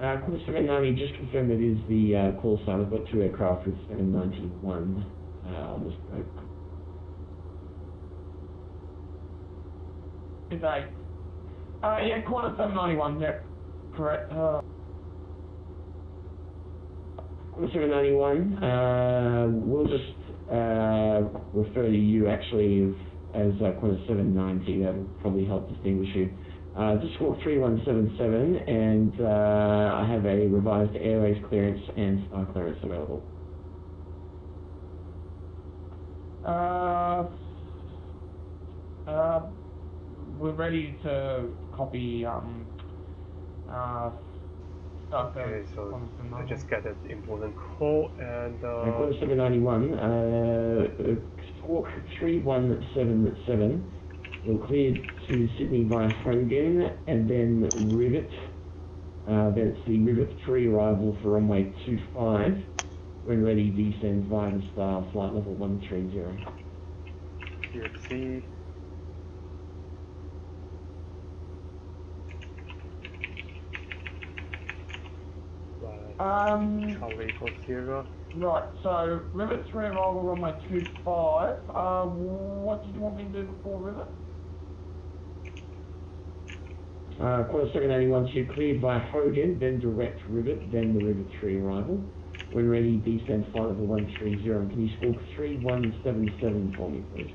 Qantas 790, just confirm it is the call sign. I've got two aircraft with 791 on the scope. Good day. Yeah, Qantas 791, yeah, correct. Qantas 791, we'll just refer to you actually as Qantas 790. That will probably help distinguish you. Just squawk 3177, and I have a revised airways clearance and star clearance available. We're ready to copy, stuff. Okay, so I just got an important call and Qantas 791, squawk 3177. We'll clear to Sydney via Hogan and then Rivet. That's the Rivet 3 arrival for runway 25. When ready, descend via the star, flight level 130. QFC. Flight Charlie equals 0. Right, so Rivet 3 arrival runway 25. What did you want me to do before Rivet? Quarter 781 to cleared by Hogan, then direct Rivet, then the Rivet 3 arrival. When ready, descend flight level 130. Can you squawk 3177 for me, please?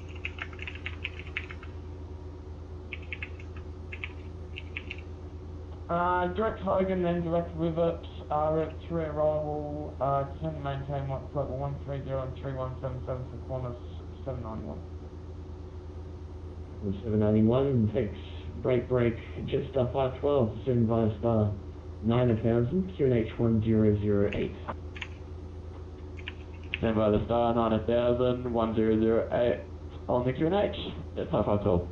Direct Hogan, then direct Rivet, Rivet 3 arrival, descend and maintain flight level 130 and 3177 for Qantas 791. 791, thanks. Break, Jetstar 512, descend via star 9000, QNH 1008. Stand by the star 9000, 1008 on the QNH, Jetstar 512.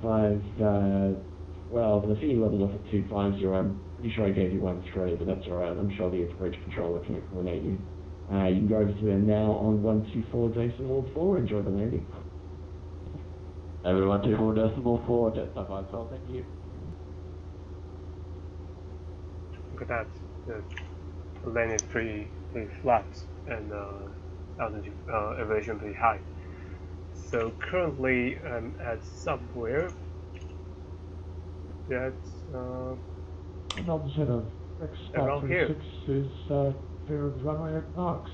512, the sea level off at 250, I'm pretty sure I gave you 13, but that's alright, I'm sure the approach controller can coordinate you. You can go over to them now on 124.4, enjoy the landing. Over 124.4, Jetstar 512, thank you. Look at that. The lane is pretty flat and altitude elevation pretty high. So currently I'm at somewhere that's Altitude of around here. 6 is clear of runway at Parks.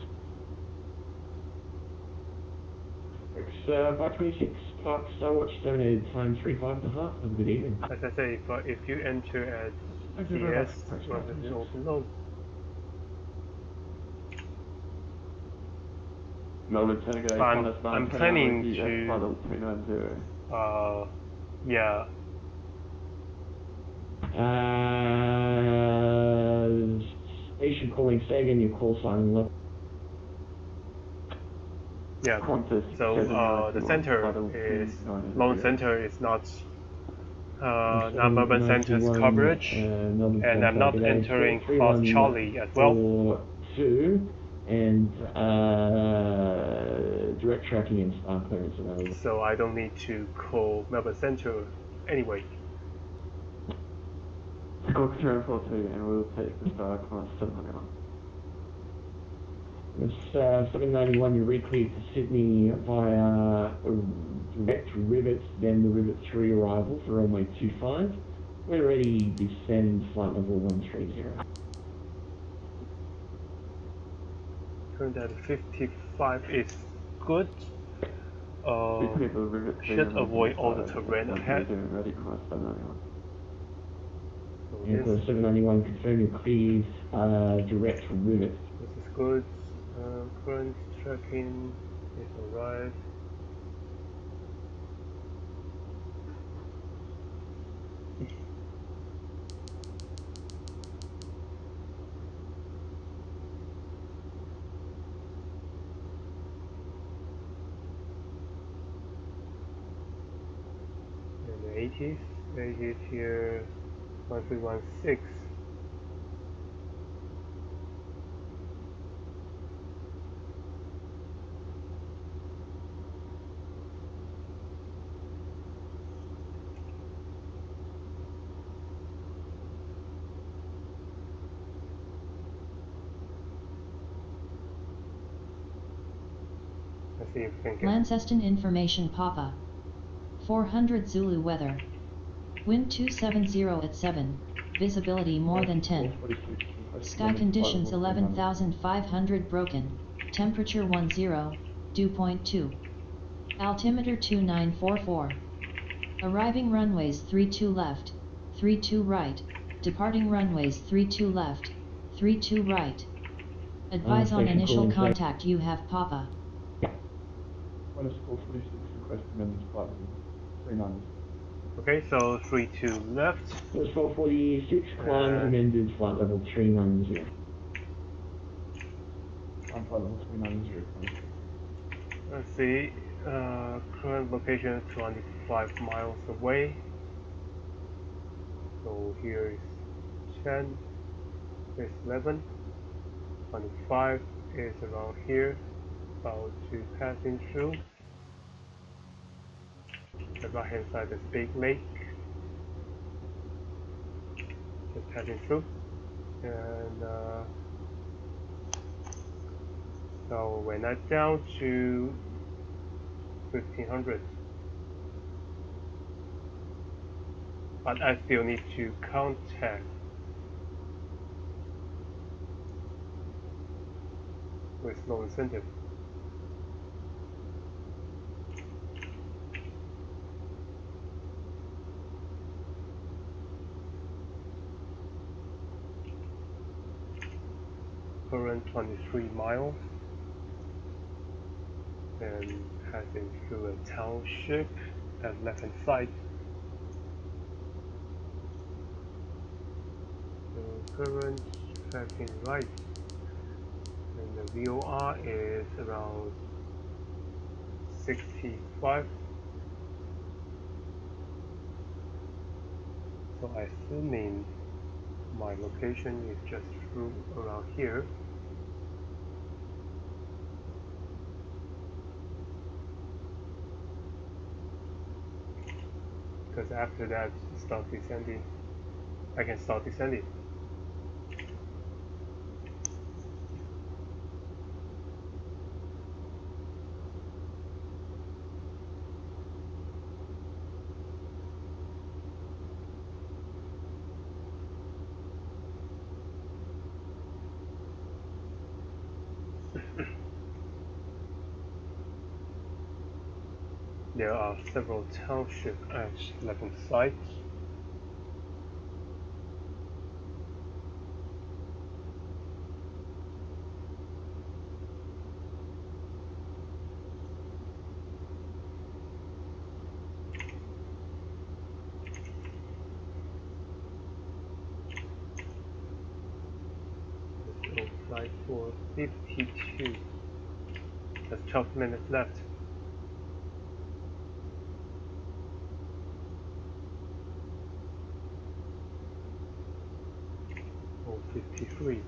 X526, Parks, watch 7 times 35.5, have a good evening. As I say, if you enter at CS, what is it open low? Melbourne Senegal, I'm planning to yeah. Station calling Sagan, your call sign level. Yeah, so the center is, Lone Center is not Melbourne Center's coverage, and I'm not entering Cross Charlie as well. 2 and direct tracking and star clearance available. So I don't need to call Melbourne Center anyway. Call control 42 and we'll take the star class 791. It's 791, you re-cleared to Sydney via direct Rivet, then the Rivet 3 arrival for runway 25. We're ready to descend flight level 130. Current at 55 is good. Should avoid all the terrain ahead. So this 791, confirm your cleared direct Rivet. This is good. Current tracking is alright. And the 80s here, 1316. Let's see if we can get Launceston information Papa. 400 Zulu weather. Wind 270 at 7. Visibility more than 10. Sky conditions 11,500 broken. Temperature 10. Dew point 2. Altimeter 2944. Arriving runways 32 left, 32 right. Departing runways 32 left, 32 right. Advise on initial contact you have Papa. Qantas call 46, request amendments flight level 390. Okay, so 32 left. Let's go 46, climb amended flight level 390. I'm flight level 390. Let's see, current location 25 miles away. So here is 10, here's 11, 25 is around here, about to passing through. The right hand side is Big Lake. just passing through, and so when I down to 1500, but I still need to contact with no incentive. Current 23 miles, and passing through a township at left hand side. So current tracking right, and the VOR is around 65. So assuming my location is just through around here. Because after that, start descending, I can start descending. There are several townships at left-hand side. Let's go flight for 52. That's 12 minutes left. Or 53.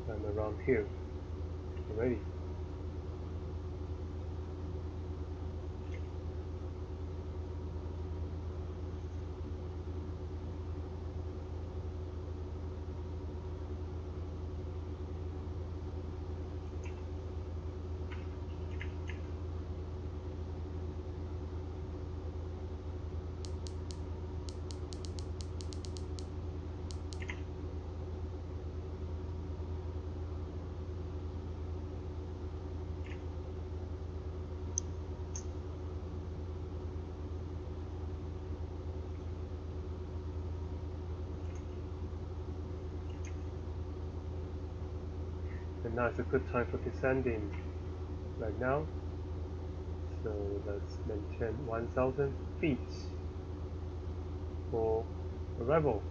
I'm around here already. And now is a good time for descending right now. So let's maintain 1000 feet for arrival.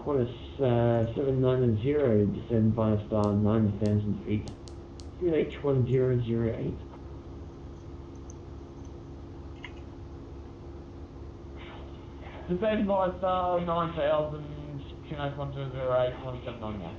Qantas 790, descend via star 9,000 feet, QH1008. Descend by star 9000, QNH 1208, 1799.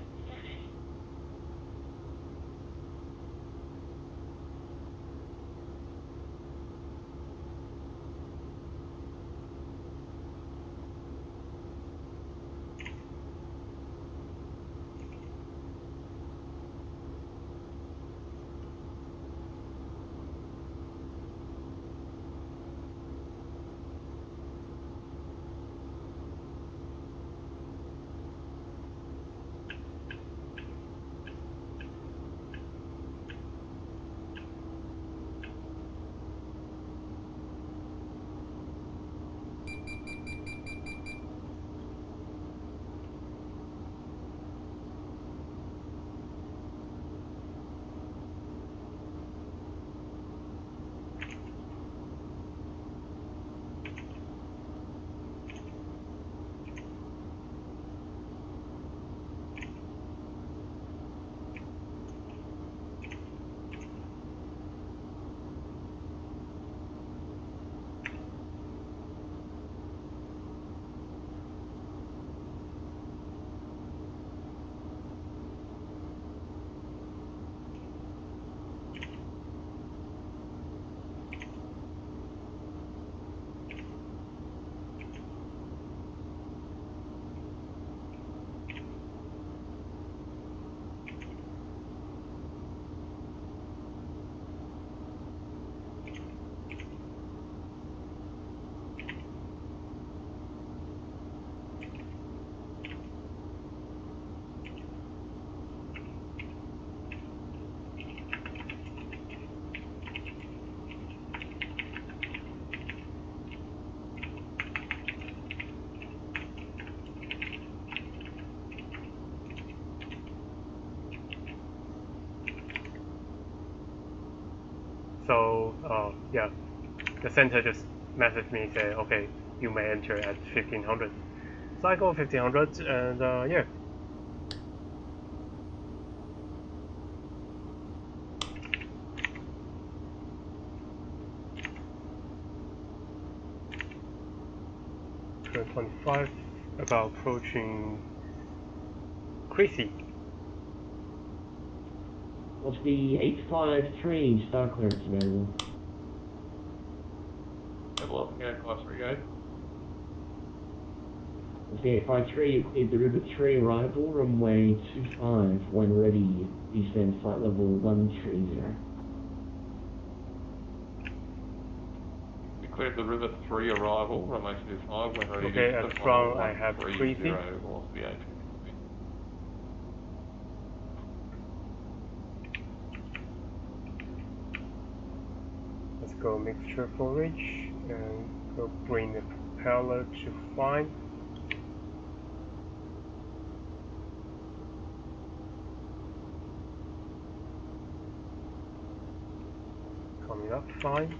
So yeah, the center just messaged me say, okay, you may enter at 1500. So I go 1500 and yeah. Turn 25, about approaching Creasy. What's the 853 star clearance available? Level up, go, class 3 go. What's the 853? You cleared the Rivet 3 arrival, runway 25, when ready, descend flight level 130. We cleared the Rivet 3 arrival, runway 25, when ready Okay, to at front I have 130 Creasy. off the 8. Let's go mixture forage and go bring the propeller to fine. Coming up fine.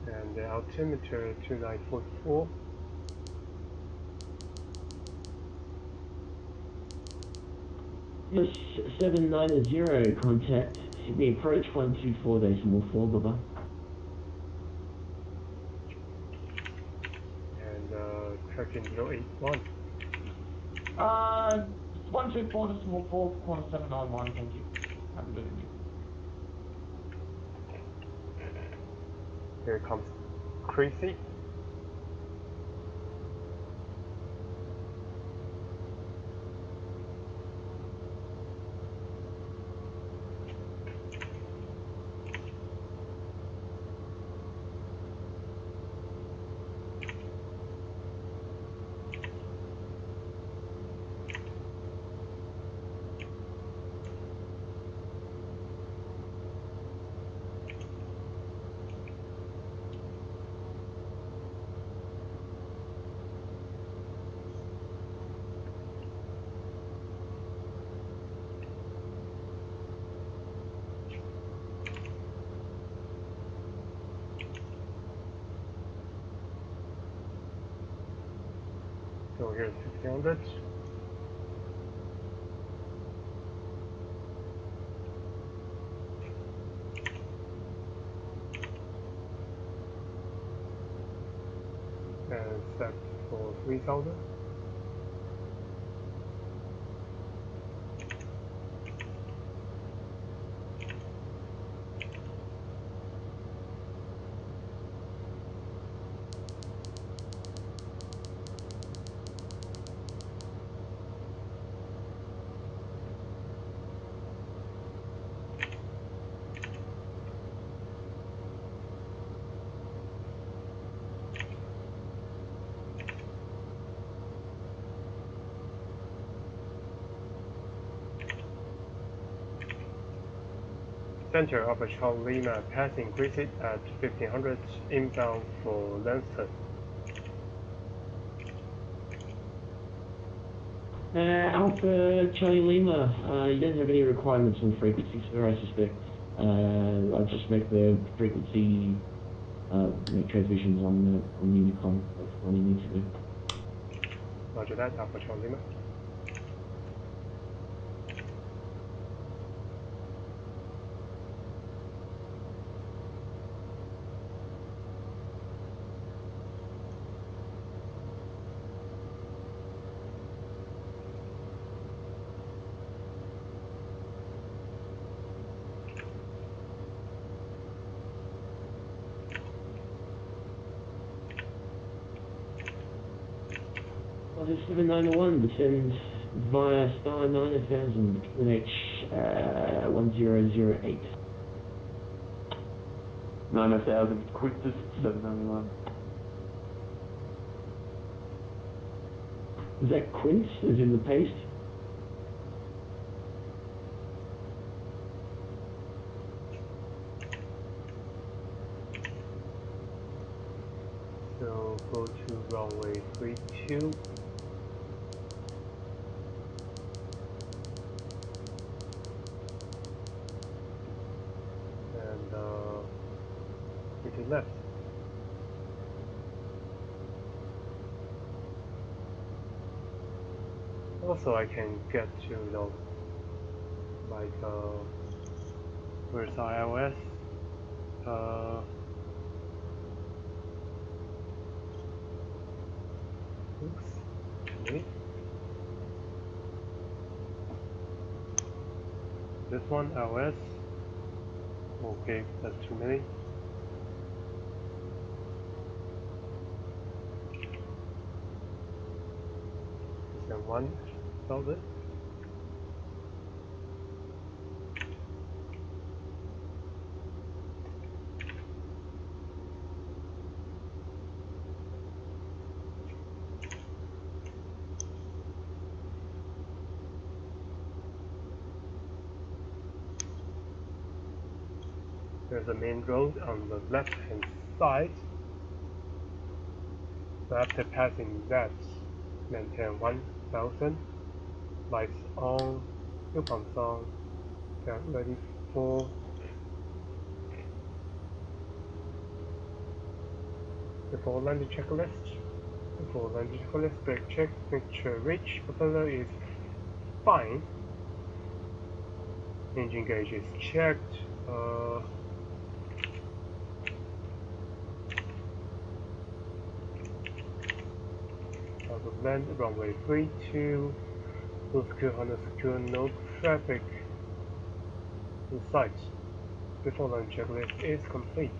And the altimeter 2944. Yes, 790, contact Sydney approach 124.4, bye-bye. And tracking 081. 124.4, corner 791, thank you. Haven't been in. Here comes Creasy. So here's 1500. And set for 3000. Center of Charlie Lima passing Creasy at 1500 inbound for Lanston. Alpha Charlie Lima, you don't have any requirements on frequency, sir, I suspect. I'll just make the frequency make transmissions on Unicom. That's all you need to do. Roger that, Alpha Charlie Lima. Well, 791 descends via star 9000 QNH 1008. 9000, Quintus 791. Is that Quint, as in the paste? We'll go to runway 32. And to the left. Also, I can get to, you know, like where's iOS? Oops, too many. This one, iOS. Okay, that's too many. Is there one about it? There's a main road on the left hand side. So after passing that, maintain 1000, lights on, fuel pumps on, get ready for before landing checklist. Before landing checklist, brake check, make sure reach propeller is fine. Engine gauge is checked. Land runway 32, full secure, Honda secure, no traffic in sight. Before landing checklist is complete.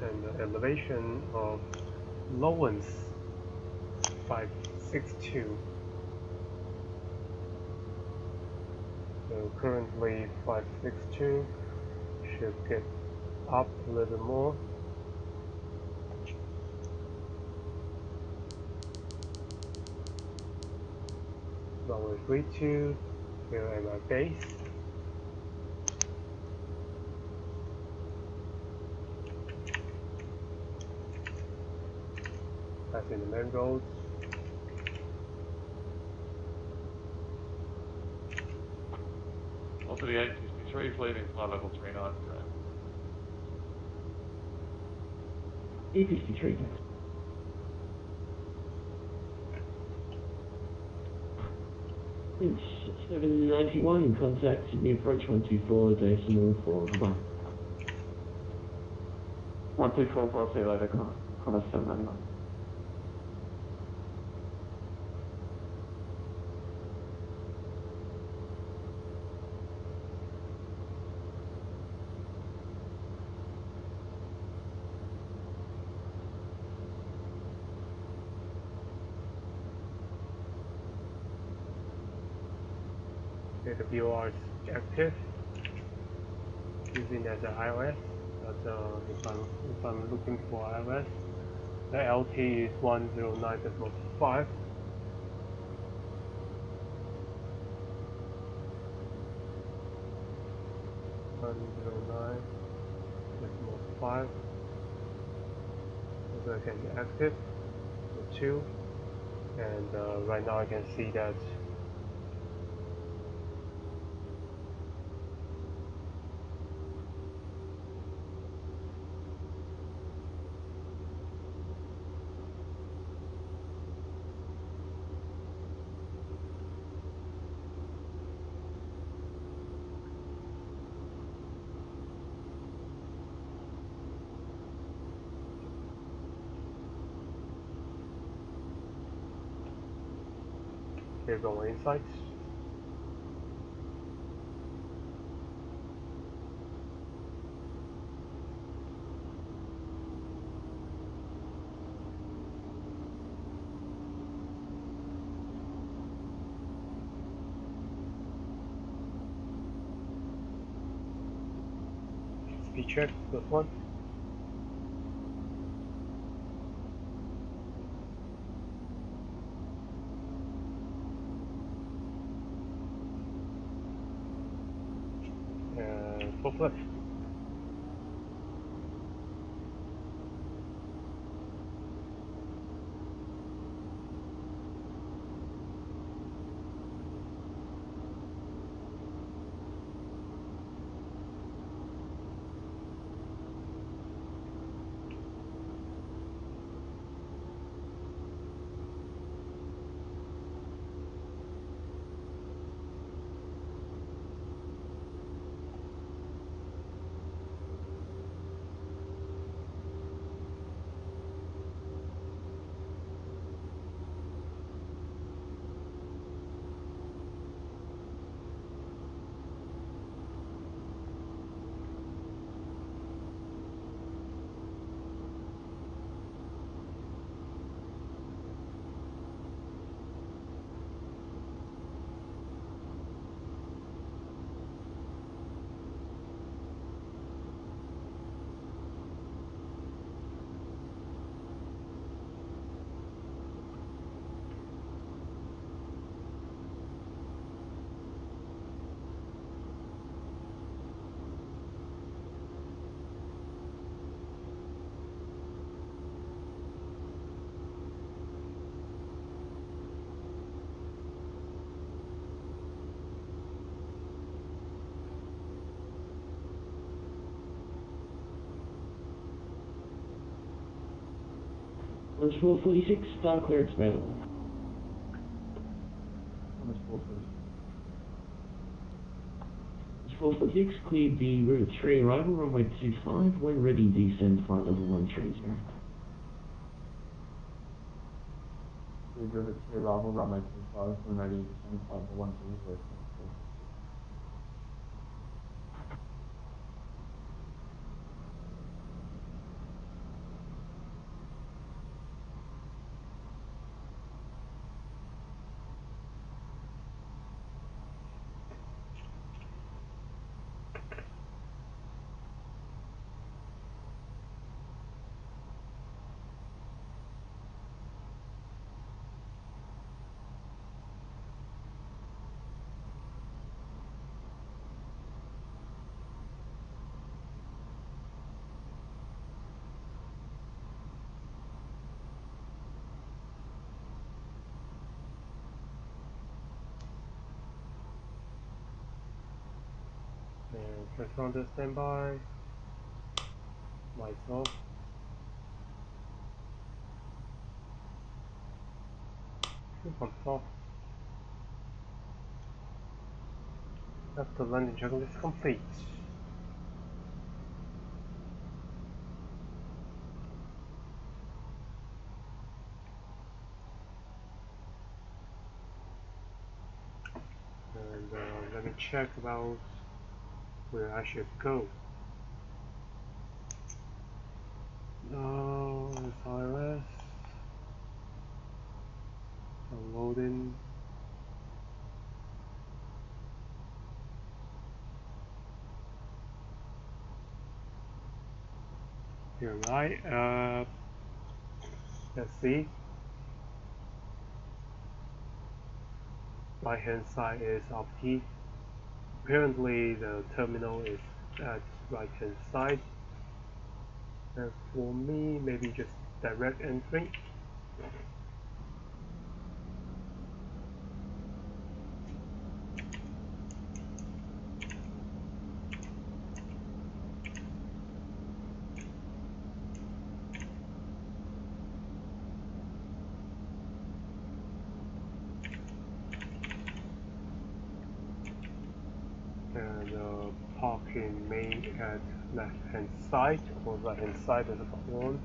And the elevation of Lowens 562. So currently 562, should get up a little more. Runway 32, here at my base. Passing the main road. Also the 863 is leaving flight level 39. 853. It's 791, contact Sydney approach 124, decimal 4, goodbye. 1244, see you later, Connor 791. Okay, the VOR is active, using as an iOS. But if I'm looking for iOS, the LT is 109.5. .5. So I can active for 2, and right now I can see that here's our insights. Speed check, this one. full flip. There's 446, star clearance available. Thomas 446. There's 446, cleared the route 3 arrival, runway 25, when ready, descend flight level 130. We drove it to arrival, runway 25, when ready to send flight for 130. And transponder standby. Lights off. Pumps off. After landing checklist complete. And let me check about where I should go. SRS. Downloading. Here, right? Let's see. Right hand side is opti. Apparently the terminal is at right hand side. And for me, maybe just direct entry. And parking main at left hand side or right hand side as a one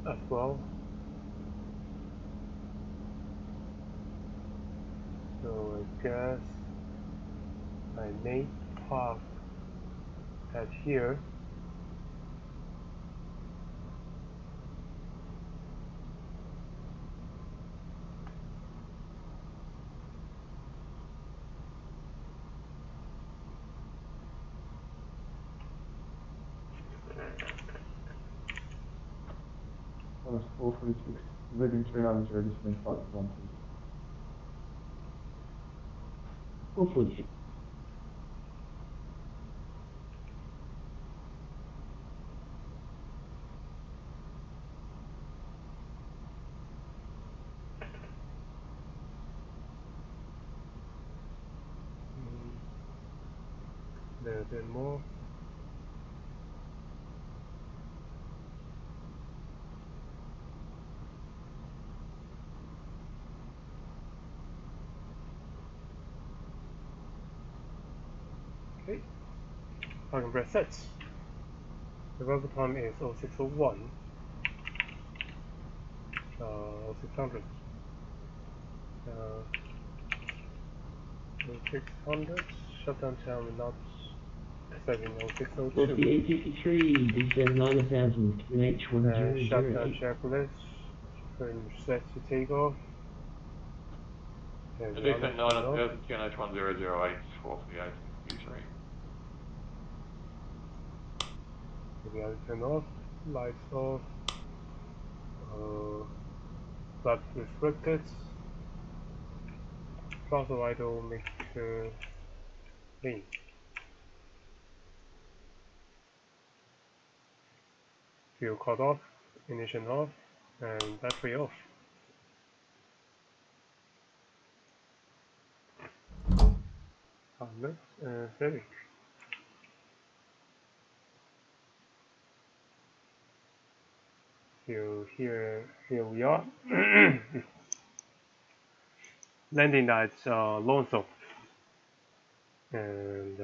as well. So I guess I may park at here. Thomas 446, leaving 390, descend flight for 130. 446. a little bit more. Okay, I can press set. The rubber time is 0601, 0600, 0600, shutdown time not set in 0602. 5853, descend 9000, QNH1008. Shutdown checklist, set to take off. And Descent 9000, QNH1008, 43853. The other turn off, lights off, flaps restricted, throttle idle mixture clean. Fuel cut off, ignition off, and battery off. Helmet and Civic. So here we are. Landing at Lonzo, and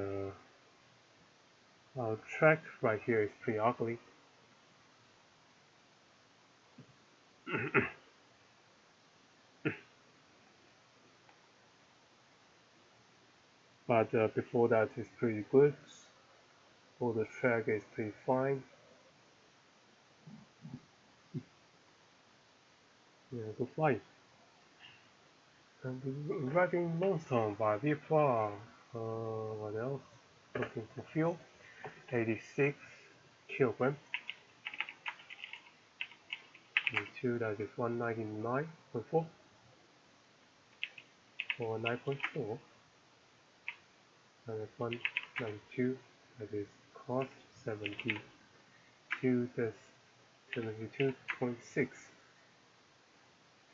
our track right here is pretty ugly. But before that is pretty good. All the track is pretty fine. Yeah, good flight. And driving Longstone by VFR. What else? Looking for fuel. 86 kilograms. Two, that is 199.4 or 9.4. And that's 192, that is cost 72, that's 72.6.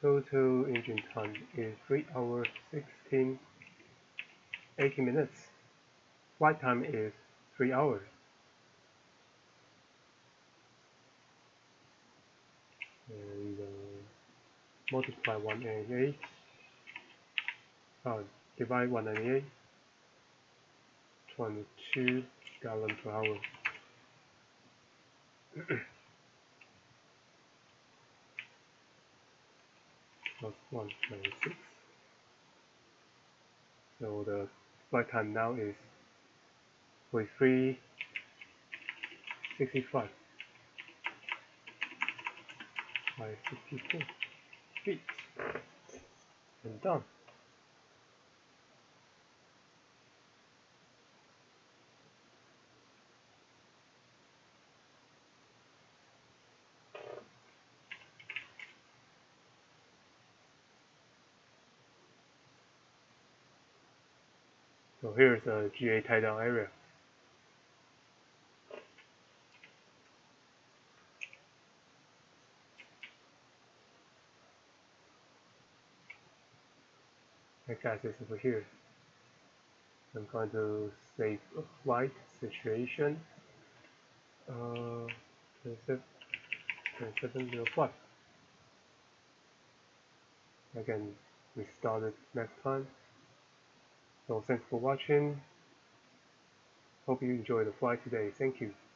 Total engine time is 3 hours 18 minutes. Flight time is 3 hours. And multiply 198, divide 198, 22 gallons per hour. Plus 196. So the flight time now is 43.65 by 64 feet. And done. So here's a GA tie down area. My gas is over here. I'm going to save a flight situation. 2705. I can restart it next time. So thanks for watching. Hope you enjoyed the flight today. Thank you.